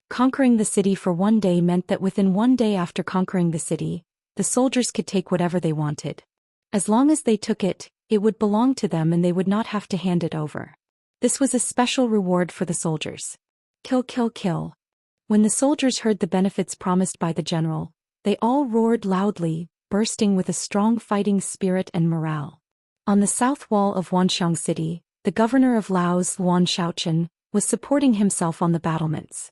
A: Conquering the city for 1 day meant that within 1 day after conquering the city, the soldiers could take whatever they wanted. As long as they took it, it would belong to them and they would not have to hand it over. This was a special reward for the soldiers. Kill, kill, kill. When the soldiers heard the benefits promised by the general, they all roared loudly, bursting with a strong fighting spirit and morale. On the south wall of Wanxiang City, the governor of Laos, Luan Shaochen, was supporting himself on the battlements.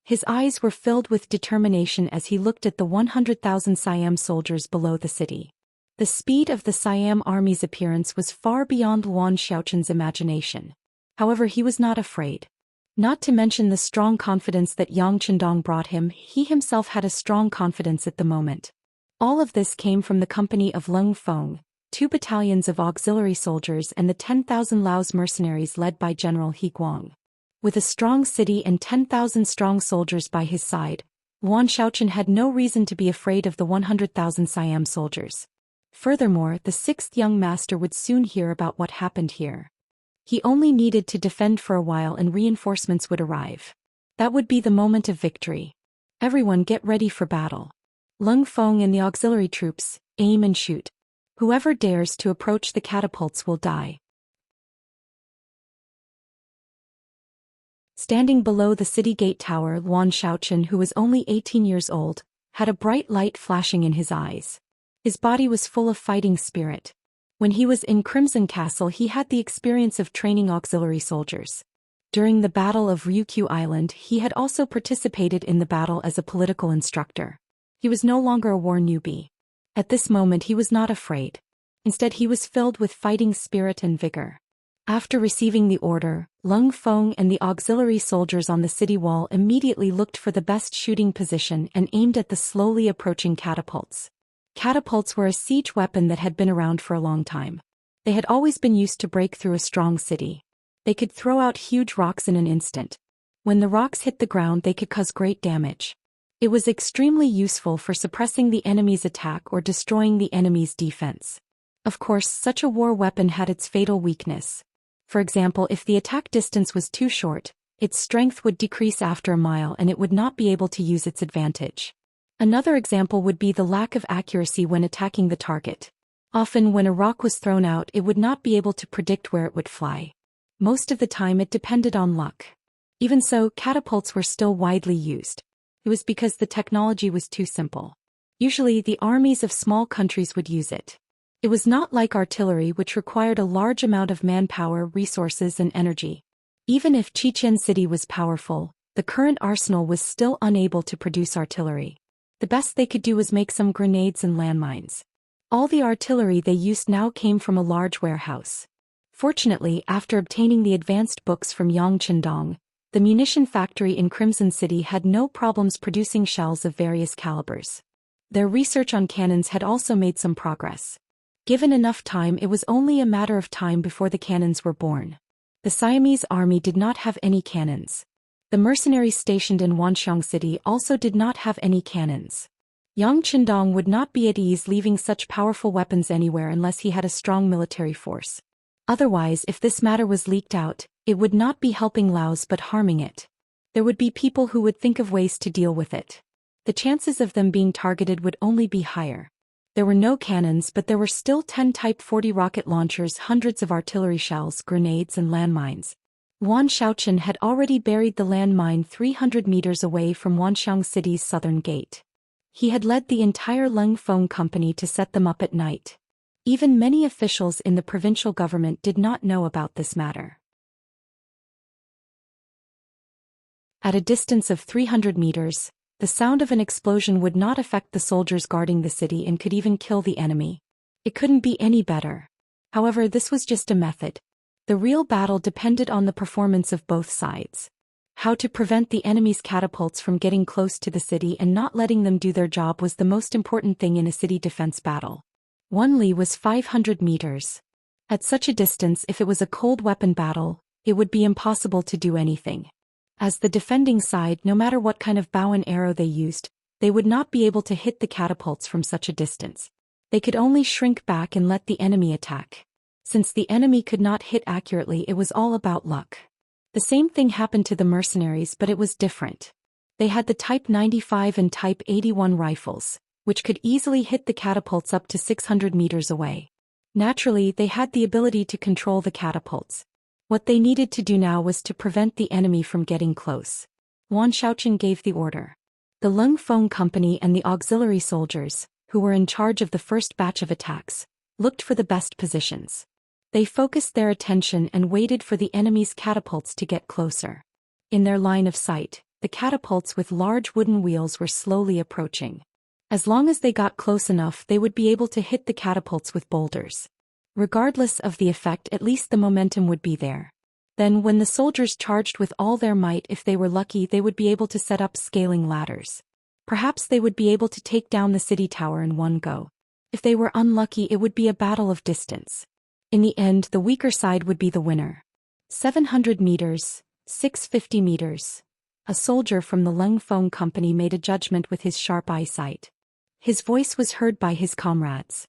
A: His eyes were filled with determination as he looked at the 100,000 Siam soldiers below the city. The speed of the Siam army's appearance was far beyond Luan Shaochen's imagination. However, he was not afraid. Not to mention the strong confidence that Yang Qindong brought him, he himself had a strong confidence at the moment. All of this came from the company of Lung Feng, 2 battalions of auxiliary soldiers and the 10,000 Laos mercenaries led by General He Guang. With a strong city and 10,000 strong soldiers by his side, Luan Shaochen had no reason to be afraid of the 100,000 Siam soldiers. Furthermore, the 6th young master would soon hear about what happened here. He only needed to defend for a while and reinforcements would arrive. That would be the moment of victory. Everyone get ready for battle. Lung Feng and the auxiliary troops, aim and shoot. Whoever dares to approach the catapults will die. Standing below the city gate tower, Luan Shaochen, who was only 18 years old, had a bright light flashing in his eyes. His body was full of fighting spirit. When he was in Crimson Castle, he had the experience of training auxiliary soldiers. During the Battle of Ryukyu Island, he had also participated in the battle as a political instructor. He was no longer a war newbie. At this moment he was not afraid. Instead, he was filled with fighting spirit and vigor. After receiving the order, Lung Feng and the auxiliary soldiers on the city wall immediately looked for the best shooting position and aimed at the slowly approaching catapults. Catapults were a siege weapon that had been around for a long time. They had always been used to break through a strong city. They could throw out huge rocks in an instant. When the rocks hit the ground, they could cause great damage. It was extremely useful for suppressing the enemy's attack or destroying the enemy's defense. Of course, such a war weapon had its fatal weakness. For example, if the attack distance was too short, its strength would decrease after a mile and it would not be able to use its advantage. Another example would be the lack of accuracy when attacking the target. Often when a rock was thrown out, it would not be able to predict where it would fly. Most of the time it depended on luck. Even so, catapults were still widely used. It was because the technology was too simple. Usually the armies of small countries would use it. It was not like artillery, which required a large amount of manpower, resources and energy. Even if Xianxia city was powerful, the current arsenal was still unable to produce artillery. The best they could do was make some grenades and landmines. All the artillery they used now came from a large warehouse. Fortunately, after obtaining the advanced books from Yangqindong, the munition factory in Crimson City had no problems producing shells of various calibers. Their research on cannons had also made some progress. Given enough time, it was only a matter of time before the cannons were born. The Siamese army did not have any cannons. The mercenaries stationed in Wanxiang City also did not have any cannons. Yang Qindong would not be at ease leaving such powerful weapons anywhere unless he had a strong military force. Otherwise, if this matter was leaked out, it would not be helping Laos but harming it. There would be people who would think of ways to deal with it. The chances of them being targeted would only be higher. There were no cannons, but there were still 10 Type 40 rocket launchers, hundreds of artillery shells, grenades and landmines. Wan Shaoqian had already buried the landmine 300 meters away from Wanxiang City's southern gate. He had led the entire Leng Feng company to set them up at night. Even many officials in the provincial government did not know about this matter. At a distance of 300 meters, the sound of an explosion would not affect the soldiers guarding the city and could even kill the enemy. It couldn't be any better. However, this was just a method. The real battle depended on the performance of both sides. How to prevent the enemy's catapults from getting close to the city and not letting them do their job was the most important thing in a city defense battle. One li was 500 meters. At such a distance, if it was a cold weapon battle, it would be impossible to do anything. As the defending side, no matter what kind of bow and arrow they used, they would not be able to hit the catapults from such a distance. They could only shrink back and let the enemy attack. Since the enemy could not hit accurately, it was all about luck. The same thing happened to the mercenaries, but it was different. They had the Type 95 and Type 81 rifles, which could easily hit the catapults up to 600 meters away. Naturally, they had the ability to control the catapults. What they needed to do now was to prevent the enemy from getting close. Wan Shaoqian gave the order. The Leng Feng company and the auxiliary soldiers, who were in charge of the first batch of attacks, looked for the best positions. They focused their attention and waited for the enemy's catapults to get closer. In their line of sight, the catapults with large wooden wheels were slowly approaching. As long as they got close enough, they would be able to hit the catapults with boulders. Regardless of the effect, at least the momentum would be there. Then when the soldiers charged with all their might, if they were lucky, they would be able to set up scaling ladders. Perhaps they would be able to take down the city tower in one go. If they were unlucky, it would be a battle of distance. In the end, the weaker side would be the winner. 700 meters, 650 meters. A soldier from the Leng Feng company made a judgment with his sharp eyesight. His voice was heard by his comrades.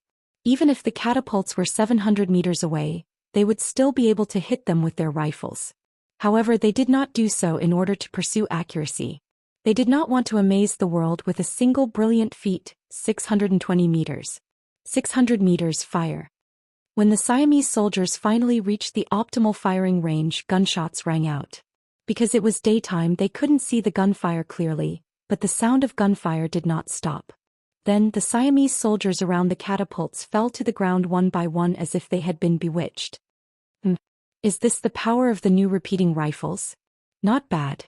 A: Even if the catapults were 700 meters away, they would still be able to hit them with their rifles. However, they did not do so in order to pursue accuracy. They did not want to amaze the world with a single brilliant feat, 620 meters. 600 meters fire. When the Siamese soldiers finally reached the optimal firing range, gunshots rang out. Because it was daytime, they couldn't see the gunfire clearly, but the sound of gunfire did not stop. Then the Siamese soldiers around the catapults fell to the ground one by one as if they had been bewitched. Is this the power of the new repeating rifles? Not bad.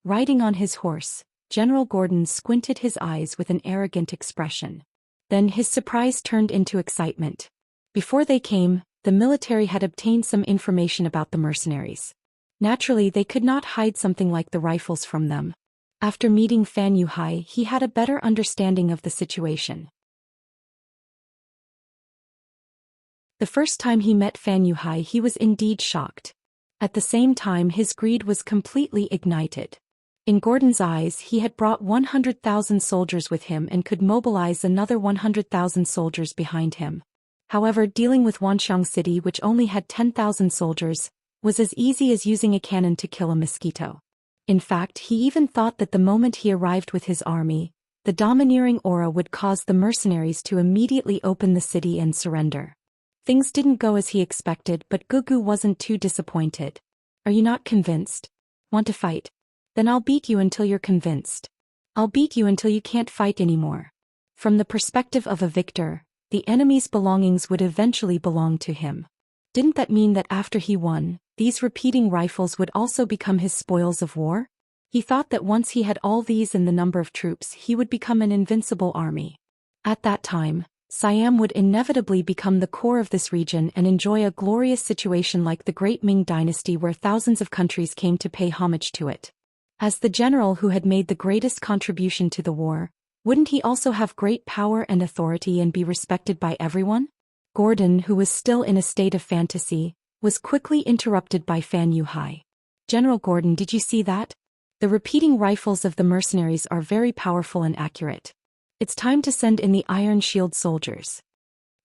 A: Riding on his horse, General Gordon squinted his eyes with an arrogant expression. Then his surprise turned into excitement. Before they came, the military had obtained some information about the mercenaries. Naturally, they could not hide something like the rifles from them. After meeting Fan Yuhai, he had a better understanding of the situation. The first time he met Fan Yuhai, he was indeed shocked. At the same time, his greed was completely ignited. In Gordon's eyes, he had brought 100,000 soldiers with him and could mobilize another 100,000 soldiers behind him. However, dealing with Wanxiang City, which only had 10,000 soldiers, was as easy as using a cannon to kill a mosquito. In fact, he even thought that the moment he arrived with his army, the domineering aura would cause the mercenaries to immediately open the city and surrender. Things didn't go as he expected, but Gugu wasn't too disappointed. Are you not convinced? Want to fight? Then I'll beat you until you're convinced. I'll beat you until you can't fight anymore. From the perspective of a victor, the enemy's belongings would eventually belong to him. Didn't that mean that after he won, these repeating rifles would also become his spoils of war? He thought that once he had all these and the number of troops, he would become an invincible army. At that time, Siam would inevitably become the core of this region and enjoy a glorious situation like the Great Ming Dynasty, where thousands of countries came to pay homage to it. As the general who had made the greatest contribution to the war, wouldn't he also have great power and authority and be respected by everyone? Gordon, who was still in a state of fantasy, was quickly interrupted by Fan Yuhai. General Gordon, did you see that? The repeating rifles of the mercenaries are very powerful and accurate. It's time to send in the Iron Shield soldiers.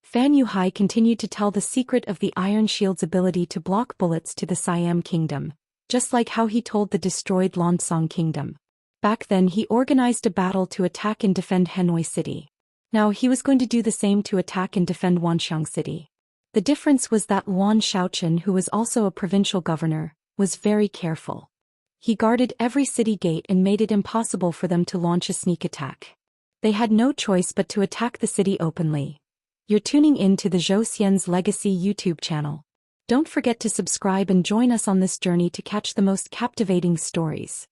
A: Fan Yuhai continued to tell the secret of the Iron Shield's ability to block bullets to the Siam Kingdom, just like how he told the destroyed Lansong Kingdom. Back then he organized a battle to attack and defend Hanoi City. Now he was going to do the same to attack and defend Wanxiang City. The difference was that Luan Shaochen, who was also a provincial governor, was very careful. He guarded every city gate and made it impossible for them to launch a sneak attack. They had no choice but to attack the city openly. You're tuning in to the Zhou Xian's Legacy YouTube channel. Don't forget to subscribe and join us on this journey to catch the most captivating stories.